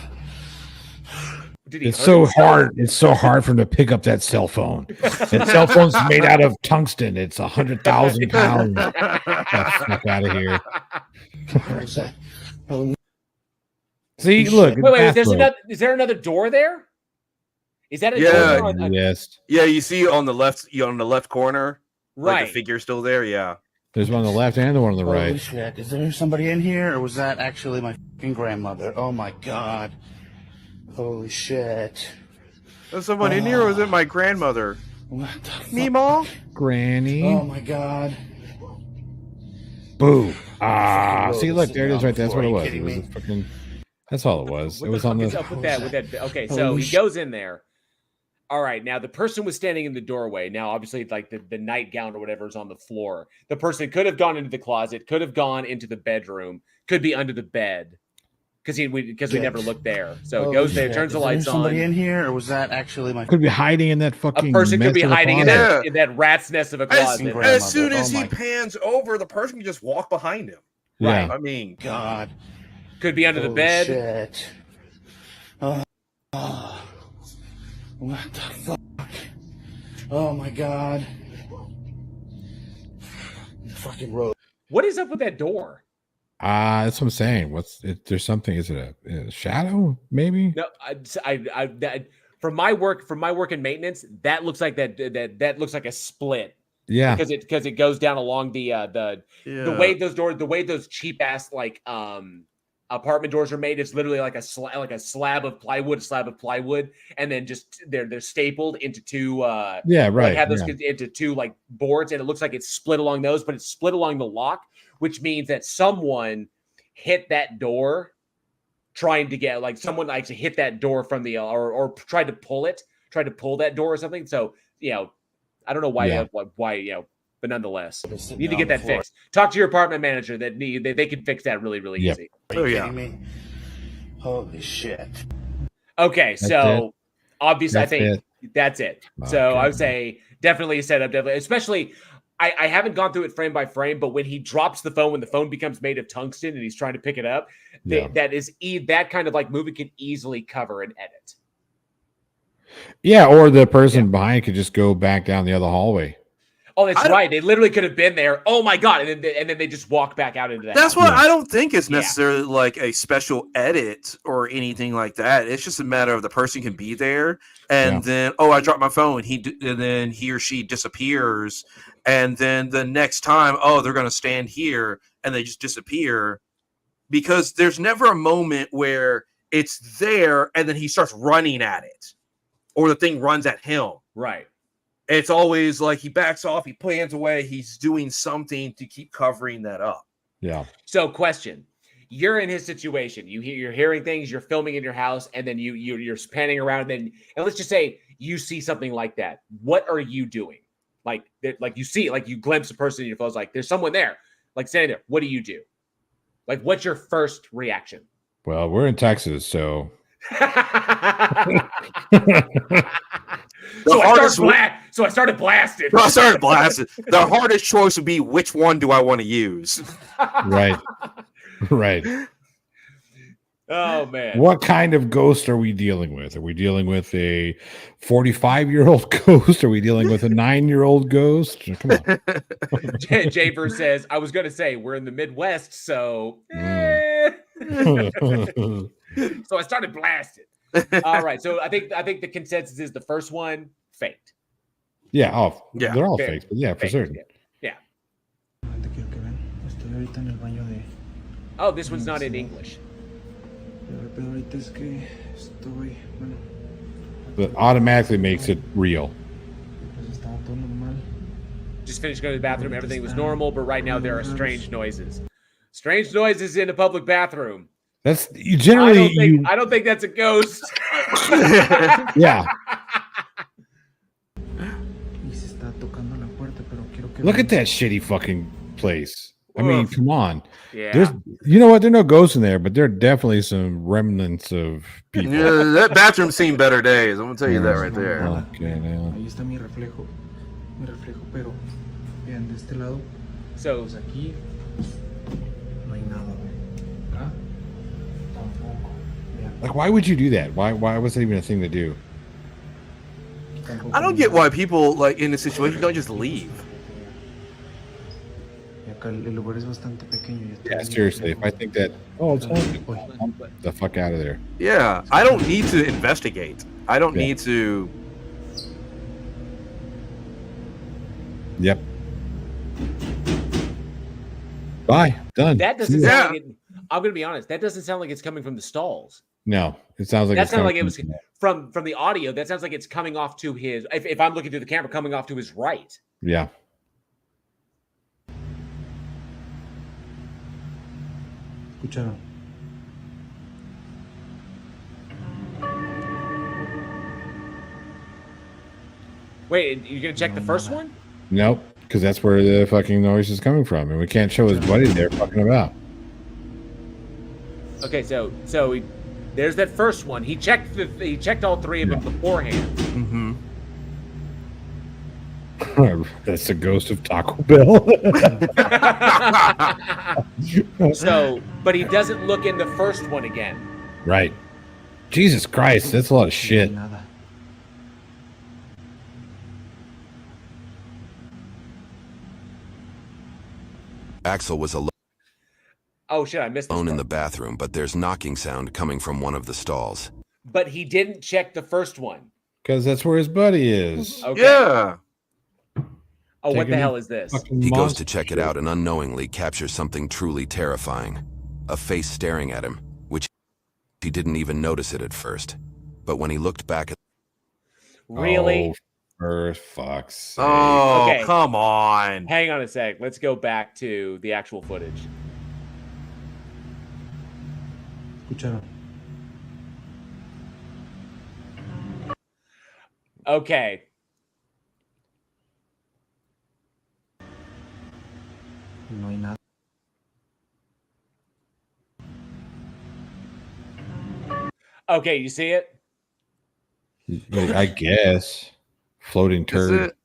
Speaker 1: Did he
Speaker 3: It's
Speaker 1: hurt
Speaker 3: so
Speaker 1: himself?
Speaker 3: hard. It's so hard for him to pick up that cell phone. That cell phone's made out of tungsten. It's 100,000 pounds. Get the fuck out of here. See, look.
Speaker 1: Wait,
Speaker 3: bathrobe.
Speaker 1: is there another door there? Is that a
Speaker 2: Yeah.
Speaker 1: door?
Speaker 3: Yes.
Speaker 2: Yeah, you see on the left corner, like
Speaker 1: Right.
Speaker 2: the figure still there. Yeah.
Speaker 3: There's one on the left and the one on the
Speaker 4: Holy
Speaker 3: right.
Speaker 4: shit. Is there somebody in here, or was that actually my fucking grandmother? Oh my god. Holy shit.
Speaker 2: There's someone in here, or is it my grandmother?
Speaker 4: What the fuck?
Speaker 2: Meemaw?
Speaker 3: Granny.
Speaker 4: Oh my god.
Speaker 3: Boo.
Speaker 4: Fucking
Speaker 3: See,
Speaker 4: road
Speaker 3: look,
Speaker 4: is
Speaker 3: there it is
Speaker 4: sitting
Speaker 3: right there. That's
Speaker 4: on
Speaker 3: what it
Speaker 4: the
Speaker 3: was.
Speaker 4: floor.
Speaker 3: It
Speaker 4: Are you
Speaker 3: was a
Speaker 4: kidding
Speaker 3: fucking. That's all it was.
Speaker 1: What
Speaker 3: It was
Speaker 1: the
Speaker 3: on
Speaker 1: fuck is
Speaker 3: the.
Speaker 1: up with that? Okay, so
Speaker 4: Holy
Speaker 1: he goes in there. All right, now the person was standing in the doorway. Now, obviously, like the nightgown or whatever is on the floor. The person could have gone into the closet, could have gone into the bedroom, could be under the bed, because we never looked there. So it
Speaker 4: Holy
Speaker 1: goes there,
Speaker 4: shit.
Speaker 1: turns the
Speaker 4: Is there
Speaker 1: lights
Speaker 4: somebody
Speaker 1: on.
Speaker 4: in here, or was that actually my
Speaker 3: Could be hiding in that
Speaker 1: A
Speaker 3: fucking.
Speaker 1: person could
Speaker 3: mess
Speaker 1: be
Speaker 3: of a
Speaker 1: hiding in
Speaker 3: closet.
Speaker 1: that rat's nest of a closet.
Speaker 4: grandmother.
Speaker 2: As soon as
Speaker 4: Oh
Speaker 2: he
Speaker 4: my-
Speaker 2: pans over, the person can just walk behind him.
Speaker 3: Yeah.
Speaker 2: I mean,
Speaker 4: god?
Speaker 1: Could be under the
Speaker 4: Holy
Speaker 1: bed.
Speaker 4: Shit. What the fuck? Oh my god. The fucking road.
Speaker 1: What is up with that door?
Speaker 3: That's what I'm saying. There's something. Is it a shadow? Maybe.
Speaker 1: No, from my work in maintenance, that looks like that looks like a split.
Speaker 3: Yeah.
Speaker 1: because it goes down along the way those cheap ass like apartment doors are made. It's literally like a slab of plywood, and then just they're stapled into two.
Speaker 3: Yeah. Right.
Speaker 1: Like have those
Speaker 3: yeah.
Speaker 1: into two like boards, and it looks like it's split along those, but it's split along the lock, which means that someone hit that door trying to get someone actually hit that door from the or tried to pull that door or something. So I don't know why
Speaker 3: Yeah.
Speaker 1: but nonetheless, you need to get that fixed. Talk to your apartment manager that they can fix that really
Speaker 3: Yep.
Speaker 1: easy.
Speaker 4: Are you
Speaker 2: Oh, yeah.
Speaker 4: kidding me? Holy shit.
Speaker 1: Okay,
Speaker 3: That's
Speaker 1: so obviously
Speaker 3: That's
Speaker 1: I think that's it. So
Speaker 3: Okay.
Speaker 1: I would say definitely a setup, definitely, especially I haven't gone through it frame by frame, but when he drops the phone, when the phone becomes made of tungsten and he's trying to pick it up,
Speaker 3: Yeah.
Speaker 1: that kind of like movie can easily cover an edit.
Speaker 3: Yeah, or the person behind could just go back down the other hallway.
Speaker 1: Oh, that's right. They literally could have been there. Oh my god! And then they just walk back out into that.
Speaker 2: that's
Speaker 1: house.
Speaker 2: what
Speaker 3: Yeah.
Speaker 2: I don't think it's
Speaker 1: Yeah.
Speaker 2: necessarily like a special edit or anything like that. It's just a matter of the person can be there, and then I dropped my phone. And then he or she disappears, and then the next time, they're going to stand here, and they just disappear because there's never a moment where it's there and then he starts running at it, or the thing runs at him.
Speaker 1: Right.
Speaker 2: It's always like he backs off, he plans away, he's doing something to keep covering that up.
Speaker 3: Yeah.
Speaker 1: So, question: you're in his situation. You're hearing things, you're filming in your house, and then you're panning around, and let's just say you see something like that. What are you doing? Like you see, like you glimpse a person in your phone's like there's someone there, like standing there. What do you do? Like, what's your first reaction?
Speaker 3: Well, we're in Texas, so.
Speaker 1: So I started blasting.
Speaker 2: The hardest choice would be which one do I want to use?
Speaker 3: Right.
Speaker 1: Oh man.
Speaker 3: What kind of ghost are we dealing with? Are we dealing with a 45-year-old ghost? Are we dealing with a 9-year-old ghost? Come on.
Speaker 1: Javer says, I was going to say we're in the Midwest, so so I started blasting. All right, so I think the consensus is the first one faked.
Speaker 3: Yeah,
Speaker 2: yeah,
Speaker 3: they're all faked, but yeah, for certain.
Speaker 1: Yeah. Oh, this one's not in English.
Speaker 3: That automatically makes it real.
Speaker 1: Just finished going to the bathroom. Everything was normal, but right now there are strange noises. Strange noises in a public bathroom.
Speaker 3: That's generally.
Speaker 1: I don't think that's a ghost.
Speaker 3: Yeah. Look at that shitty fucking place. I mean, come on.
Speaker 1: Yeah.
Speaker 3: You know what? There are no ghosts in there, but there are definitely some remnants of people.
Speaker 2: Yeah, that bathroom's seen better days. I'm gonna tell you that right there.
Speaker 3: Okay, now.
Speaker 5: Ahí está mi reflejo, pero vean de este lado.
Speaker 1: So
Speaker 5: Pues aquí no hay nada. Acá tampoco. Vean.
Speaker 3: Like, why would you do that? Why was that even a thing to do?
Speaker 2: I don't get why people like in a situation don't just leave.
Speaker 5: Y acá el lugar es bastante pequeño.
Speaker 3: Yeah, seriously. If I think that, it's haunted, I'm the fuck out of there.
Speaker 2: Yeah, I don't need to investigate. I don't need to.
Speaker 3: Yep. Bye. Done.
Speaker 1: that doesn't sound like it. I'm going to be honest. That doesn't sound like it's coming from the stalls.
Speaker 3: No, it sounds like
Speaker 1: That's
Speaker 3: it's
Speaker 1: kind of like
Speaker 3: coming
Speaker 1: it was from the audio. That sounds like it's coming off to his. If I'm looking through the camera, coming off to his right.
Speaker 3: Yeah.
Speaker 5: ¿Escucharon?
Speaker 1: Wait, you're gonna check the first one?
Speaker 3: Nope, because that's where the fucking noise is coming from, and we can't show his buddy there fucking about.
Speaker 1: Okay, so there's that first one. He checked all three of them beforehand.
Speaker 2: Mm-hmm.
Speaker 3: That's the ghost of Taco Bell.
Speaker 1: So, but he doesn't look in the first one again.
Speaker 3: Right. Jesus Christ, that's a lot of shit.
Speaker 5: Nada.
Speaker 6: Axel was alone
Speaker 1: Oh shit, I missed this
Speaker 6: in
Speaker 1: part.
Speaker 6: the bathroom, but there's knocking sound coming from one of the stalls.
Speaker 1: But he didn't check the first one.
Speaker 3: Because that's where his buddy is.
Speaker 1: Okay.
Speaker 2: Yeah.
Speaker 1: Oh, what the
Speaker 3: Taking
Speaker 1: hell is this?
Speaker 3: Fucking
Speaker 6: He goes
Speaker 3: monster
Speaker 6: to check it
Speaker 3: shit.
Speaker 6: out and unknowingly captures something truly terrifying. A face staring at him, which he didn't even notice it at first. But when he looked back at
Speaker 1: Really?
Speaker 3: Oh, for fuck's sake.
Speaker 2: Oh,
Speaker 1: Okay.
Speaker 2: come on.
Speaker 1: Hang on a sec. Let's go back to the actual footage.
Speaker 5: ¿Escucharon?
Speaker 1: Okay.
Speaker 5: No hay nada.
Speaker 1: Okay, you see it?
Speaker 3: I guess. Floating
Speaker 2: Is
Speaker 3: turd.
Speaker 2: it?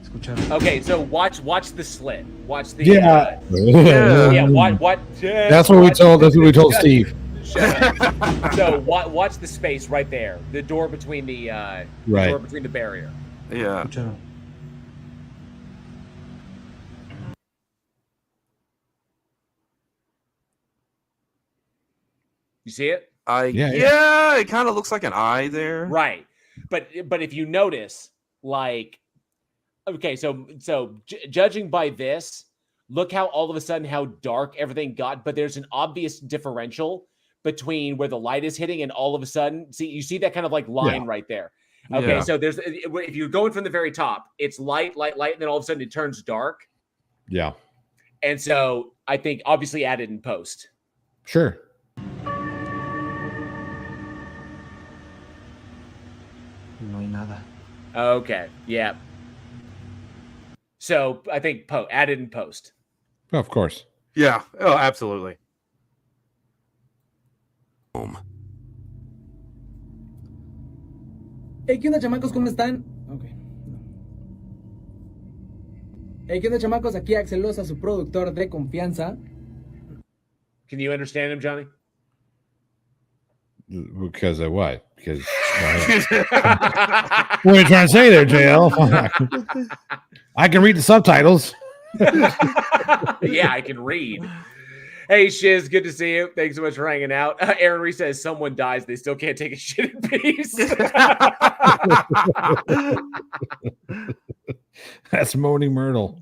Speaker 5: ¿Escucharon?
Speaker 1: Okay, so watch the slit. Watch the
Speaker 3: Yeah.
Speaker 1: yeah, what
Speaker 3: That's what we told Steve.
Speaker 1: So watch the space right there. The door between the
Speaker 3: Right.
Speaker 1: door between the barrier.
Speaker 2: Yeah.
Speaker 5: ¿Escucharon?
Speaker 1: You see it?
Speaker 2: Yeah, it kind of looks like an eye there.
Speaker 1: Right. But if you notice, like, okay, so judging by this, look how all of a sudden how dark everything got, but there's an obvious differential between where the light is hitting and all of a sudden, see, you see that kind of like line right there. Okay,
Speaker 2: Yeah.
Speaker 1: so there's, if you're going from the very top, it's light, and then all of a sudden it turns dark.
Speaker 3: Yeah.
Speaker 1: And so I think obviously added in post.
Speaker 3: Sure.
Speaker 5: No hay nada.
Speaker 1: Okay, yeah. So I think added in post.
Speaker 3: Oh, of course.
Speaker 2: Yeah. Oh, absolutely.
Speaker 6: Home.
Speaker 7: Hey, ¿qué onda, chamacos? ¿Cómo están? Ok. Hey, ¿qué onda, chamacos? Aquí Axel Loza, su productor de confianza.
Speaker 1: Can you understand him, Johnny?
Speaker 3: Because of what? Because what are you trying to say there, JL? I can read the subtitles.
Speaker 1: Yeah, I can read. Hey, Shiz, good to see you. Thanks so much for hanging out. Aaron Reese says someone dies, they still can't take a shit in peace.
Speaker 3: That's Moaning Myrtle.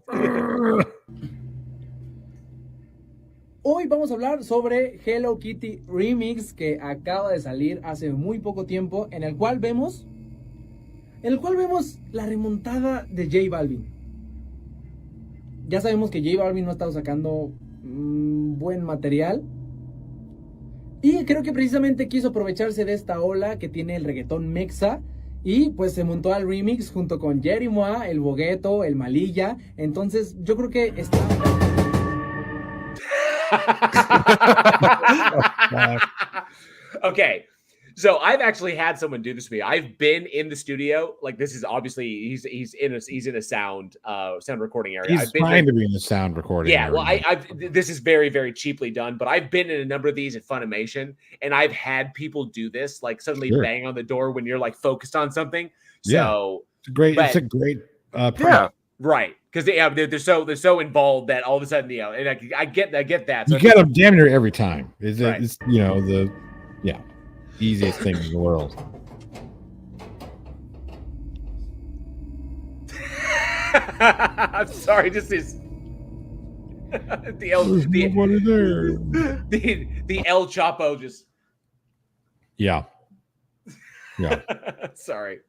Speaker 7: Hoy vamos a hablar sobre Hello Kitty Remix, que acaba de salir hace muy poco tiempo, en el cual vemos la remontada de J Balvin. Ya sabemos que J Balvin no ha estado sacando buen material, y creo que precisamente quiso aprovecharse de esta ola que tiene el reggaetón mexa, y pues se montó al remix junto con Jerry Moa, el Bogueto, el Malilla. Entonces yo creo que está...
Speaker 1: Okay, so I've actually had someone do this to me. I've been in the studio. Like, this is obviously he's in a sound recording area.
Speaker 3: He's trying to be in the sound recording.
Speaker 1: Yeah,
Speaker 3: area.
Speaker 1: well, I've this is very, very cheaply done, but I've been in a number of these at Funimation, and I've had people do this, like suddenly bang on the door when you're like focused on something. So
Speaker 3: it's a great prank.
Speaker 1: Yeah, right. Because they're so involved that all of a sudden, and I get that. So
Speaker 3: you get them damn near every time. It's the easiest thing in the world.
Speaker 1: I'm sorry, just is the El Chapo just
Speaker 3: yeah.
Speaker 1: Sorry.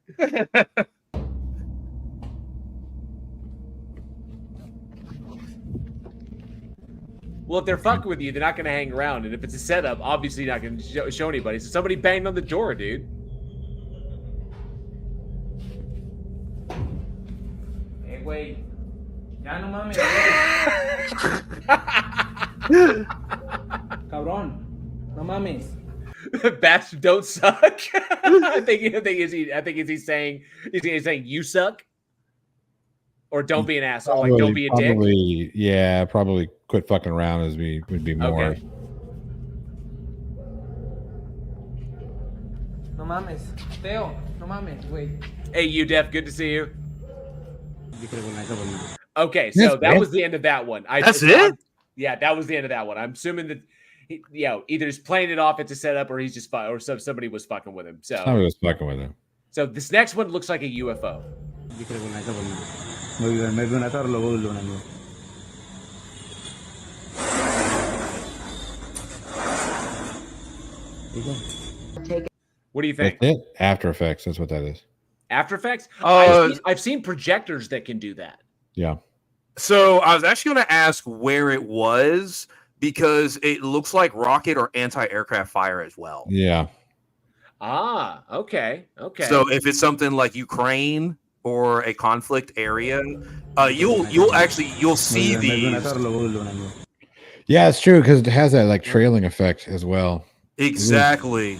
Speaker 1: Well, if they're fucking with you, they're not going to hang around. And if it's a setup, obviously you're not going to show anybody. So somebody banged on the door, dude.
Speaker 5: Hey, güey. Ya no mames. Cabrón. No mames.
Speaker 1: Bats don't suck. I think he's saying you suck, or don't be an asshole, like don't be a dick.
Speaker 3: Yeah, probably quit fucking around would be more.
Speaker 1: Okay.
Speaker 5: No mames. Teo, no mames, güey.
Speaker 1: Hey, UDEF, good to see you. Okay, so that was the end of that one.
Speaker 2: That's it?
Speaker 1: Yeah, that was the end of that one. I'm assuming that either he's playing it off, it's a setup, or he's just or somebody was fucking with him. So
Speaker 3: somebody was fucking with him.
Speaker 1: So this next one looks like a UFO. What do you think?
Speaker 3: That's it. After Effects. That's what that is.
Speaker 1: After Effects? I've seen projectors that can do that.
Speaker 3: Yeah.
Speaker 2: So I was actually going to ask where it was, because it looks like rocket or anti-aircraft fire as well.
Speaker 3: Yeah.
Speaker 1: Ah, okay.
Speaker 2: So if it's something like Ukraine or a conflict area, you'll see these.
Speaker 3: Yeah, it's true, because it has that like trailing effect as well.
Speaker 2: Exactly.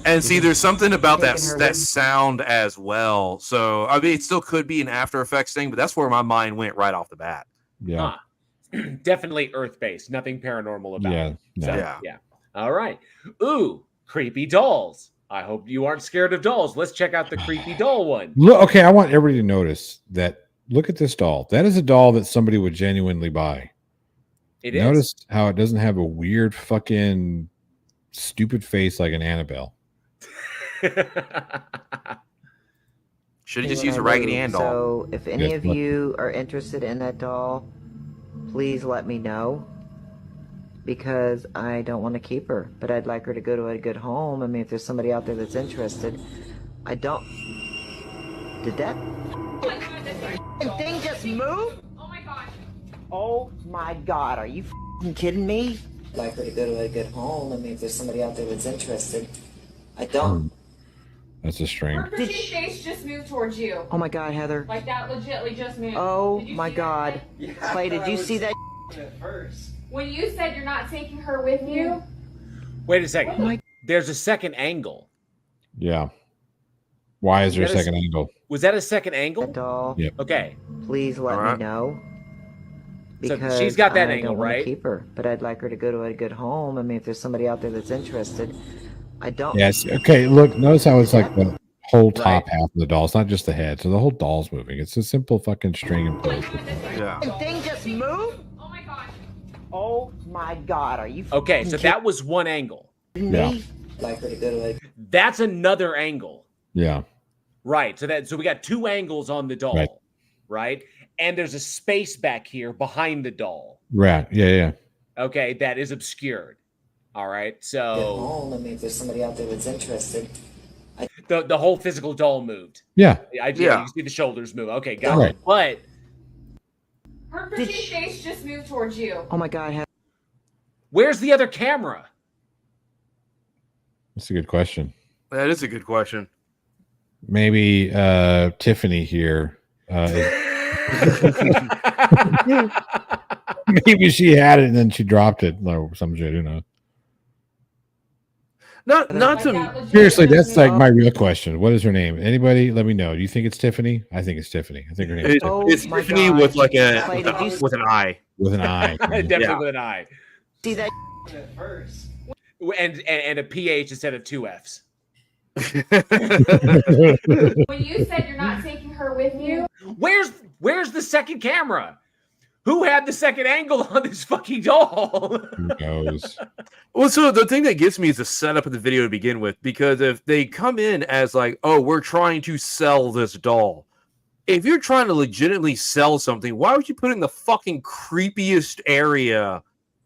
Speaker 2: And see, there's something about that sound as well. So I mean, it still could be an After Effects thing, but that's where my mind went right off the bat.
Speaker 3: Yeah.
Speaker 1: Definitely Earth-based. Nothing paranormal about it.
Speaker 3: No.
Speaker 1: Yeah. All right. Ooh, creepy dolls. I hope you aren't scared of dolls. Let's check out the creepy doll one.
Speaker 3: Look, okay, I want everybody to notice that. Look at this doll. That is a doll that somebody would genuinely buy. Notice how it doesn't have a weird fucking stupid face like an Annabelle.
Speaker 2: Should have just used a Raggedy Ann doll.
Speaker 8: So if any of you are interested in that doll, please let me know, because I don't want to keep her, but I'd like her to go to a good home. I mean, if there's somebody out there that's interested, I don't... Did that thing just move?
Speaker 9: Oh my god.
Speaker 8: Oh my God, are you kidding me? I'd like her to go to a good home. I mean, if there's somebody out there that's interested. I don't.
Speaker 3: That's a string.
Speaker 9: Her pretty face just moved towards you.
Speaker 8: Oh my God, Heather.
Speaker 9: Like that legitly just moved.
Speaker 8: Oh
Speaker 9: Did you
Speaker 8: my
Speaker 9: see
Speaker 8: God.
Speaker 9: that?
Speaker 8: Clay, did you see that?
Speaker 5: At first.
Speaker 9: When you said you're not taking her with you,
Speaker 1: Wait a second. There's a second angle.
Speaker 3: Yeah. Why is there a
Speaker 1: That is-
Speaker 3: second angle?
Speaker 1: Was that a second angle?
Speaker 8: Doll.
Speaker 3: Yep.
Speaker 1: Okay.
Speaker 8: Please let
Speaker 2: Alright.
Speaker 8: me know.
Speaker 1: So
Speaker 8: Because
Speaker 1: she's got that
Speaker 8: I
Speaker 1: angle,
Speaker 8: don't want
Speaker 1: right?
Speaker 8: to keep her, but I'd like her to go to a good home. I mean, if there's somebody out there that's interested, I don't.
Speaker 3: Yes. Okay. Look, notice how it's like the whole top
Speaker 1: Right.
Speaker 3: half of the doll. It's not just the head. So the whole doll's moving. It's a simple fucking string and place.
Speaker 2: Yeah.
Speaker 8: The thing just moved?
Speaker 9: oh my gosh.
Speaker 8: Oh my God, are you
Speaker 1: Okay, so that was one angle.
Speaker 8: kidding
Speaker 3: Yeah.
Speaker 8: me? Like her to go to a
Speaker 1: That's another angle.
Speaker 3: Yeah.
Speaker 1: Right. So we got two angles on the doll. Right. And there's a space back here behind the doll.
Speaker 3: Right. Yeah. Yeah.
Speaker 1: Okay, that is obscured. All right.
Speaker 8: good
Speaker 1: So
Speaker 8: home. I mean, if there's somebody out there that's interested.
Speaker 1: the whole physical doll moved.
Speaker 3: Yeah.
Speaker 1: Yeah, you can see the shoulders move. Okay, got
Speaker 3: Right.
Speaker 1: it. But
Speaker 9: Her pretty face just moved towards you.
Speaker 8: Oh my God, Heather.
Speaker 1: where's the other camera?
Speaker 3: That's a good question.
Speaker 2: That is a good question.
Speaker 3: Maybe Tiffany here. Maybe she had it and then she dropped it or some shit. Who knows?
Speaker 2: Not
Speaker 9: Like
Speaker 2: to
Speaker 9: that legit
Speaker 3: Seriously,
Speaker 9: just
Speaker 3: that's like
Speaker 9: moved.
Speaker 3: my real question. What is her name? Anybody? Let me know. Do you think it's Tiffany? I think it's Tiffany. I think her name is Tiffany.
Speaker 2: it's
Speaker 8: my
Speaker 2: Tiffany
Speaker 8: God.
Speaker 2: with like a
Speaker 8: Clay, did you
Speaker 2: with an eye.
Speaker 3: With an eye.
Speaker 1: Definitely
Speaker 2: Yeah.
Speaker 1: with an I.
Speaker 8: See that?
Speaker 5: At first.
Speaker 1: And a PH instead of two F's.
Speaker 9: When you said you're not taking her with you,
Speaker 1: Where's the second camera? Who had the second angle on this fucking doll?
Speaker 3: Who knows?
Speaker 2: Well, so the thing that gets me is the setup of the video to begin with, because if they come in as like, oh, we're trying to sell this doll. If you're trying to legitimately sell something, why would you put it in the fucking creepiest area?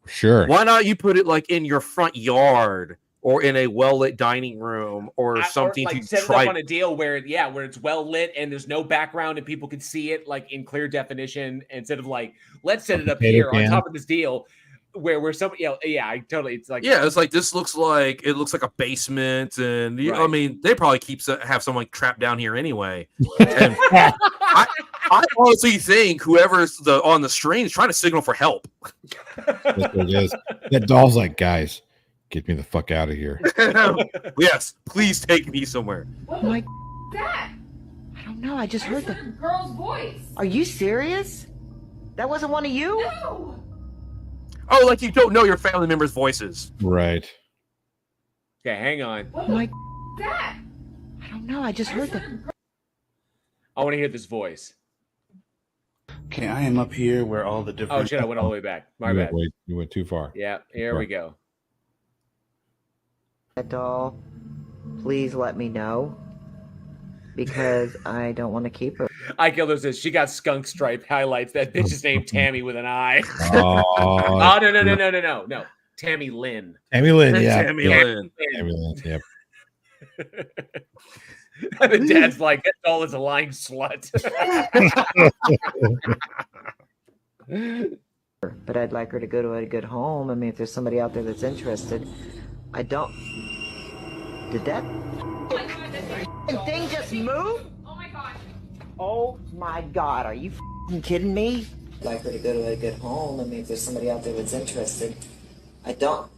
Speaker 3: Sure.
Speaker 2: Why not you put it like in your front yard or in a well-lit dining room or something
Speaker 1: like
Speaker 2: to
Speaker 1: set it
Speaker 2: try?
Speaker 1: up on a deal where it's well lit and there's no background and people can see it like in clear definition instead of like let's set it up
Speaker 3: Potato
Speaker 1: here on
Speaker 3: can.
Speaker 1: top of this deal where some I totally it's like
Speaker 2: Yeah, it's like this looks like a basement, and I
Speaker 1: Right.
Speaker 2: mean they probably have someone trapped down here anyway. And I honestly think whoever's on the screen is trying to signal for help.
Speaker 3: That's what it is. That doll's like, guys, get me the fuck out of here.
Speaker 2: Yes, please take me somewhere.
Speaker 9: what
Speaker 8: My-
Speaker 9: the that?
Speaker 8: I don't know. I just
Speaker 9: I
Speaker 8: heard
Speaker 9: heard
Speaker 8: that.
Speaker 9: a girl's voice.
Speaker 8: Are you serious? That wasn't one of you?
Speaker 9: No.
Speaker 2: Oh, like you don't know your family members' voices.
Speaker 3: Right.
Speaker 1: okay, hang on.
Speaker 9: What
Speaker 8: My-
Speaker 9: that?
Speaker 8: I don't know. I just heard that.
Speaker 1: I want to hear this voice.
Speaker 4: Okay, I am up here where all the different.
Speaker 1: Oh shit, I went all the way back. My bad.
Speaker 3: You went too far.
Speaker 1: Yeah, here we go.
Speaker 8: That doll. Please let me know. Because I don't want to keep her.
Speaker 1: I killed says she got skunk stripe highlights. That bitch is named Tammy with an I.
Speaker 3: Oh,
Speaker 1: Oh no. Tammy Lynn.
Speaker 3: Tammy Lynn, yeah.
Speaker 2: Tammy
Speaker 3: yeah.
Speaker 2: Lynn.
Speaker 3: Tammy Lynn, yep.
Speaker 1: And the dad's like, that doll is a lying slut.
Speaker 8: But I'd like her to go to a good home. I mean, if there's somebody out there that's interested. I don't. Did that
Speaker 9: Oh my god, that's
Speaker 8: thing just move?
Speaker 9: oh my gosh.
Speaker 8: Oh my God, are you kidding me? I'd like her to go to a good home. I mean, if there's somebody out there that's interested. I don't.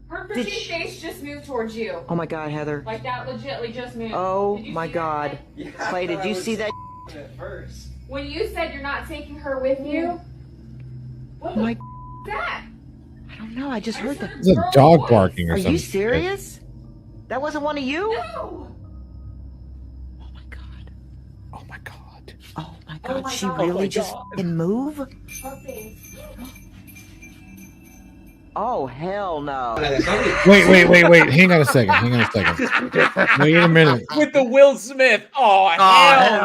Speaker 9: Her pretty face just moved towards you.
Speaker 8: Oh my God, Heather.
Speaker 9: Like that legitly just moved.
Speaker 8: Oh
Speaker 9: Did you
Speaker 8: my
Speaker 9: see
Speaker 8: God.
Speaker 9: that?
Speaker 8: Clay, did you see that?
Speaker 5: At first.
Speaker 9: When you said you're not taking her with you, what the
Speaker 8: My-
Speaker 9: that?
Speaker 8: I don't know. I just heard that.
Speaker 3: It's a dog barking or
Speaker 8: Are
Speaker 3: something.
Speaker 8: you serious? That wasn't one of you?
Speaker 9: No.
Speaker 8: Oh my God.
Speaker 3: Oh my god.
Speaker 8: Oh my
Speaker 9: Oh
Speaker 8: God.
Speaker 9: my
Speaker 8: She
Speaker 9: God.
Speaker 8: really
Speaker 9: Oh my
Speaker 8: just
Speaker 9: God.
Speaker 8: can move?
Speaker 9: Her face.
Speaker 8: Oh hell no.
Speaker 3: Wait. Hang on a second. Wait a minute.
Speaker 1: With the Will Smith. Oh, hell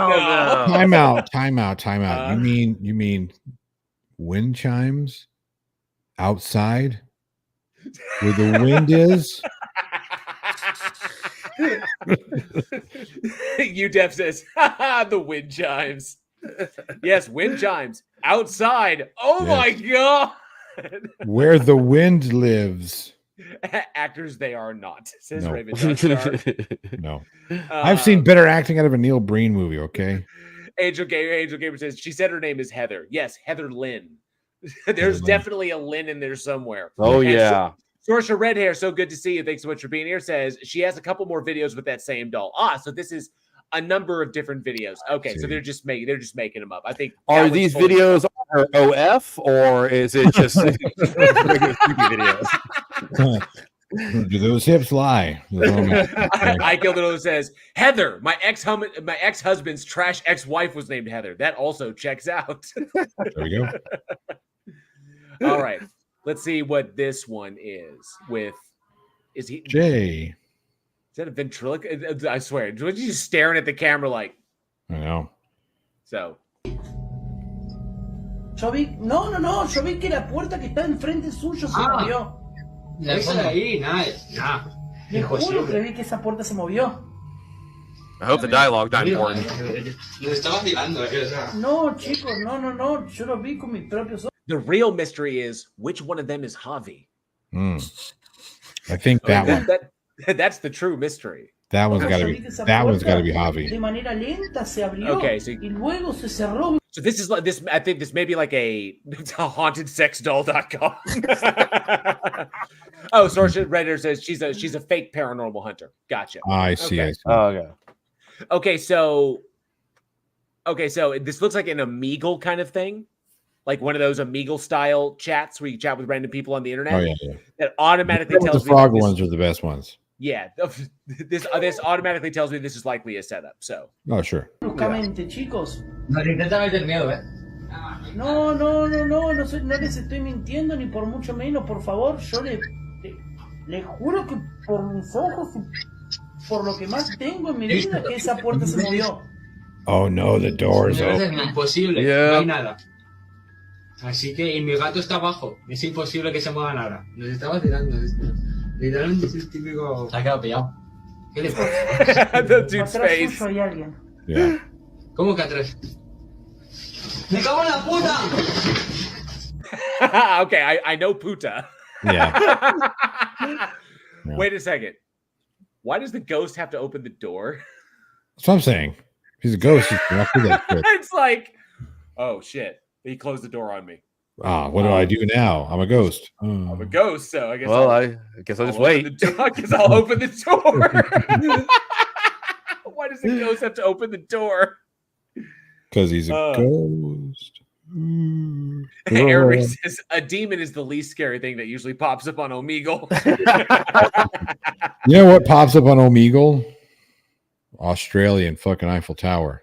Speaker 1: no.
Speaker 3: Time out. You mean wind chimes outside where the wind is?
Speaker 1: UDEF says, the wind chimes. Yes, wind chimes outside. Oh my god!
Speaker 3: Where the wind lives.
Speaker 1: Actors they are not, says
Speaker 3: No.
Speaker 1: Raven Dunstar.
Speaker 3: No. I've seen better acting out of a Neil Breen movie, okay?
Speaker 1: Angel Gamer says she said her name is Heather. Yes, Heather Lynn. There's
Speaker 3: Heather Lynn.
Speaker 1: definitely a Lynn in there somewhere.
Speaker 10: Oh,
Speaker 1: And
Speaker 10: yeah.
Speaker 1: Sorsha Red Hair, so good to see you. Thanks so much for being here. Says she has a couple more videos with that same doll. So this is a number of different videos. Okay, so they're just making them up. I think.
Speaker 10: Are these videos on her OF or is it just regular TV videos?
Speaker 3: Do those hips lie?
Speaker 1: I killed it. Says Heather. My ex-husband's trash ex-wife was named Heather. That also checks out.
Speaker 3: There we go.
Speaker 1: All right. Let's see what this one is with. Is he
Speaker 3: Jay?
Speaker 1: Is that a ventriloquist? I swear. Was he just staring at the camera like?
Speaker 3: I know.
Speaker 1: So.
Speaker 11: Yo vi, no, yo vi que la puerta que está enfrente suyo se movió.
Speaker 12: Esa de ahí, nada.
Speaker 11: Le juro que vi que esa puerta se movió.
Speaker 2: I hope the dialogue not important.
Speaker 12: Nos estabas mirando.
Speaker 11: No, chicos, no. Yo lo vi con mis propios ojos.
Speaker 1: The real mystery is which one of them is Javi.
Speaker 3: I think that one.
Speaker 1: That's the true mystery.
Speaker 3: That one's got to be. That one's got to be Javi.
Speaker 11: De manera lenta se abrió.
Speaker 1: Okay, so
Speaker 11: y luego se cerró.
Speaker 1: So this is like this. I think this may be like a hauntedsexdoll.com. Oh, Sorsha Redder says she's a fake paranormal hunter. Gotcha.
Speaker 3: I see.
Speaker 1: Okay.
Speaker 3: I see.
Speaker 10: Oh, okay.
Speaker 1: Okay, so this looks like an Omegle kind of thing, like one of those Omegle style chats where you chat with random people on the internet.
Speaker 3: Oh yeah.
Speaker 1: That automatically tells
Speaker 3: the
Speaker 1: me
Speaker 3: frog ones are the best ones.
Speaker 1: Yeah, this automatically telles me this is likely a setup. So.
Speaker 3: Oh sure.
Speaker 11: Bruscamente, chicos.
Speaker 12: Nos intenta meter miedo, ¿eh?
Speaker 11: No les estoy mintiendo ni por mucho menos, por favor. Yo le juro que por mis ojos y por lo que más tengo en mi vida que esa puerta se movió.
Speaker 3: Oh no, the door's open.
Speaker 12: Es imposible, no hay nada. Así que, y mi gato está abajo. Es imposible que se mueva nada. Nos estaba tirando esto. Literalmente es el típico. Se ha quedado pillado. ¿Qué le pasa?
Speaker 1: The dude's face.
Speaker 11: Atrás suyo hay alguien.
Speaker 3: Yeah.
Speaker 12: ¿Cómo que atrás? ¡Me cago en la puta!
Speaker 1: Okay, I know puta.
Speaker 3: Yeah.
Speaker 1: Wait a second. Why does the ghost have to open the door?
Speaker 3: That's what I'm saying. He's a ghost. He's walk through that shit.
Speaker 1: It's like, oh shit, he closed the door on me.
Speaker 3: What do I do now? I'm a ghost.
Speaker 1: I'm a ghost, so I guess.
Speaker 10: Well, I guess I'll just wait.
Speaker 1: I guess I'll open the door. Why does the ghost have to open the door?
Speaker 3: Because he's a ghost.
Speaker 1: Everybody says a demon is the least scary thing that usually pops up on Omegle.
Speaker 3: You know what pops up on Omegle? Australian fucking Eiffel Tower.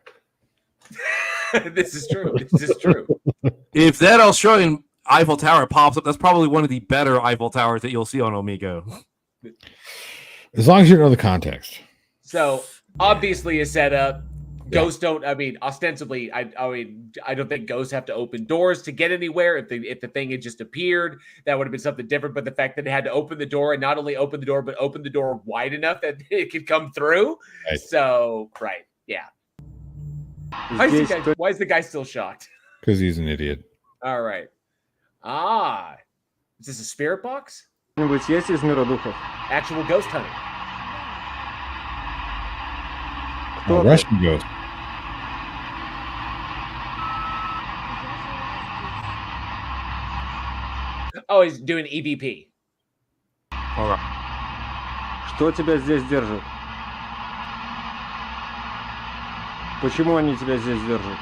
Speaker 1: This is true. This is true.
Speaker 2: If that Australian Eiffel Tower pops up, that's probably one of the better Eiffel Towers that you'll see on Omegle.
Speaker 3: As long as you know the context.
Speaker 1: So obviously a setup. Ghosts don't. I mean, ostensibly, I don't think ghosts have to open doors to get anywhere. If the thing had just appeared, that would have been something different. But the fact that it had to open the door, and not only open the door, but open the door wide enough that it could come through.
Speaker 3: Right.
Speaker 1: So, right, yeah. Why is the guy still shocked?
Speaker 3: Because he's an idiot.
Speaker 1: All right. Is this a spirit box? Actual ghost hunting.
Speaker 3: A Russian ghost.
Speaker 1: Oh, he's doing EVP.
Speaker 13: Что тебя здесь держит? Почему они тебя здесь держат?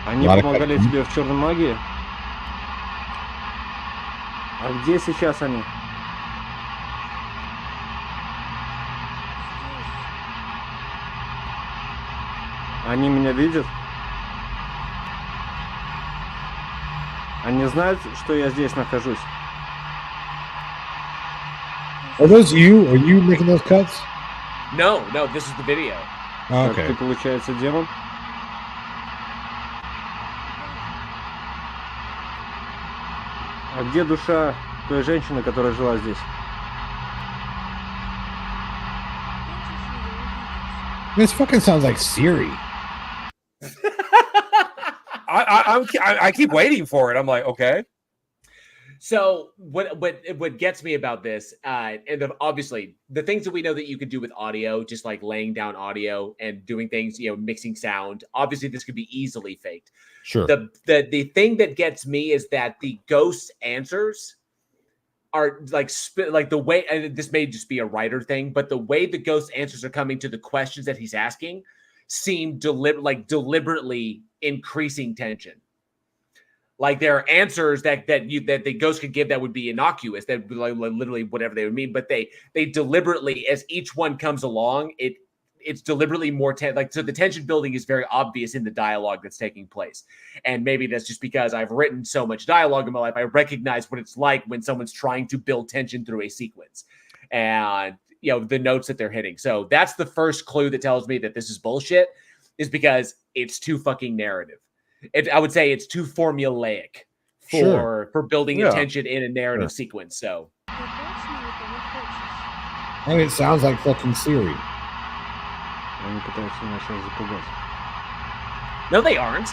Speaker 13: Они помогали тебе в черной магии? А где сейчас они? Они меня видят? Они знают, что я здесь нахожусь?
Speaker 3: Are those you? Are you making those cuts?
Speaker 1: No, this is the video.
Speaker 3: Oh, okay.
Speaker 13: Ты, получается, демон? А где душа той женщины, которая жила здесь?
Speaker 3: This fucking sounds like Siri.
Speaker 10: I keep waiting for it. I'm like, okay.
Speaker 1: So what gets me about this, obviously the things that we know that you could do with audio, just like laying down audio and doing things, mixing sound. Obviously, this could be easily faked.
Speaker 3: Sure.
Speaker 1: The thing that gets me is that the ghost's answers are like the way, and this may just be a writer thing, but the way the ghost's answers are coming to the questions that he's asking seem deliberately increasing tension. Like there are answers that the ghost could give that would be innocuous, that would be like literally whatever they would mean, but they deliberately, as each one comes along, it's deliberately more so the tension building is very obvious in the dialogue that's taking place. And maybe that's just because I've written so much dialogue in my life, I recognize what it's like when someone's trying to build tension through a sequence, and the notes that they're hitting. So that's the first clue that tells me that this is bullshit, is because it's too fucking narrative. I would say it's too formulaic for building attention in a narrative sequence. So,
Speaker 3: and it sounds like fucking Siri.
Speaker 1: No, they aren't.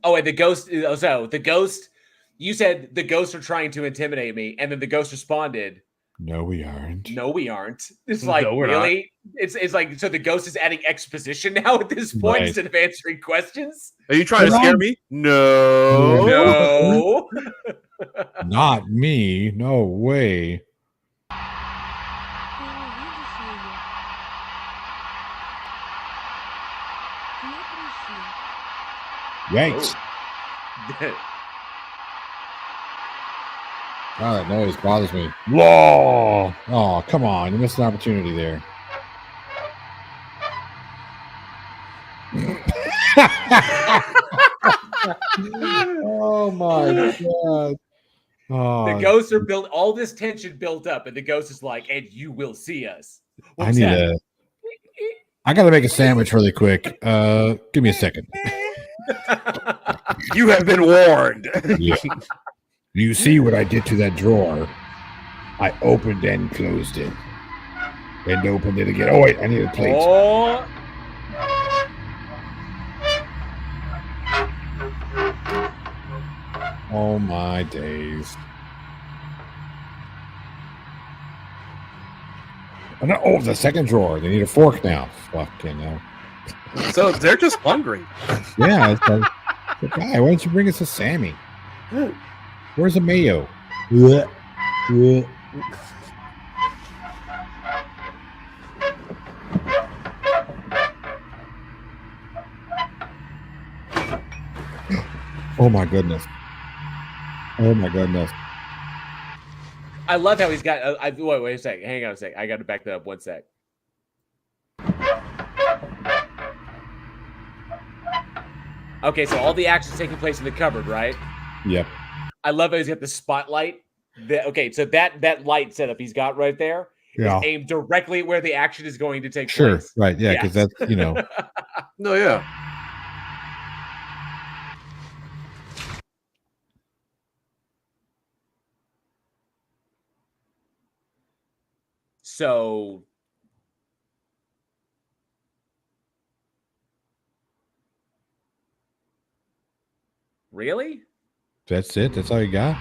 Speaker 1: Oh, and the ghost. So the ghost. You said the ghosts are trying to intimidate me, and then the ghost responded,
Speaker 3: "No, we aren't.
Speaker 1: No, we aren't." It's like, no, really? It's like, so the ghost is adding exposition now at this point instead of answering questions?
Speaker 2: Are you trying to scare me? No.
Speaker 1: No.
Speaker 3: Not me. No way. Yikes. Oh, that noise bothers me. Law. Oh, come on. You missed an opportunity there. Oh, my God. Oh,
Speaker 1: the ghosts are built, all this tension built up, and the ghost is like, and you will see us.
Speaker 3: I got to make a sandwich really quick. Give me a second.
Speaker 10: You have been warned.
Speaker 3: Yeah. You see what I did to that drawer? I opened and closed it. And opened it again. Oh, wait, I need a plate. Oh, my days. Oh, the second drawer. They need a fork now. Fucking hell.
Speaker 2: So they're just hungry.
Speaker 3: Yeah. It's like, guy, why don't you bring us a Sammy? Where's the mayo? Oh my goodness. Oh my goodness.
Speaker 1: I love how he's got. Wait a second. Hang on a sec. I got to back that up 1 sec. Okay, so all the action's taking place in the cupboard, right?
Speaker 3: Yep.
Speaker 1: I love how he's got the spotlight. Okay, so that light setup he's got right there is aimed directly at where the action is going to take place.
Speaker 3: Sure, right, yeah, because that's,
Speaker 2: No, yeah.
Speaker 1: So really?
Speaker 3: That's it? That's all you got?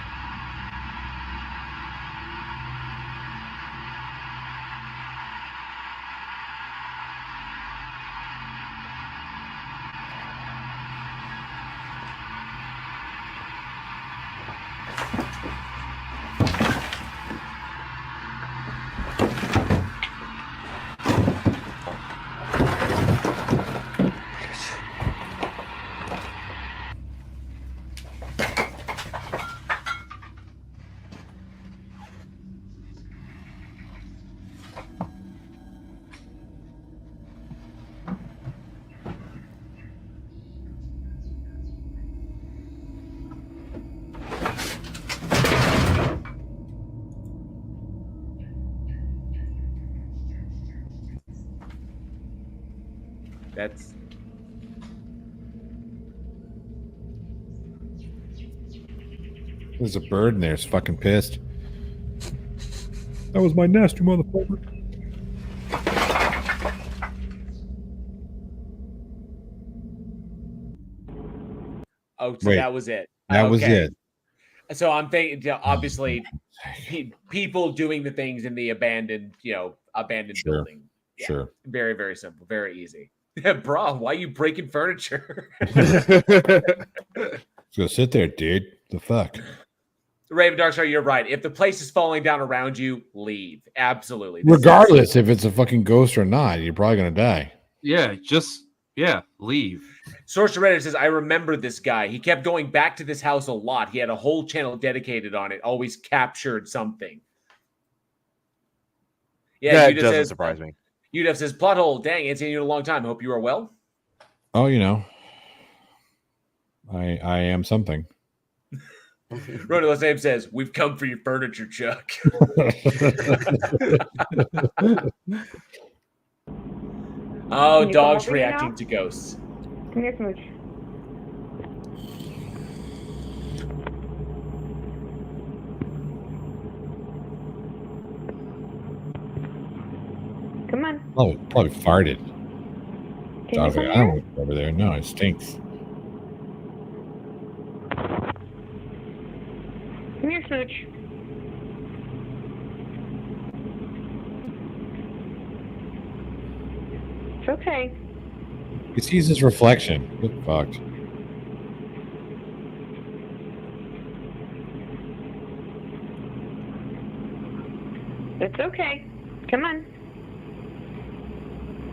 Speaker 1: That's
Speaker 3: There's a bird in there. It's fucking pissed. That was my nest, you motherfucker.
Speaker 1: Oh, so
Speaker 3: Wait,
Speaker 1: that was it.
Speaker 3: That was it.
Speaker 1: So I'm thinking, obviously, people doing the things in the abandoned building. Yeah,
Speaker 3: Sure.
Speaker 1: Very, very simple. Very easy. Bro, why you breaking furniture?
Speaker 3: Just gonna sit there, dude. The fuck?
Speaker 1: Raven Dark Star, you're right. If the place is falling down around you, leave. Absolutely.
Speaker 3: Regardless if it's a fucking ghost or not, you're probably gonna die.
Speaker 2: Yeah, leave.
Speaker 1: Source to Reddit says, I remember this guy. He kept going back to this house a lot. He had a whole channel dedicated on it. Always captured something. Yeah,
Speaker 10: that doesn't surprise me.
Speaker 1: UDF says, plot hole. Dang, ain't seen you in a long time. Hope you are well.
Speaker 3: Oh, I am something.
Speaker 1: Roto Same says, we've come for your furniture, Chuck. Oh, dogs reacting to ghosts.
Speaker 9: Come here, Smooch. Come on.
Speaker 3: Oh, probably farted.
Speaker 9: Can
Speaker 3: Dog's
Speaker 9: you
Speaker 3: like,
Speaker 9: come
Speaker 3: I
Speaker 9: here?
Speaker 3: don't want to go over there. No, it stinks.
Speaker 9: Come here, Smooch. It's okay.
Speaker 3: He sees his reflection. Get fucked.
Speaker 9: It's okay. Come on.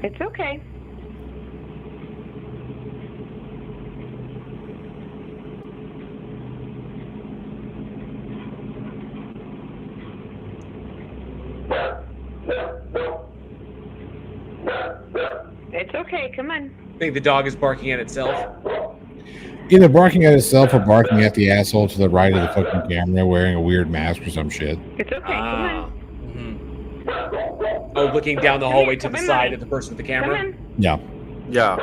Speaker 9: It's okay. It's okay. Come on.
Speaker 1: I think the dog is barking at itself.
Speaker 3: Either barking at itself or barking at the asshole to the right of the fucking camera wearing a weird mask or some shit.
Speaker 9: It's okay. Come on.
Speaker 1: Oh, looking down the hallway to
Speaker 9: Come
Speaker 1: the
Speaker 9: in,
Speaker 1: side
Speaker 9: Mike.
Speaker 1: of the person with the
Speaker 9: Come
Speaker 1: camera.
Speaker 9: on.
Speaker 3: Yeah.
Speaker 2: Yeah.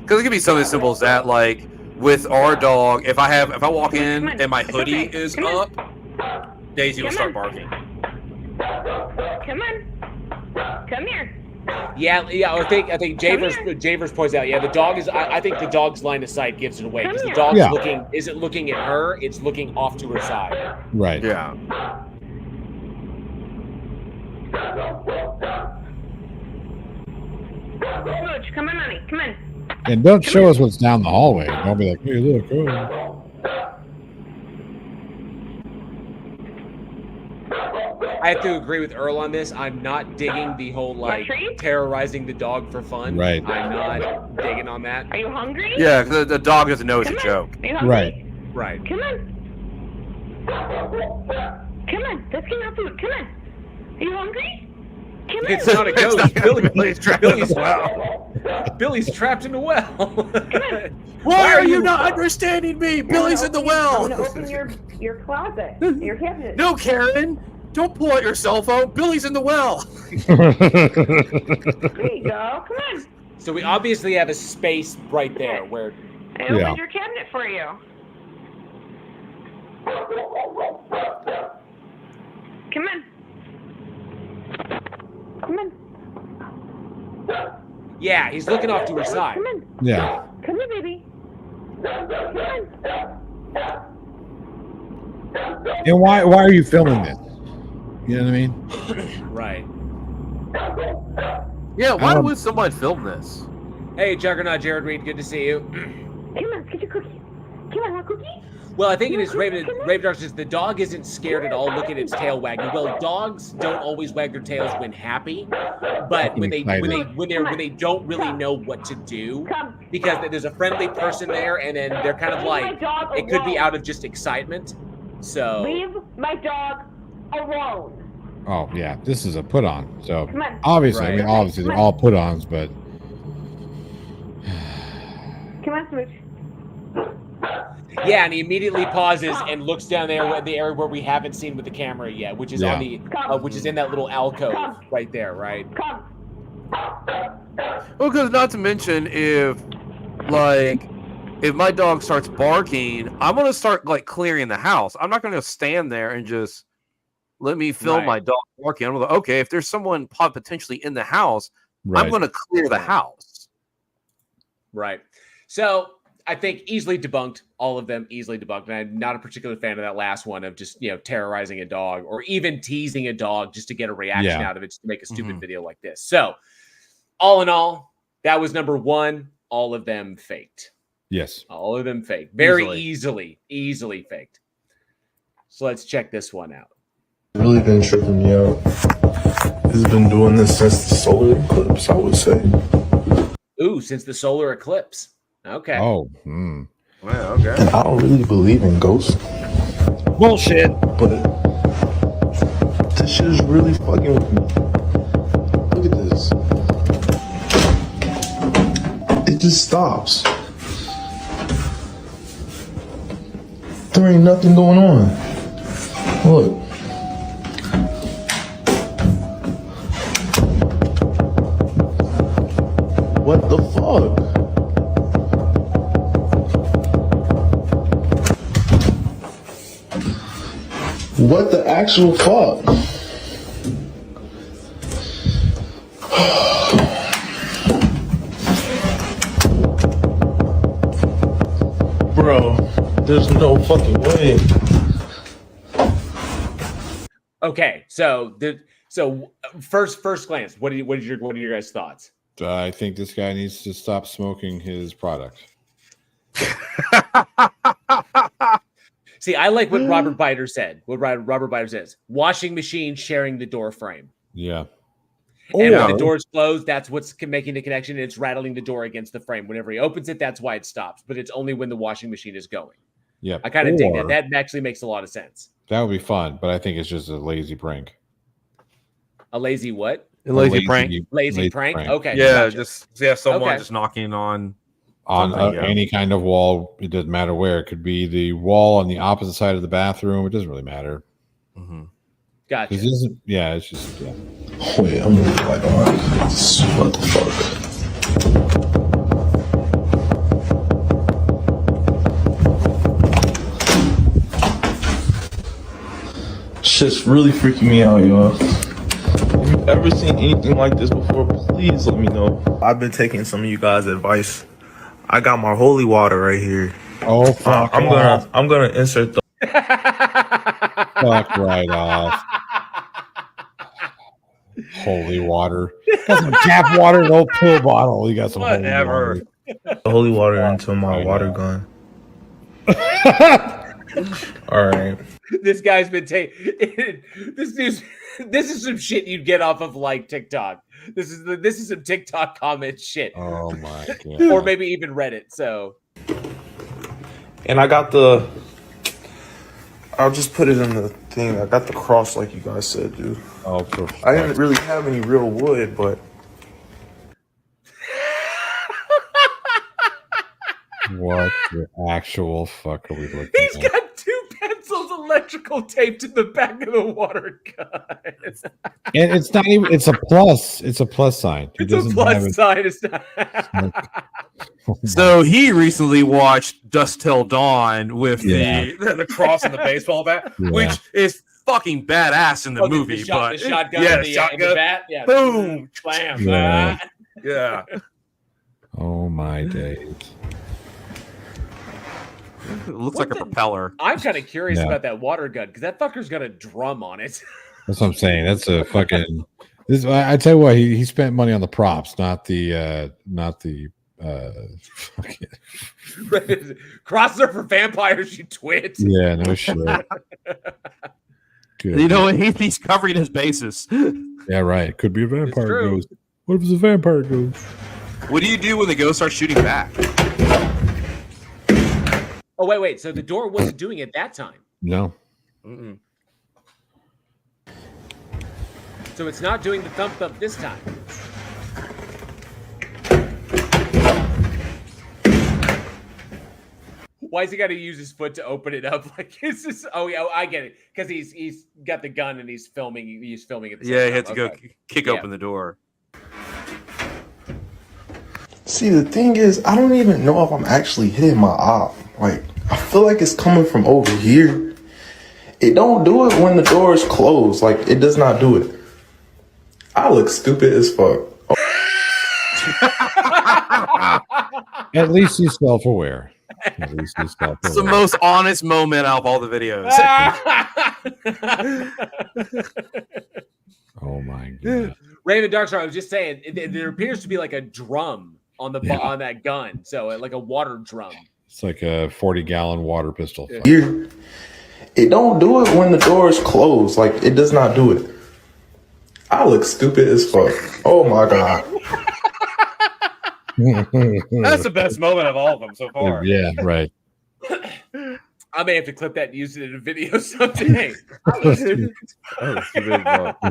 Speaker 2: Because it could be something as simple as that, like with our dog. If I walk in and my hoodie is up, Daisy will start barking.
Speaker 9: Come on. Come here.
Speaker 1: Yeah. I think Javers points out. Yeah, the dog is. I think the dog's line of sight gives it away because the dog's isn't looking at her. It's looking off to her side.
Speaker 3: Right.
Speaker 2: Yeah.
Speaker 9: Smooch, come on, honey. Come on.
Speaker 3: And don't show us what's down the hallway. Don't be like, hey, look. Oh.
Speaker 1: I have to agree with Earl on this. I'm not digging the whole terrorizing the dog for fun.
Speaker 3: Right.
Speaker 1: I'm not digging on that.
Speaker 9: Are you hungry?
Speaker 2: Yeah, because the dog doesn't know it's a joke.
Speaker 9: Are you hungry?
Speaker 3: Right.
Speaker 1: Right.
Speaker 9: Come on. Come on. Let's get our food. Come on. Are you hungry? Come on.
Speaker 1: It's not a ghost.
Speaker 2: Billy's trapped in the well.
Speaker 1: Billy's trapped in the well.
Speaker 2: Why are you not understanding me? Billy's in the well.
Speaker 9: I'm gonna open your closet, your cabinet.
Speaker 2: No, Karen. Don't pull out your cell phone. Billy's in the well.
Speaker 9: There you go. Come on.
Speaker 1: So we obviously have a space right there where.
Speaker 9: I opened your cabinet for you. Come on. Come on.
Speaker 1: Yeah, he's looking off to her side.
Speaker 9: Come on.
Speaker 3: Yeah.
Speaker 9: Come here, baby. Come on.
Speaker 3: And why are you filming this? You know what I mean?
Speaker 1: Right.
Speaker 2: Yeah, why would someone film this?
Speaker 1: Hey, Juggernaut Jared Reed, good to see you.
Speaker 9: Come on, get your cookie. Come on, want a cookie?
Speaker 1: Well, I think it is Raven Dark says the dog isn't scared at all. Look at its tail wagging. Well, dogs don't always wag their tails when happy, but when they don't really know what to do, because there's a friendly person there, and then they're kind of like it could be out of just excitement. So
Speaker 9: leave my dog alone.
Speaker 3: Oh yeah, this is a put on. So
Speaker 9: Come on.
Speaker 3: obviously,
Speaker 1: Right.
Speaker 3: I mean, obviously they're all put ons, but
Speaker 9: Come on, Smooch.
Speaker 1: yeah, and he immediately pauses and looks down there at the area where we haven't seen with the camera yet, which is on the which is in that little alcove right there, right?
Speaker 2: Well, because not to mention if, like, if my dog starts barking, I'm gonna start like clearing the house. I'm not gonna stand there and just let me film my dog barking. I'm like, okay, if there's someone potentially in the house, I'm gonna clear the house.
Speaker 1: Right. So I think easily debunked, all of them easily debunked. And I'm not a particular fan of that last one of just, terrorizing a dog or even teasing a dog just to get a reaction out of it, just to make a stupid video like this. So all in all, that was number one. All of them faked.
Speaker 3: Yes.
Speaker 1: All of them faked. Very easily faked. So let's check this one out.
Speaker 14: Really been tripping me out. It's been doing this since the solar eclipse, I would say.
Speaker 1: Ooh, since the solar eclipse. Okay.
Speaker 3: Oh.
Speaker 2: Well, okay.
Speaker 14: And I don't really believe in ghosts.
Speaker 10: Bullshit.
Speaker 14: But this shit is really fucking with me. Look at this. It just stops. There ain't nothing going on. Look. What the fuck? What the actual fuck? Bro, there's no fucking way.
Speaker 1: Okay, so first glance, what are your guys' thoughts?
Speaker 3: I think this guy needs to stop smoking his product.
Speaker 1: See, I like what Robert Biter said. What Robert Biter says: washing machine sharing the door frame.
Speaker 3: Yeah.
Speaker 1: And when the door's closed, that's what's making the connection. And it's rattling the door against the frame. Whenever he opens it, that's why it stops. But it's only when the washing machine is going.
Speaker 3: Yeah.
Speaker 1: I kind of dig that. That actually makes a lot of sense.
Speaker 3: That would be fun, but I think it's just a lazy prank.
Speaker 1: A lazy what?
Speaker 2: A lazy prank.
Speaker 1: Lazy prank. Okay.
Speaker 2: Yeah, just someone just knocking on
Speaker 3: any kind of wall. It doesn't matter where. It could be the wall on the opposite side of the bathroom. It doesn't really matter.
Speaker 1: Gotcha.
Speaker 3: It's just.
Speaker 14: Wait, I'm really like, what the fuck? Shit's really freaking me out, y'all. If you've ever seen anything like this before, please let me know. I've been taking some of you guys' advice. I got my holy water right here.
Speaker 3: Oh, fuck!
Speaker 14: I'm gonna insert the
Speaker 3: fuck right off. Holy water. Got some tap water, an old pill bottle. You got some
Speaker 2: whatever.
Speaker 14: Holy water into my water gun. All right.
Speaker 1: This guy's been taking this is some shit you'd get off of like TikTok. This is some TikTok comment shit.
Speaker 3: Oh my god.
Speaker 1: Or maybe even Reddit. So.
Speaker 14: And I got I'll just put it in the thing. I got the cross like you guys said, dude.
Speaker 3: Oh,
Speaker 14: I didn't really have any real wood, but
Speaker 3: what the actual fuck are we looking
Speaker 1: He's
Speaker 3: at?
Speaker 1: got two pencils electrical taped to the back of the water gun.
Speaker 3: And it's not even. It's a plus. It's a plus sign.
Speaker 1: It's a plus sign. It's not.
Speaker 2: So he recently watched Dusk Till Dawn with the cross and the baseball bat, which is fucking badass in the movie.
Speaker 1: The shotgun,
Speaker 2: the
Speaker 1: bat, yeah,
Speaker 2: boom,
Speaker 1: blam,
Speaker 2: yeah.
Speaker 3: Oh my days.
Speaker 2: It looks like a propeller.
Speaker 1: I'm kind of curious about that water gun because that fucker's got a drum on it.
Speaker 3: That's what I'm saying. That's a fucking. I tell you what, he spent money on the props, not the
Speaker 1: Crosser for vampires, you twit.
Speaker 3: Yeah, no shit.
Speaker 2: Good. You know what? He's covering his bases.
Speaker 3: Yeah, right. Could be a vampire ghost. What if it's a vampire ghost?
Speaker 2: What do you do when the ghost starts shooting back?
Speaker 1: Oh, wait. So the door wasn't doing it that time.
Speaker 3: No.
Speaker 1: Mm-mm. So it's not doing the thump this time. Why is he got to use his foot to open it up? Like, is this? Oh, yeah, I get it. Because he's got the gun and he's filming. He's filming it.
Speaker 2: Yeah, he had to go kick open the door.
Speaker 14: See, the thing is, I don't even know if I'm actually hitting my op. Like, I feel like it's coming from over here. It don't do it when the door is closed. Like, it does not do it. I look stupid as fuck.
Speaker 3: At least he's self-aware. At least he's self-aware.
Speaker 2: It's the most honest moment out of all the videos.
Speaker 3: Oh my god.
Speaker 1: Raven Darkstar, I was just saying, there appears to be like a drum on the on that gun, so like a water drum.
Speaker 3: It's like a 40-gallon water pistol.
Speaker 14: Here, it don't do it when the door is closed. Like, it does not do it. I look stupid as fuck. Oh my god.
Speaker 10: That's the best moment of all of them so far.
Speaker 3: Yeah, right.
Speaker 1: I may have to clip that and use it in a video someday.
Speaker 3: It's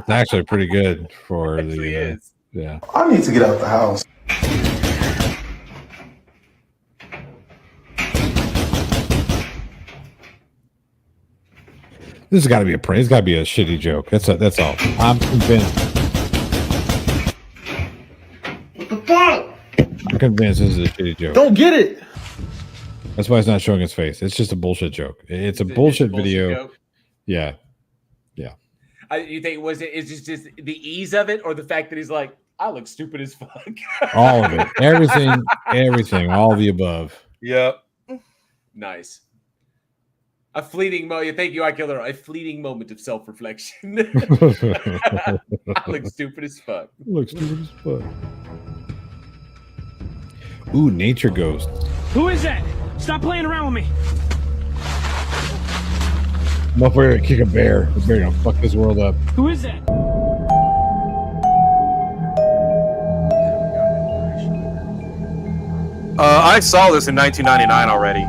Speaker 3: actually pretty good for the. Yeah.
Speaker 14: I need to get out the house.
Speaker 3: This has got to be a prank. It's got to be a shitty joke. That's all. I'm convinced.
Speaker 14: What the fuck?
Speaker 3: I'm convinced this is a shitty joke.
Speaker 14: Don't get it.
Speaker 3: That's why it's not showing his face. It's just a bullshit joke. It's a bullshit video.
Speaker 1: Joke?
Speaker 3: Yeah.
Speaker 1: You think is just the ease of it, or the fact that he's like, I look stupid as fuck?
Speaker 3: All of it. Everything. All the above.
Speaker 10: Yep.
Speaker 1: Nice. A fleeting moment. Thank you, I Killer. A fleeting moment of self-reflection. I look stupid as fuck.
Speaker 3: Looks stupid as fuck. Ooh, nature ghosts.
Speaker 15: Who is that? Stop playing around with me.
Speaker 3: Motherfucker gonna kick a bear. The bear gonna fuck this world up.
Speaker 15: Who is that?
Speaker 2: I saw this in 1999 already.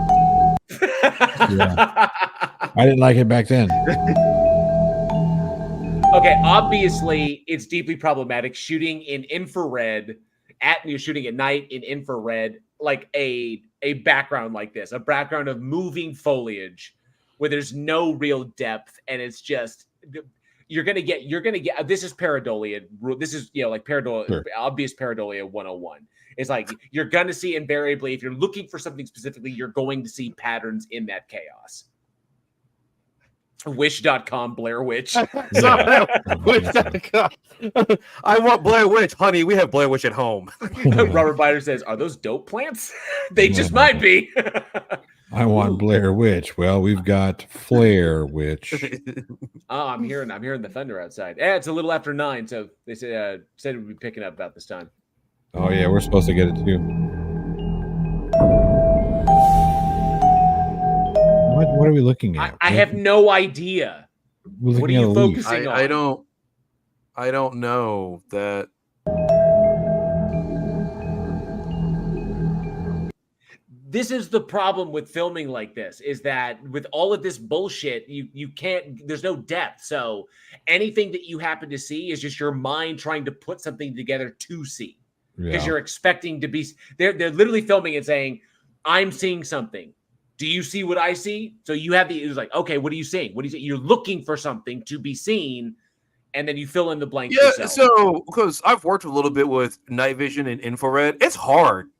Speaker 3: Yeah. I didn't like it back then.
Speaker 1: Okay, obviously it's deeply problematic shooting in infrared you're shooting at night in infrared, like a background like this, a background of moving foliage where there's no real depth, and it's just you're gonna get this is pareidolia. This is like pareidolia,
Speaker 3: Sure.
Speaker 1: Obvious pareidolia 101. It's like you're gonna see invariably, if you're looking for something specifically, you're going to see patterns in that chaos. Wish.com Blair Witch.
Speaker 2: Wish.com. I want Blair Witch, honey. We have Blair Witch at home.
Speaker 1: Robert Biter says, "Are those dope plants? They just might be."
Speaker 3: I want Blair Witch. Well, we've got Flare Witch.
Speaker 1: Oh, I'm hearing the thunder outside. It's a little after 9, so they said it would be picking up about this time.
Speaker 3: Oh yeah, we're supposed to get it too. What are we looking at?
Speaker 1: I have no idea. What are you focusing on?
Speaker 2: I don't know that.
Speaker 1: This is the problem with filming like this, is that with all of this bullshit, you can't, there's no depth. So anything that you happen to see is just your mind trying to put something together to see. Because you're expecting to be, they're literally filming and saying, I'm seeing something. Do you see what I see? So you have it's like, okay, what are you seeing? What do you see? You're looking for something to be seen, and then you fill in the blanks yourself.
Speaker 2: So because I've worked a little bit with night vision and infrared, it's hard.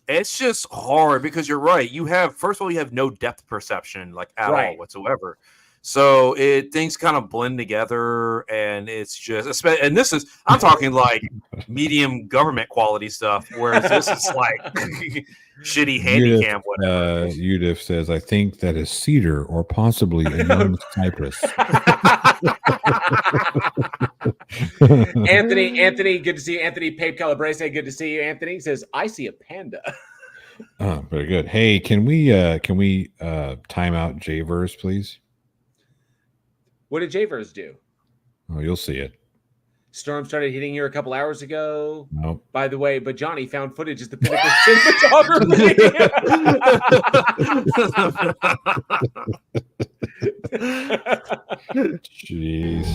Speaker 2: It's just hard because you're right. You have, first of all, you have no depth perception at all whatsoever. So things kind of blend together, and it's just, and this is, I'm talking like medium government quality stuff, whereas this is like shitty handycam.
Speaker 3: Udif says, I think that is cedar or possibly a young cypress.
Speaker 1: Anthony, good to see you. Anthony Pape Calabrese, good to see you. Anthony says, I see a panda.
Speaker 3: Oh, very good. Hey, can we time out J-verse, please?
Speaker 1: What did J-verse do?
Speaker 3: Oh, you'll see it.
Speaker 1: Storm started hitting here a couple hours ago.
Speaker 3: Nope.
Speaker 1: By the way, but Johnny found footage is the pinnacle of cinematography.
Speaker 3: Jeez.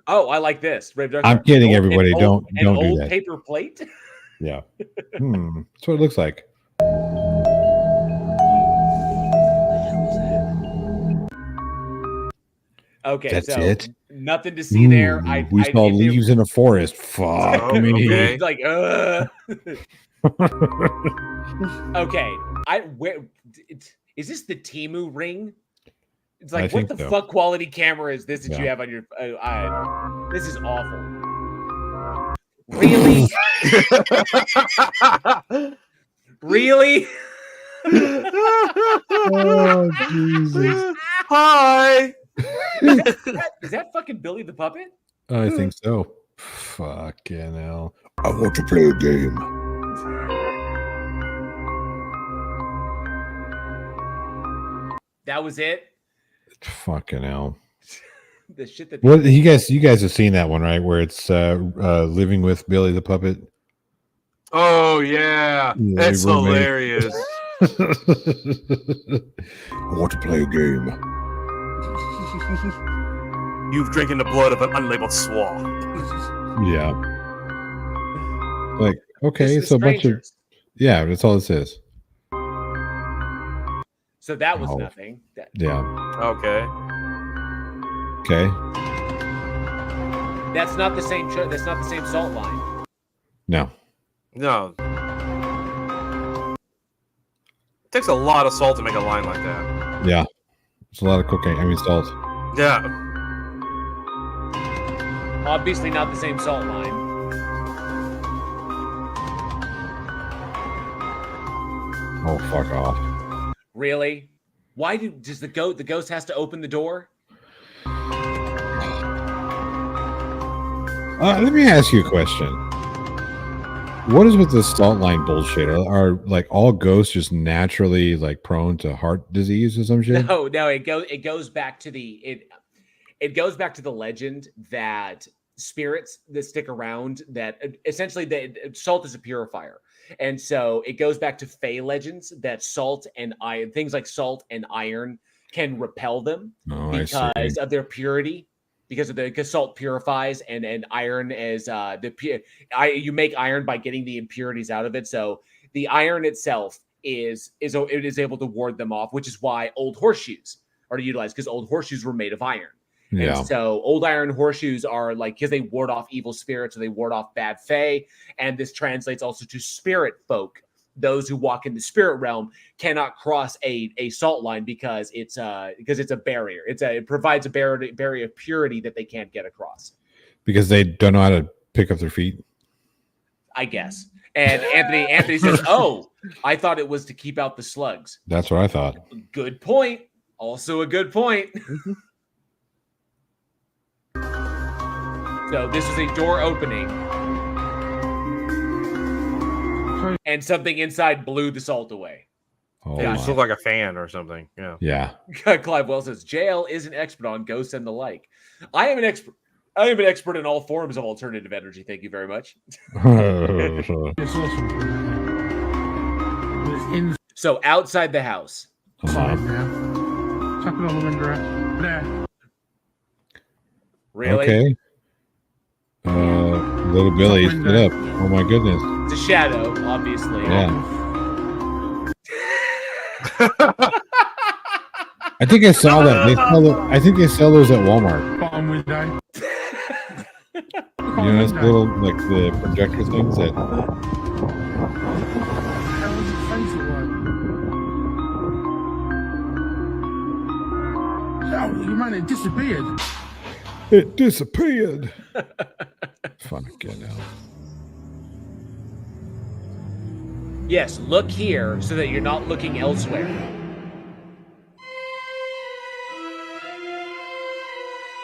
Speaker 1: Oh, I like this.
Speaker 3: I'm kidding, everybody. Don't do that.
Speaker 1: Paper plate.
Speaker 3: Yeah. That's what it looks like.
Speaker 1: Okay,
Speaker 3: That's
Speaker 1: so
Speaker 3: it?
Speaker 1: nothing to see there.
Speaker 3: We saw leaves in a forest. Fuck me.
Speaker 2: Okay.
Speaker 1: Like, okay. Where is this the Temu ring? It's like,
Speaker 3: I
Speaker 1: what
Speaker 3: think
Speaker 1: the
Speaker 3: so.
Speaker 1: fuck quality camera is this that you
Speaker 3: Yeah.
Speaker 1: have on your? This is awful. Really? Really?
Speaker 3: Oh, Jesus.
Speaker 2: Hi.
Speaker 1: Is that fucking Billy the Puppet?
Speaker 3: I think so. Fucking hell. I want to play a game.
Speaker 1: That was it.
Speaker 3: Fucking hell.
Speaker 1: The shit that
Speaker 3: What you guys have seen that one, right? Where it's living with Billy the Puppet.
Speaker 2: Oh yeah, that's
Speaker 3: roommate.
Speaker 2: hilarious.
Speaker 3: I want to play a game.
Speaker 2: You've drinking the blood of an unlabeled swan.
Speaker 3: Yeah. Like, okay,
Speaker 1: This is
Speaker 3: so a bunch of
Speaker 1: strangers.
Speaker 3: yeah, that's all it says.
Speaker 1: So that was
Speaker 3: Oh.
Speaker 1: nothing.
Speaker 3: Yeah.
Speaker 2: Okay.
Speaker 3: Okay.
Speaker 1: That's not the same. That's not the same salt line.
Speaker 3: No.
Speaker 2: No. It takes a lot of salt to make a line like that.
Speaker 3: Yeah. It's a lot of cocaine. I mean salt.
Speaker 2: Yeah.
Speaker 1: Obviously not the same salt line.
Speaker 3: Oh, fuck off.
Speaker 1: Really? Why does the ghost has to open the door?
Speaker 3: Let me ask you a question. What is with this salt line bullshit? Are like all ghosts just naturally like prone to heart disease or some shit?
Speaker 1: No, it goes back to the legend that spirits that stick around, that essentially salt is a purifier. And so it goes back to Fey legends that salt and iron, things like salt and iron, can repel them because of their purity. Because salt purifies and iron is you make iron by getting the impurities out of it. So the iron itself is able to ward them off, which is why old horseshoes are utilized, because old horseshoes were made of iron.
Speaker 3: Yeah.
Speaker 1: And so old iron horseshoes are like, because they ward off evil spirits, or they ward off bad fae. And this translates also to spirit folk. Those who walk in the spirit realm cannot cross a salt line because it's a barrier. It provides a barrier of purity that they can't get across.
Speaker 3: Because they don't know how to pick up their feet.
Speaker 1: I guess. And Anthony says, "Oh, I thought it was to keep out the slugs."
Speaker 3: That's what I thought.
Speaker 1: Good point. Also a good point. So this is a door opening, and something inside blew the salt away.
Speaker 3: Oh,
Speaker 2: yeah, it looked like a fan or something. Yeah.
Speaker 3: Yeah.
Speaker 1: Clive Wells says, JL is an expert on ghosts and the like. I am an expert in all forms of alternative energy. Thank you very much. So outside the house. Really?
Speaker 3: Okay. Little Billy, sit up. Oh my goodness.
Speaker 1: It's a shadow, obviously.
Speaker 3: Yeah. I think I saw that. I think they sell those at Walmart. You know, those little like the projector things that.
Speaker 16: Oh, you man, it disappeared.
Speaker 3: It disappeared. Fucking hell.
Speaker 1: Yes, look here so that you're not looking elsewhere.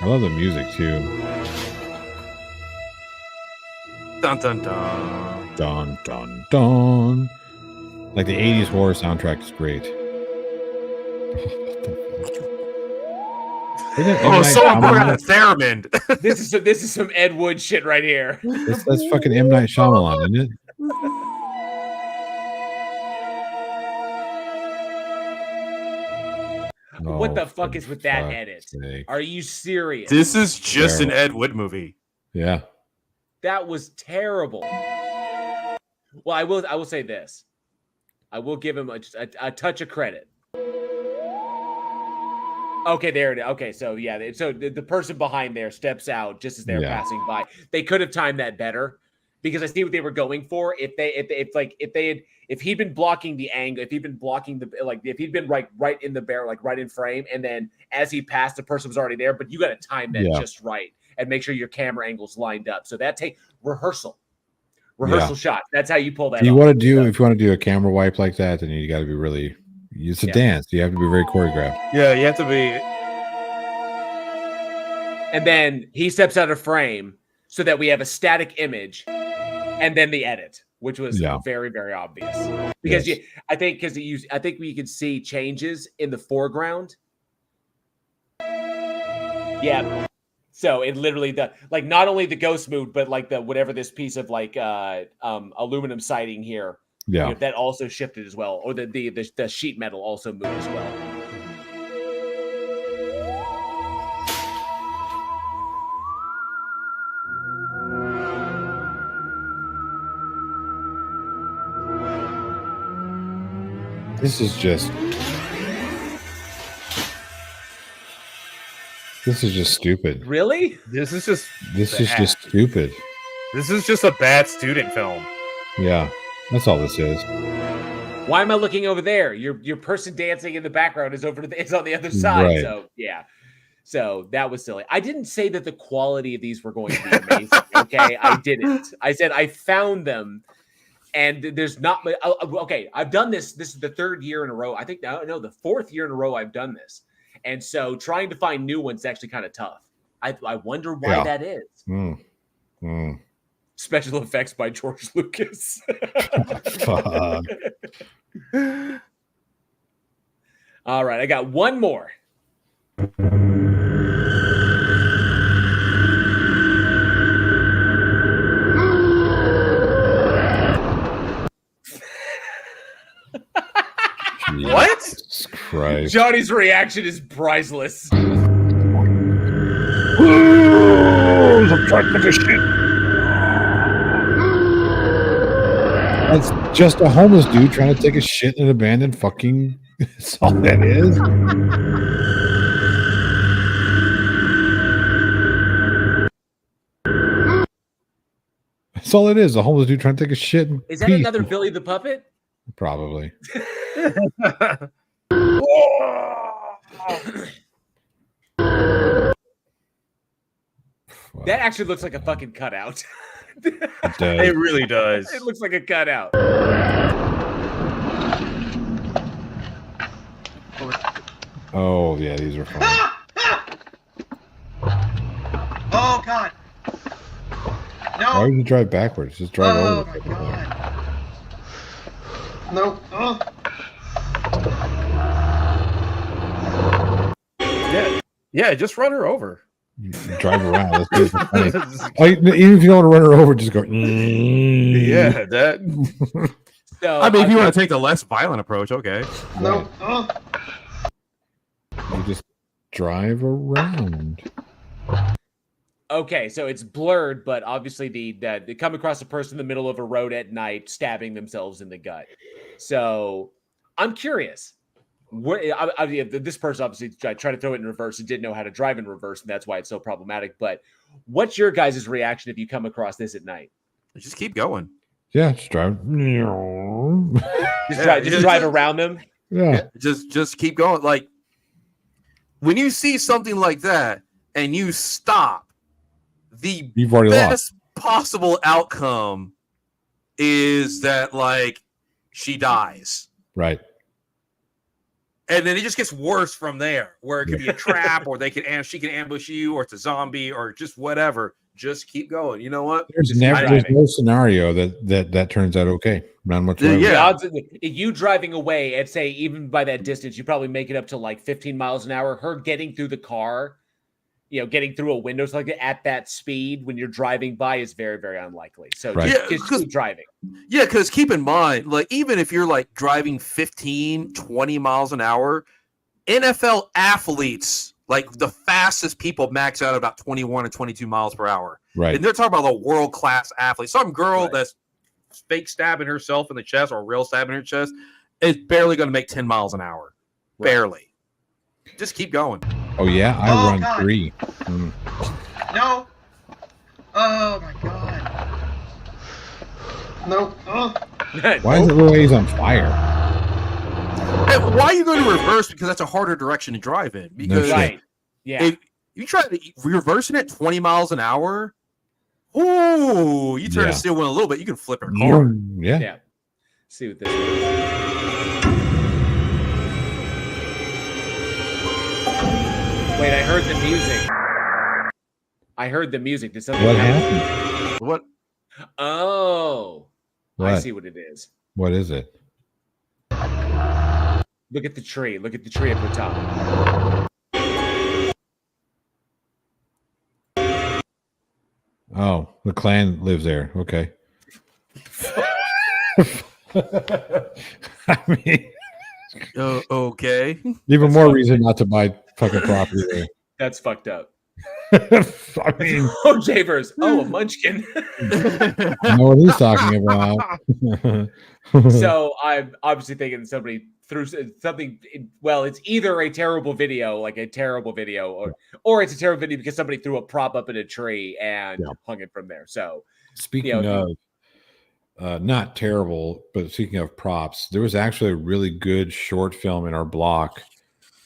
Speaker 3: I love the music too.
Speaker 2: Dun dun dun.
Speaker 3: Dun dun dun. Like the 80s horror soundtrack is great.
Speaker 2: Oh, someone brought out a theremin.
Speaker 1: This is some Ed Wood shit right here.
Speaker 3: That's fucking M. Night Shyamalan, isn't it?
Speaker 1: What the fuck is with that
Speaker 3: fuck's
Speaker 1: edit?
Speaker 3: sake.
Speaker 1: Are you serious?
Speaker 2: This is just an
Speaker 3: Terrible.
Speaker 2: Ed Wood movie.
Speaker 3: Yeah.
Speaker 1: That was terrible. Well, I will say this. I will give him a touch of credit. Okay, there it is. Okay, so yeah, so the person behind there steps out just as they're passing by. They could have timed that better because I see what they were going for. If he'd been blocking the angle, if he'd been blocking if he'd been right in the barrel, like right in frame, and then as he passed, the person was already there. But you got to time that just right and make sure your camera angle's lined up. So that take rehearsal shot. That's how you pull that.
Speaker 3: If you want to do a camera wipe like that, then you got to be really. It's a dance. You have to be very choreographed.
Speaker 10: Yeah, you have to be.
Speaker 1: And then he steps out of frame so that we have a static image, and then the edit, which was very, very obvious. Because I think we can see changes in the foreground. Yeah. So it literally not only the ghost moved, but like whatever this piece of aluminum siding here.
Speaker 3: Yeah,
Speaker 1: that also shifted as well, or the sheet metal also moved as well.
Speaker 3: This is just stupid.
Speaker 1: Really?
Speaker 10: This is just
Speaker 3: stupid.
Speaker 10: This is just a bad student film.
Speaker 3: Yeah. That's all this is.
Speaker 1: Why am I looking over there? Your person dancing in the background is it's on the other side.
Speaker 3: Right.
Speaker 1: So yeah. So that was silly. I didn't say that the quality of these were going to be amazing. Okay, I didn't. I said I found them, and there's not. Okay, I've done this. This is the third year in a row. I think no, the fourth year in a row I've done this, and so trying to find new ones is actually kind of tough. I wonder why that is. Special effects by George Lucas.
Speaker 3: Fuck.
Speaker 1: All right, I got one more.
Speaker 10: What?
Speaker 3: Jesus Christ.
Speaker 1: Johnny's reaction is priceless.
Speaker 3: I'm trying to take a shit. That's just a homeless dude trying to take a shit in an abandoned fucking. That's all that is. That's all it is. A homeless dude trying to take a shit.
Speaker 1: Is that another Billy the Puppet?
Speaker 3: Probably.
Speaker 1: That actually looks like a fucking cutout.
Speaker 10: It really does.
Speaker 1: It looks like a cutout.
Speaker 3: Oh, yeah, these are fun.
Speaker 16: Oh, God. No.
Speaker 3: Why would you drive backwards? Just drive over.
Speaker 16: Oh, my God. No. Oh.
Speaker 10: Yeah, just run her over.
Speaker 3: Drive around. Let's do it for funny. Even if you don't want to run her over, just go.
Speaker 10: Yeah, that.
Speaker 1: So,
Speaker 10: I mean, if you want to take the less violent approach, okay.
Speaker 16: No. Oh.
Speaker 3: You just drive around.
Speaker 1: Okay, so it's blurred, but obviously they come across a person in the middle of a road at night stabbing themselves in the gut. So I'm curious. This person obviously tried to throw it in reverse and didn't know how to drive in reverse, and that's why it's so problematic. But what's your guys' reaction if you come across this at night?
Speaker 2: Just keep going.
Speaker 3: Yeah, just drive.
Speaker 1: Just drive around them.
Speaker 3: Yeah.
Speaker 2: Just keep going. Like when you see something like that and you stop,
Speaker 3: You've already
Speaker 2: best
Speaker 3: lost.
Speaker 2: possible outcome is that like she dies.
Speaker 3: Right.
Speaker 2: And then it just gets worse from there, where it could be a trap, or she can ambush you, or it's a zombie, or just whatever. Just keep going. You know what?
Speaker 3: There's no scenario that turns out okay. Not much.
Speaker 1: The odds of you driving away at, say, even by that distance, you probably make it up to like 15 miles an hour. Her getting through the car, getting through a window like that at that speed when you're driving by is very, very unlikely. So just keep driving.
Speaker 2: Yeah, because keep in mind, like even if you're like driving 15, 20 miles an hour, NFL athletes, like the fastest people max out at about 21 or 22 miles per hour.
Speaker 3: Right.
Speaker 2: And they're talking about a world-class athlete. Some girl that's fake stabbing herself in the chest or real stabbing her chest is barely going to make 10 miles an hour. Right. Barely. Just keep going.
Speaker 3: Oh yeah, I
Speaker 16: Oh,
Speaker 3: run
Speaker 16: God.
Speaker 3: 3.
Speaker 16: No. Oh my God. No.
Speaker 3: Why is it always on fire?
Speaker 2: Hey, why are you going to reverse? Because that's a harder direction to drive in. Because
Speaker 1: Right. Yeah.
Speaker 2: if you try to reversing at 20 miles an hour, ooh, you turn the steering wheel a little bit, you can flip a car.
Speaker 3: Yeah.
Speaker 1: Yeah. See what this is. Wait, I heard the music. I heard the music. Did something
Speaker 3: What
Speaker 1: happen?
Speaker 3: happened?
Speaker 2: What?
Speaker 1: Oh. I
Speaker 3: What?
Speaker 1: see what it is.
Speaker 3: What is it?
Speaker 1: Look at the tree. Look at the tree up the top.
Speaker 3: Oh, the clan lives there. Okay. I mean,
Speaker 2: okay.
Speaker 3: even more reason not to buy fucking property there.
Speaker 1: That's fucked up.
Speaker 3: I mean,
Speaker 1: oh, Javers. Oh, a munchkin.
Speaker 3: I know what he's talking about.
Speaker 1: So I'm obviously thinking somebody threw something. Well, it's either a terrible video, like a terrible video, or it's a terrible video because somebody threw a prop up in a tree and hung it from there. So
Speaker 3: speaking of not terrible, but speaking of props, there was actually a really good short film in our block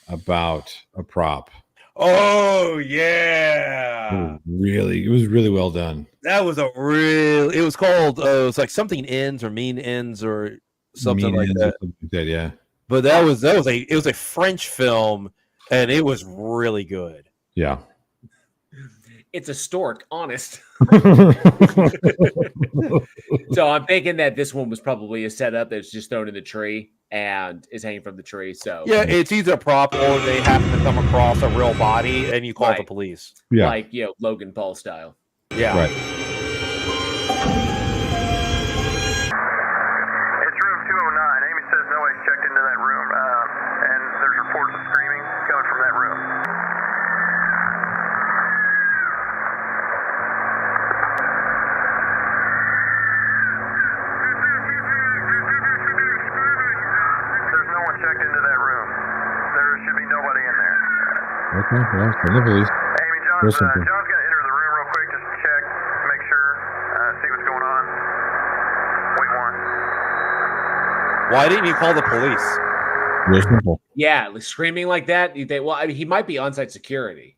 Speaker 3: about a prop.
Speaker 2: Oh yeah,
Speaker 3: it was really well done.
Speaker 2: That was it was called it was like something ends or mean ends or something like that.
Speaker 3: Yeah.
Speaker 2: But it was a French film and it was really good.
Speaker 3: Yeah.
Speaker 1: it's a stork, honest. So I'm thinking that this one was probably a setup that's just thrown in the tree and is hanging from the tree. So
Speaker 2: yeah, it's either a prop or they happen to come across a real body and you call the police.
Speaker 3: Yeah.
Speaker 1: Like, Logan Paul style.
Speaker 2: Yeah.
Speaker 3: Right.
Speaker 17: It's room 209. Amy says nobody's checked into that room, and there's reports of screaming coming from that room. There's no one checked into that room. There should be nobody in there.
Speaker 3: Okay. Well, send the police.
Speaker 17: Amy, John's going to enter the room real quick just to check, make sure, see what's going on. Wait one.
Speaker 2: Why didn't you call the police?
Speaker 3: Real simple.
Speaker 1: Yeah, like screaming like that. You think, well, I mean, he might be on-site security.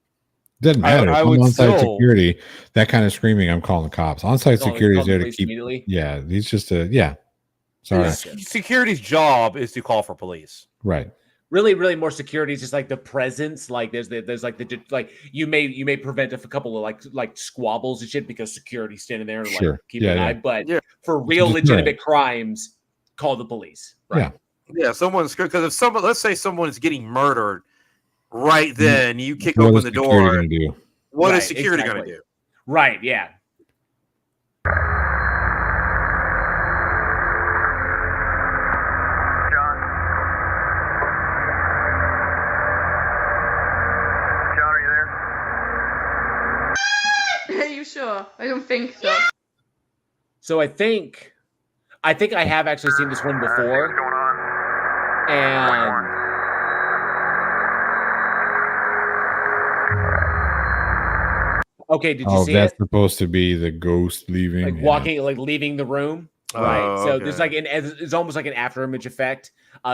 Speaker 3: Doesn't matter.
Speaker 2: I
Speaker 3: If I'm
Speaker 2: would
Speaker 3: on-site
Speaker 2: still-
Speaker 3: security, that kind of screaming, I'm calling the cops. On-site
Speaker 1: Call
Speaker 3: security is
Speaker 1: the
Speaker 3: there to
Speaker 1: police
Speaker 3: keep.
Speaker 1: immediately?
Speaker 3: Yeah, he's just Sorry.
Speaker 2: Security's job is to call for police.
Speaker 3: Right.
Speaker 1: Really, really more security is just like the presence. Like there's like you may prevent a couple of like squabbles and shit because security's standing there and
Speaker 3: Sure.
Speaker 1: like keeping an
Speaker 3: Yeah,
Speaker 1: eye.
Speaker 3: yeah.
Speaker 1: But
Speaker 2: Yeah.
Speaker 1: for real
Speaker 3: Just
Speaker 1: legitimate crimes, call the police. Right.
Speaker 3: Yeah.
Speaker 2: Yeah, someone's because if let's say someone is getting murdered, right then you kick
Speaker 3: What
Speaker 2: open
Speaker 3: is
Speaker 2: the
Speaker 3: security
Speaker 2: door.
Speaker 3: gonna do?
Speaker 2: What
Speaker 1: Right,
Speaker 2: is security going
Speaker 1: exactly.
Speaker 2: to do?
Speaker 1: Right. Yeah.
Speaker 17: John? John, are you there?
Speaker 9: Are you sure? I don't think so.
Speaker 1: So I think I have actually seen this one before.
Speaker 17: What's going on?
Speaker 1: And okay, did you see
Speaker 3: that's
Speaker 1: it?
Speaker 3: supposed to be the ghost leaving.
Speaker 1: Like
Speaker 3: Yeah.
Speaker 1: walking, like leaving the room. Right.
Speaker 2: Oh,
Speaker 1: So there's
Speaker 2: okay.
Speaker 1: like it's almost like an after image effect.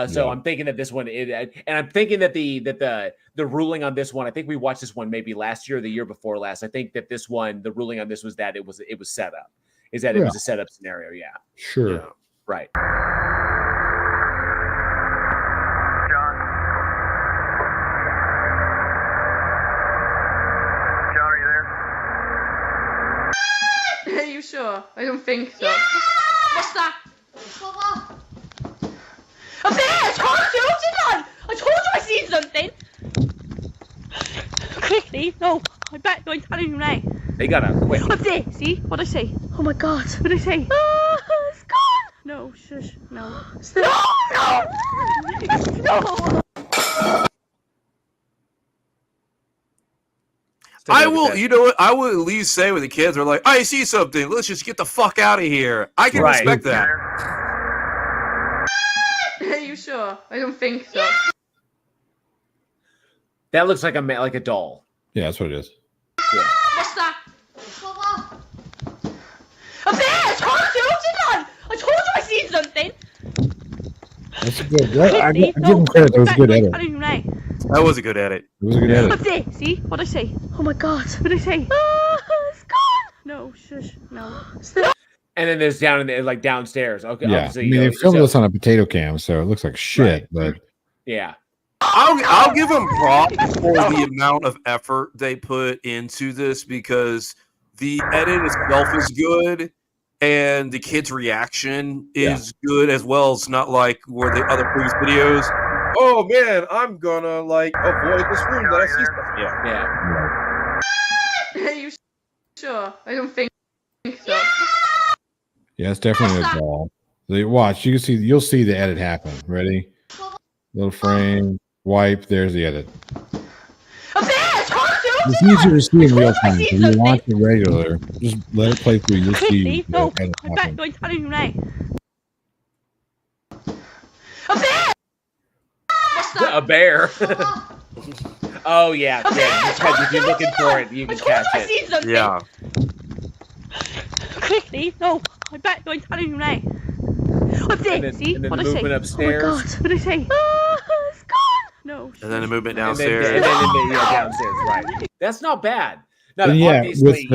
Speaker 1: So
Speaker 3: Yeah.
Speaker 1: I'm thinking that this one, and I'm thinking that the ruling on this one, I think we watched this one maybe last year or the year before last. I think that this one, the ruling on this was that it was set up. Is that it
Speaker 3: Yeah.
Speaker 1: was a setup scenario? Yeah.
Speaker 3: Sure.
Speaker 2: Yeah.
Speaker 1: Right.
Speaker 17: John? John, are you there?
Speaker 9: Are you sure? I don't think so. What's that? Up there! I told you, didn't I? I told you I seen something. Quickly, no. I bet you're telling you now.
Speaker 1: They gotta quit.
Speaker 9: Up there, see? What'd I say? Oh my god. What'd I say? It's gone! No, shush, no. No! No!
Speaker 2: I will, you know what? I will at least say when the kids are like, I see something. Let's just get the fuck out of here. I can
Speaker 1: Right.
Speaker 2: respect that.
Speaker 9: Are you sure? I don't think so.
Speaker 1: That looks like a doll.
Speaker 3: Yeah, that's what it is.
Speaker 1: Yeah.
Speaker 9: What's that? Up there! I told you! I told you I seen something!
Speaker 3: That's good. I give him credit. That was a good edit.
Speaker 2: That was a good edit.
Speaker 3: It was a good edit.
Speaker 9: Up there! See? What'd I say? Oh my god, what'd I say? It's gone! No, shush, no.
Speaker 1: And then there's like downstairs. Okay,
Speaker 3: Yeah,
Speaker 1: obviously,
Speaker 3: I mean, they filmed this on a potato cam, so it looks like shit. But
Speaker 1: yeah,
Speaker 2: I'll give them props for the amount of effort they put into this, because the edit itself is good and the kid's reaction is good as well. It's not like where the other previous videos. Oh man, I'm gonna like avoid this room that I see stuff.
Speaker 1: Yeah.
Speaker 9: Are you sure? I don't think so.
Speaker 3: yeah, it's definitely a doll. So watch, you'll see the edit happen. Ready? Little frame, wipe. There's the edit. It's easier to see in real time. If you watch it regular, just let it play through. You'll see the edit happen.
Speaker 1: A bear. Oh yeah, because if you're looking for it, you can catch it.
Speaker 2: Yeah.
Speaker 9: Quickly, no, I bet you're telling you now. Up there, see?
Speaker 1: And then
Speaker 9: What
Speaker 1: the
Speaker 9: I say?
Speaker 1: movement upstairs.
Speaker 9: Oh my god, what I say? It's gone! No.
Speaker 2: And then the movement
Speaker 1: And then,
Speaker 2: downstairs.
Speaker 1: downstairs, right. That's not bad. Now,
Speaker 3: And yeah,
Speaker 1: obviously,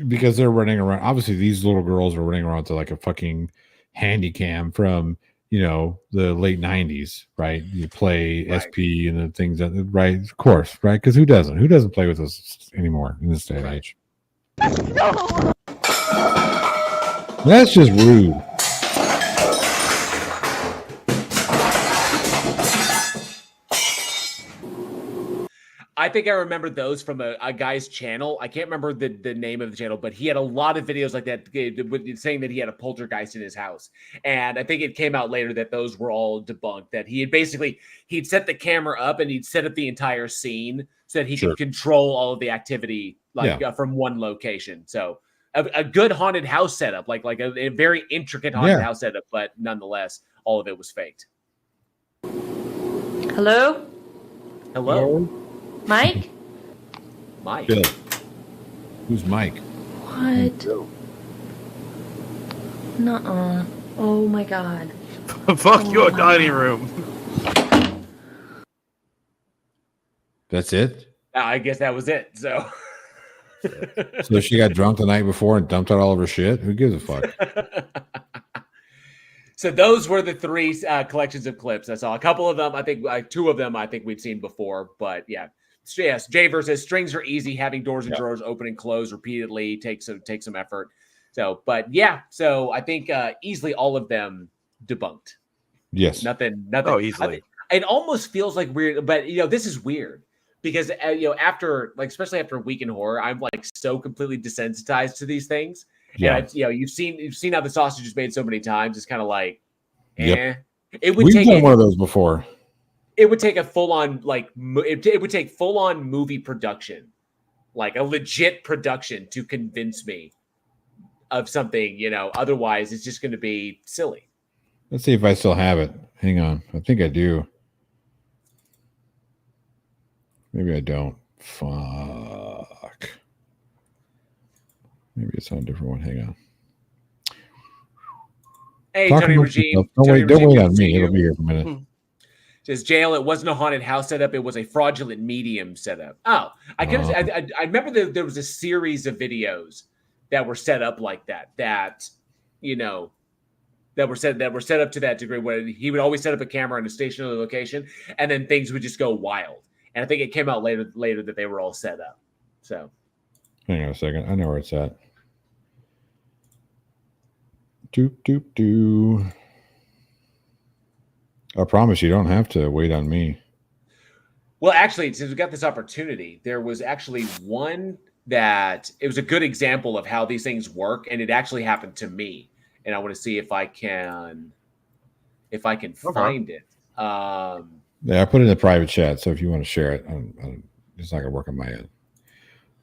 Speaker 3: because they're running around. Obviously, these little girls are running around to like a fucking handy cam from the late 90s, right? You play SP and the things that, right? Of course, right? Because who doesn't play with this anymore in this day and age?
Speaker 9: No.
Speaker 3: That's just rude.
Speaker 1: I think I remember those from a guy's channel. I can't remember the name of the channel, but he had a lot of videos like that saying that he had a poltergeist in his house. And I think it came out later that those were all debunked, that he'd set the camera up and he'd set up the entire scene so that he could control all of the activity from one location. So a good haunted house setup, like a very intricate haunted house setup, but nonetheless, all of it was faked.
Speaker 9: Hello?
Speaker 1: Hello?
Speaker 9: Mike?
Speaker 1: Mike.
Speaker 3: Bill. Who's Mike?
Speaker 9: What? Nuh-uh. Oh my god.
Speaker 2: Fuck your dining room.
Speaker 3: That's it?
Speaker 1: I guess that was it. So
Speaker 3: So she got drunk the night before and dumped out all of her shit? Who gives a fuck?
Speaker 1: So those were the three collections of clips I saw. A couple of them, I think, two of them, I think we've seen before. But yeah, yes. Jay versus strings are easy. Having doors and drawers open and close repeatedly takes some effort. So, but yeah, so I think easily all of them debunked.
Speaker 3: Yes.
Speaker 1: Nothing.
Speaker 2: Oh, easily.
Speaker 1: It almost feels like weird, but this is weird because after especially after a week in horror, I'm like so completely desensitized to these things.
Speaker 3: Yeah.
Speaker 1: And you've seen how the sausage is made so many times. It's kind of like,
Speaker 3: Yep.
Speaker 1: We've
Speaker 3: done one of those before.
Speaker 1: It would take a full-on it would take full-on movie production, like a legit production, to convince me of something. Otherwise it's just going to be silly.
Speaker 3: Let's see if I still have it. Hang on. I think I do. Maybe I don't. Fuck. Maybe it's on a different one. Hang on.
Speaker 1: Hey,
Speaker 3: Talk
Speaker 1: Tony
Speaker 3: about
Speaker 1: Regime.
Speaker 3: yourself. Don't
Speaker 1: Tony
Speaker 3: wait
Speaker 1: Regime,
Speaker 3: on me. It'll be here for a minute.
Speaker 1: Says jail. It wasn't a haunted house setup. It was a fraudulent medium setup. Oh, I remember there was a series of videos that were set up like that. That were set up to that degree where he would always set up a camera in a stationary location, and then things would just go wild. And I think it came out later that they were all set up. So,
Speaker 3: hang on a second. I know where it's at. Doop. I promise you don't have to wait on me.
Speaker 1: Well, actually, since we got this opportunity, there was actually one that it was a good example of how these things work, and it actually happened to me. And I want to see if I can find it.
Speaker 3: Yeah, I put it in the private chat, so if you want to share it, it's not going to work on my end.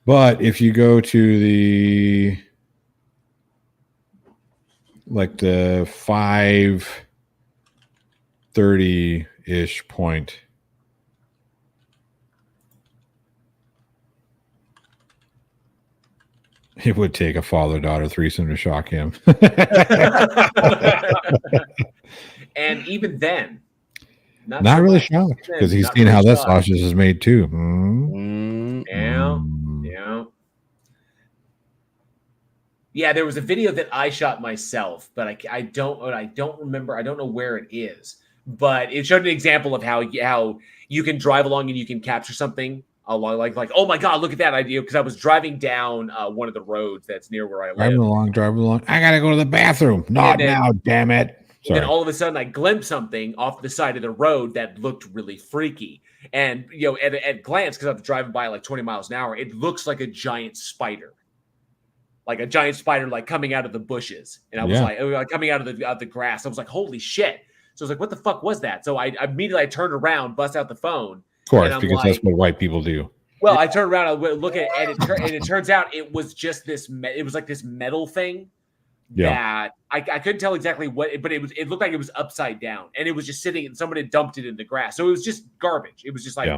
Speaker 3: But if you go to the 5:30-ish point, It would take a father-daughter threesome to shock him.
Speaker 1: And even then,
Speaker 3: Not
Speaker 1: so
Speaker 3: really
Speaker 1: much.
Speaker 3: shocked because he's
Speaker 1: Not
Speaker 3: seen
Speaker 1: really
Speaker 3: how that
Speaker 1: shocked.
Speaker 3: sausage is made too.
Speaker 1: Yeah. Yeah, there was a video that I shot myself, but I don't remember. I don't know where it is, but it showed an example of how you can drive along and you can capture something along like oh my god, look at that idea, because I was driving down one of the roads that's near where I live.
Speaker 3: Driving along. I gotta go to the bathroom. Not now, damn it.
Speaker 1: And then
Speaker 3: Sorry.
Speaker 1: all of a sudden, I glimpsed something off the side of the road that looked really freaky. And at glance, because I was driving by like 20 miles an hour, it looks like a giant spider. Like a giant spider, like coming out of the bushes, and I was like, coming out of the grass. I was like, "Holy shit!" So I was like, "What the fuck was that?" So I immediately turned around, bust out the phone,
Speaker 3: Of course,
Speaker 1: and
Speaker 3: because that's what white people do.
Speaker 1: Well, I turned around, I look at it, and it turns out it was just this. It was like this metal thing that I couldn't tell exactly what, but it looked like it was upside down, and it was just sitting, and somebody had dumped it in the grass. So it was just garbage. It was just like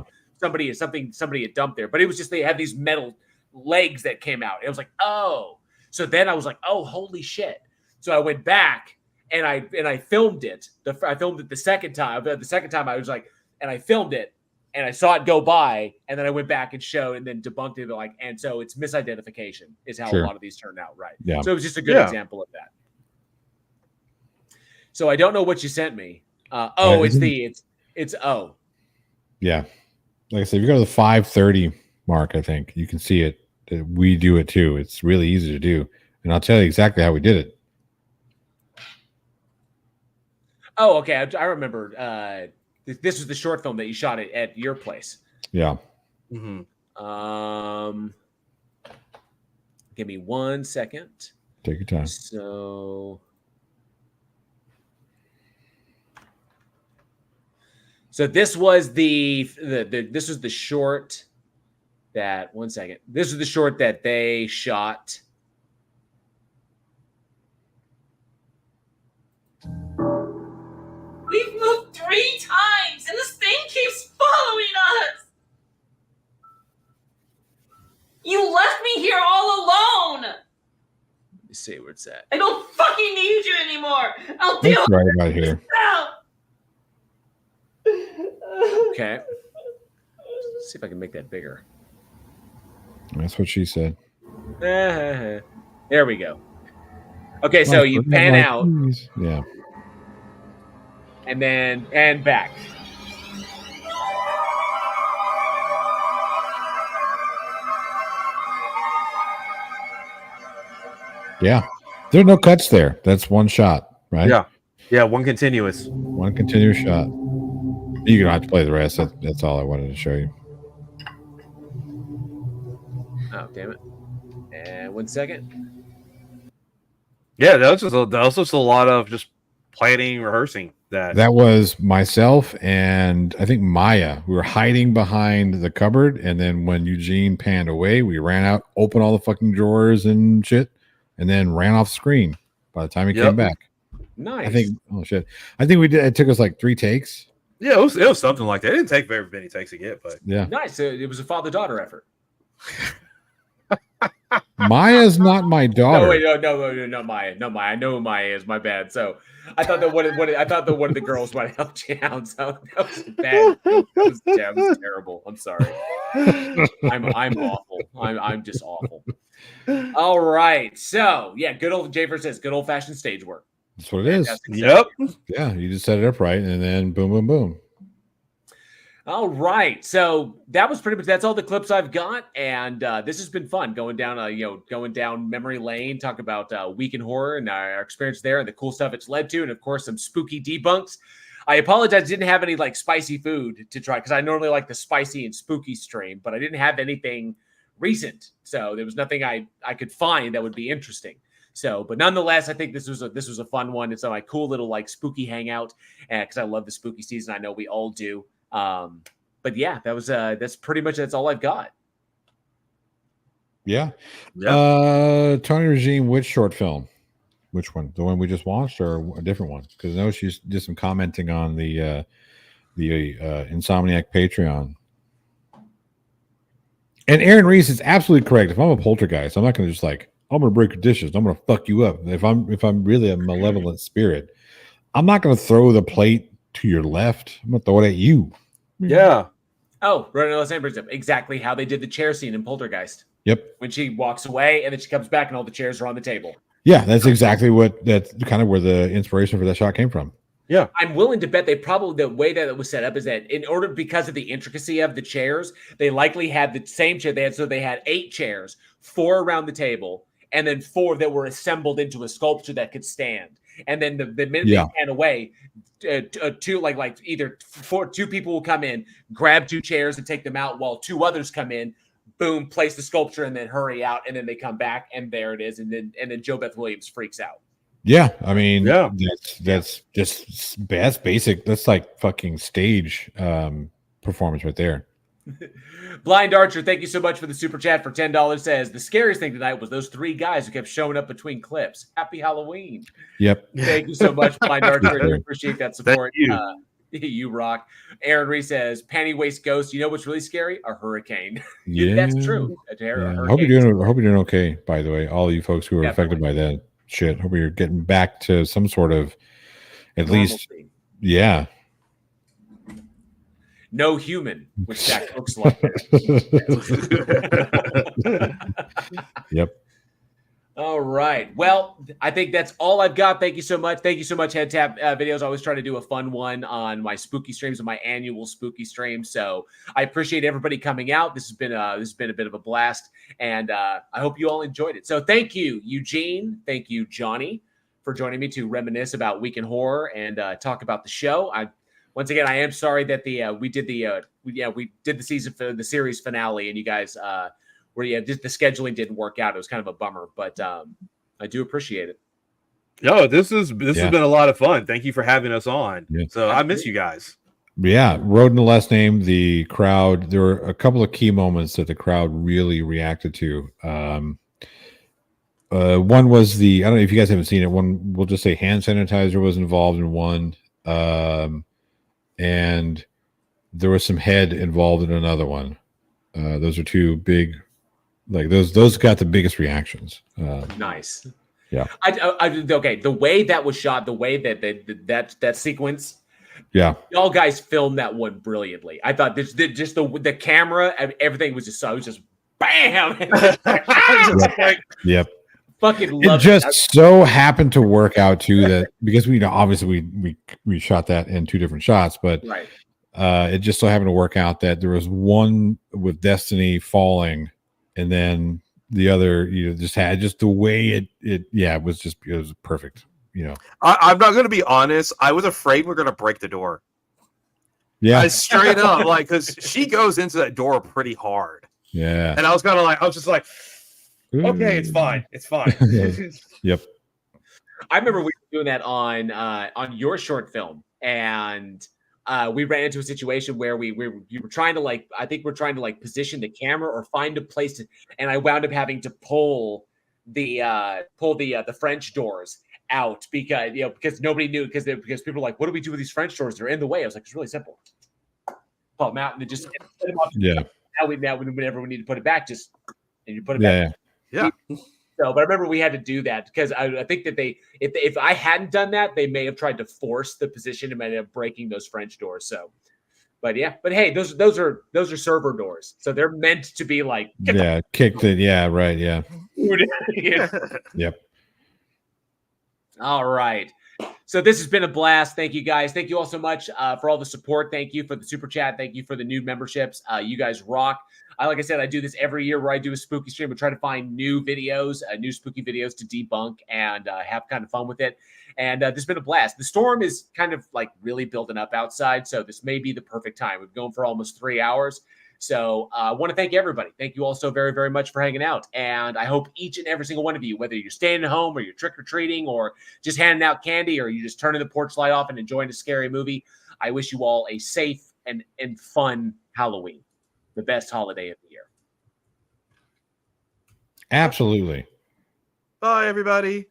Speaker 1: somebody had dumped there, but it was just they had these metal legs that came out. It was like, oh. So then I was like, oh, holy shit. So I went back and I filmed it. I filmed it the second time. The second time I was like, and I filmed it and I saw it go by, and then I went back and showed and then debunked it. And so it's misidentification is how a lot of these turned out, right?
Speaker 3: Yeah.
Speaker 1: So it was just a good example of that. So I don't know what you sent me. It's O.
Speaker 3: Yeah. Like I said, if you go to the 5:30 mark, I think you can see it. We do it too. It's really easy to do. And I'll tell you exactly how we did it.
Speaker 1: Oh, okay. I remember. This was the short film that you shot at your place.
Speaker 3: Yeah.
Speaker 1: Give me 1 second.
Speaker 3: Take your time.
Speaker 1: So this was this was the short that 1 second. This is the short that they shot.
Speaker 18: We've moved 3 times and this thing keeps following us. You left me here all alone.
Speaker 1: Let me see where it's at.
Speaker 18: I don't fucking need you anymore. I'll deal
Speaker 3: That's right
Speaker 18: with
Speaker 3: about here.
Speaker 1: Okay. Let's see if I can make that bigger.
Speaker 3: That's what she said.
Speaker 1: There we go. Okay, so you pan out.
Speaker 3: Yeah.
Speaker 1: And back.
Speaker 3: Yeah. There are no cuts there. That's one shot, right?
Speaker 10: Yeah. Yeah, one continuous.
Speaker 3: One continuous shot. You don't have to play the rest. That's all I wanted to show you.
Speaker 1: Oh, damn it. And 1 second.
Speaker 10: Yeah, that was just a lot of just planning, rehearsing.
Speaker 3: That was myself and I think Maya. We were hiding behind the cupboard, and then when Eugene panned away, we ran out, opened all the fucking drawers and shit, and then ran off screen by the time he came back.
Speaker 1: Nice.
Speaker 3: I think we did. It took us like 3 takes.
Speaker 10: Yeah, it was something like that. It didn't take very many takes to get, but
Speaker 3: yeah,
Speaker 1: nice. It was a father-daughter effort.
Speaker 3: Maya's not my daughter.
Speaker 1: No, wait, no, not Maya. No, Maya. I know who Maya is. My bad. So I thought that one of the girls might help you out. So that was bad. That was terrible. I'm sorry. I'm awful. I'm just awful. All right. So yeah, good old Jafer says good old fashioned stage work.
Speaker 3: That's what it is.
Speaker 10: Yep.
Speaker 3: Yeah, you just set it up right, and then boom, boom, boom.
Speaker 1: All right, so that was pretty much that's all the clips I've got, and this has been fun going down memory lane, talk about Week in Horror and our experience there and the cool stuff it's led to, and of course some spooky debunks. I apologize, I didn't have any like spicy food to try because I normally like the spicy and spooky stream, but I didn't have anything recent, so there was nothing I could find that would be interesting. So, but nonetheless, I think this was a fun one. It's a like cool little like spooky hangout, because I love the spooky season. I know we all do. But yeah, that's pretty much that's all I've got.
Speaker 3: Yeah. Tony Regime, which short film? Which one? The one we just watched, or a different one? Because I know she did some commenting on the Insomniac Patreon. And Aaron Reese is absolutely correct. If I'm a poltergeist, I'm not going to just like I'm gonna break your dishes. I'm gonna fuck you up. If I'm really a malevolent spirit, I'm not gonna throw the plate to your left. I'm gonna throw it at you.
Speaker 10: Yeah.
Speaker 1: Oh, Ronald Sanders, exactly how they did the chair scene in Poltergeist.
Speaker 3: Yep.
Speaker 1: When she walks away and then she comes back and all the chairs are on the table.
Speaker 3: Yeah, that's exactly that's kind of where the inspiration for that shot came from.
Speaker 10: Yeah.
Speaker 1: I'm willing to bet the way that it was set up is that in order, because of the intricacy of the chairs, they likely had the same chair. They had 8 chairs, 4 around the table, and then 4 that were assembled into a sculpture that could stand. And then the minute they pan away, 2 either 2 people will come in, grab 2 chairs and take them out, while 2 others come in, boom, place the sculpture, and then hurry out, and then they come back, and there it is, and then Jo Beth Williams freaks out.
Speaker 3: Yeah, I mean, that's just that's basic. That's like fucking stage performance right there.
Speaker 1: Blind Archer, thank you so much for the super chat for $10. Says the scariest thing tonight was those 3 guys who kept showing up between clips. Happy Halloween.
Speaker 3: Yep.
Speaker 1: Thank you so much, Blind Archer. I appreciate that support.
Speaker 2: Thank you.
Speaker 1: You rock. Aaron Reese says, Panty Waist Ghost. You know what's really scary? A hurricane.
Speaker 3: Yeah,
Speaker 1: that's true.
Speaker 3: Yeah. I hope you're doing okay. By the way, all you folks who are affected by that shit. Hope you're getting back to some sort of at least. Yeah.
Speaker 1: No human, which that looks like.
Speaker 3: Yep.
Speaker 1: All right. Well, I think that's all I've got. Thank you so much. Thank you so much, Head Tap Videos. I always try to do a fun one on my spooky streams, on my annual spooky stream. So I appreciate everybody coming out. This has been a bit of a blast, and I hope you all enjoyed it. So thank you, Eugene. Thank you, Johnny, for joining me to reminisce about Week in Horror and talk about the show. Once again, I am sorry that we did the season for the series finale, and you guys just the scheduling didn't work out. It was kind of a bummer, but I do appreciate it.
Speaker 10: No, this has been a lot of fun. Thank you for having us on.
Speaker 3: Yeah.
Speaker 10: So I miss you guys.
Speaker 3: Yeah, Road in the last name, the crowd. There were a couple of key moments that the crowd really reacted to. One was I don't know if you guys haven't seen it. One, we'll just say hand sanitizer was involved in one. And there was some head involved in another one. Those are 2 big, like those got the biggest reactions.
Speaker 1: Nice.
Speaker 3: Yeah.
Speaker 1: Okay. The way that was shot, the way that sequence.
Speaker 3: Yeah.
Speaker 1: Y'all guys filmed that one brilliantly. I thought the camera, everything was just bam.
Speaker 3: Yep.
Speaker 1: Fucking love
Speaker 3: it. Just so happened to work out too that because we obviously we shot that in 2 different shots, but
Speaker 1: right.
Speaker 3: It just so happened to work out that there was one with Destiny falling, and then the other just had the way it was perfect.
Speaker 2: I'm not going to be honest. I was afraid we're going to break the door.
Speaker 3: Yeah,
Speaker 2: straight up, because she goes into that door pretty hard.
Speaker 3: Yeah,
Speaker 2: and I was just like. Okay, it's fine. It's fine.
Speaker 3: Yep.
Speaker 1: I remember we were doing that on your short film, and we ran into a situation where we were trying to we're trying to position the camera or find a place and I wound up having to pull the French doors out because nobody knew because people were like, what do we do with these French doors? They're in the way. I was like, it's really simple. Pull them out and then just
Speaker 3: yeah.
Speaker 1: Now whenever we need to put it back, and you put it back.
Speaker 2: Yeah.
Speaker 1: So, but I remember we had to do that because I think that if I hadn't done that, they may have tried to force the position and ended up breaking those French doors. So, but hey, those are server doors, so they're meant to be right, yeah.
Speaker 3: Yep.
Speaker 1: All right. So this has been a blast. Thank you guys. Thank you all so much for all the support. Thank you for the super chat. Thank you for the new memberships. You guys rock. Like I said, I do this every year where I do a spooky stream and try to find new videos, new spooky videos to debunk and have kind of fun with it. And this has been a blast. The storm is kind of really building up outside, so this may be the perfect time. We've gone for almost 3 hours. So I want to thank everybody. Thank you all so very, very much for hanging out. And I hope each and every single one of you, whether you're staying at home or you're trick-or-treating or just handing out candy or you're just turning the porch light off and enjoying a scary movie, I wish you all a safe and fun Halloween. The best holiday of the year.
Speaker 3: Absolutely.
Speaker 2: Bye, everybody.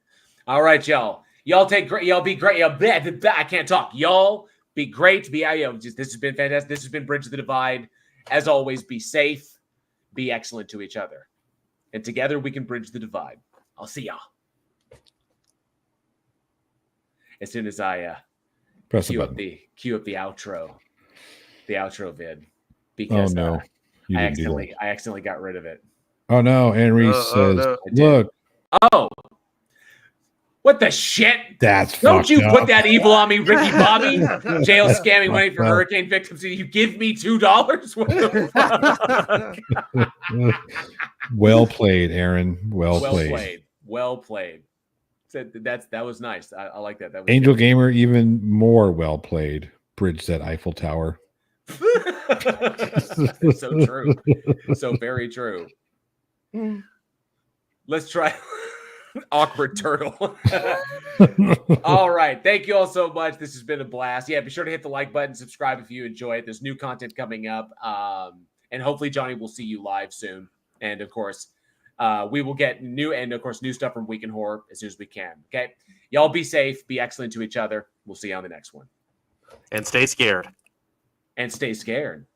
Speaker 1: All right, y'all. Y'all take great. Y'all be great. I can't talk. Y'all be great. This has been fantastic. This has been Bridge the Divide. As always, be safe. Be excellent to each other. And together we can bridge the divide. I'll see y'all as soon as I
Speaker 3: Press the
Speaker 1: cue up
Speaker 3: button.
Speaker 1: the outro vid, because
Speaker 3: no, you
Speaker 1: I
Speaker 3: didn't do that.
Speaker 1: accidentally got rid of it.
Speaker 3: Oh no, Henry says,
Speaker 2: no.
Speaker 3: "Look,
Speaker 1: Oh, what the shit?
Speaker 3: that's
Speaker 1: Don't
Speaker 3: fucked
Speaker 1: you put
Speaker 3: up."
Speaker 1: that evil on me, Ricky Bobby? Jail
Speaker 3: That's
Speaker 1: scamming money for
Speaker 3: fucked up.
Speaker 1: hurricane victims. You give me $2? What the fuck?
Speaker 3: Well played, Aaron. Well played.
Speaker 1: Well played. That was nice. I like that. That was
Speaker 3: Angel
Speaker 1: good.
Speaker 3: Gamer, even more well played. Bridge that Eiffel Tower.
Speaker 1: So true. So very true. Let's try awkward turtle. All right. Thank you all so much. This has been a blast. Yeah, be sure to hit the like button, subscribe if you enjoy it. There's new content coming up. And hopefully Johnny will see you live soon. And of course, we will get new stuff from Week in Horror as soon as we can. Okay. Y'all be safe, be excellent to each other. We'll see you on the next one.
Speaker 2: And stay scared.
Speaker 1: And stay scared.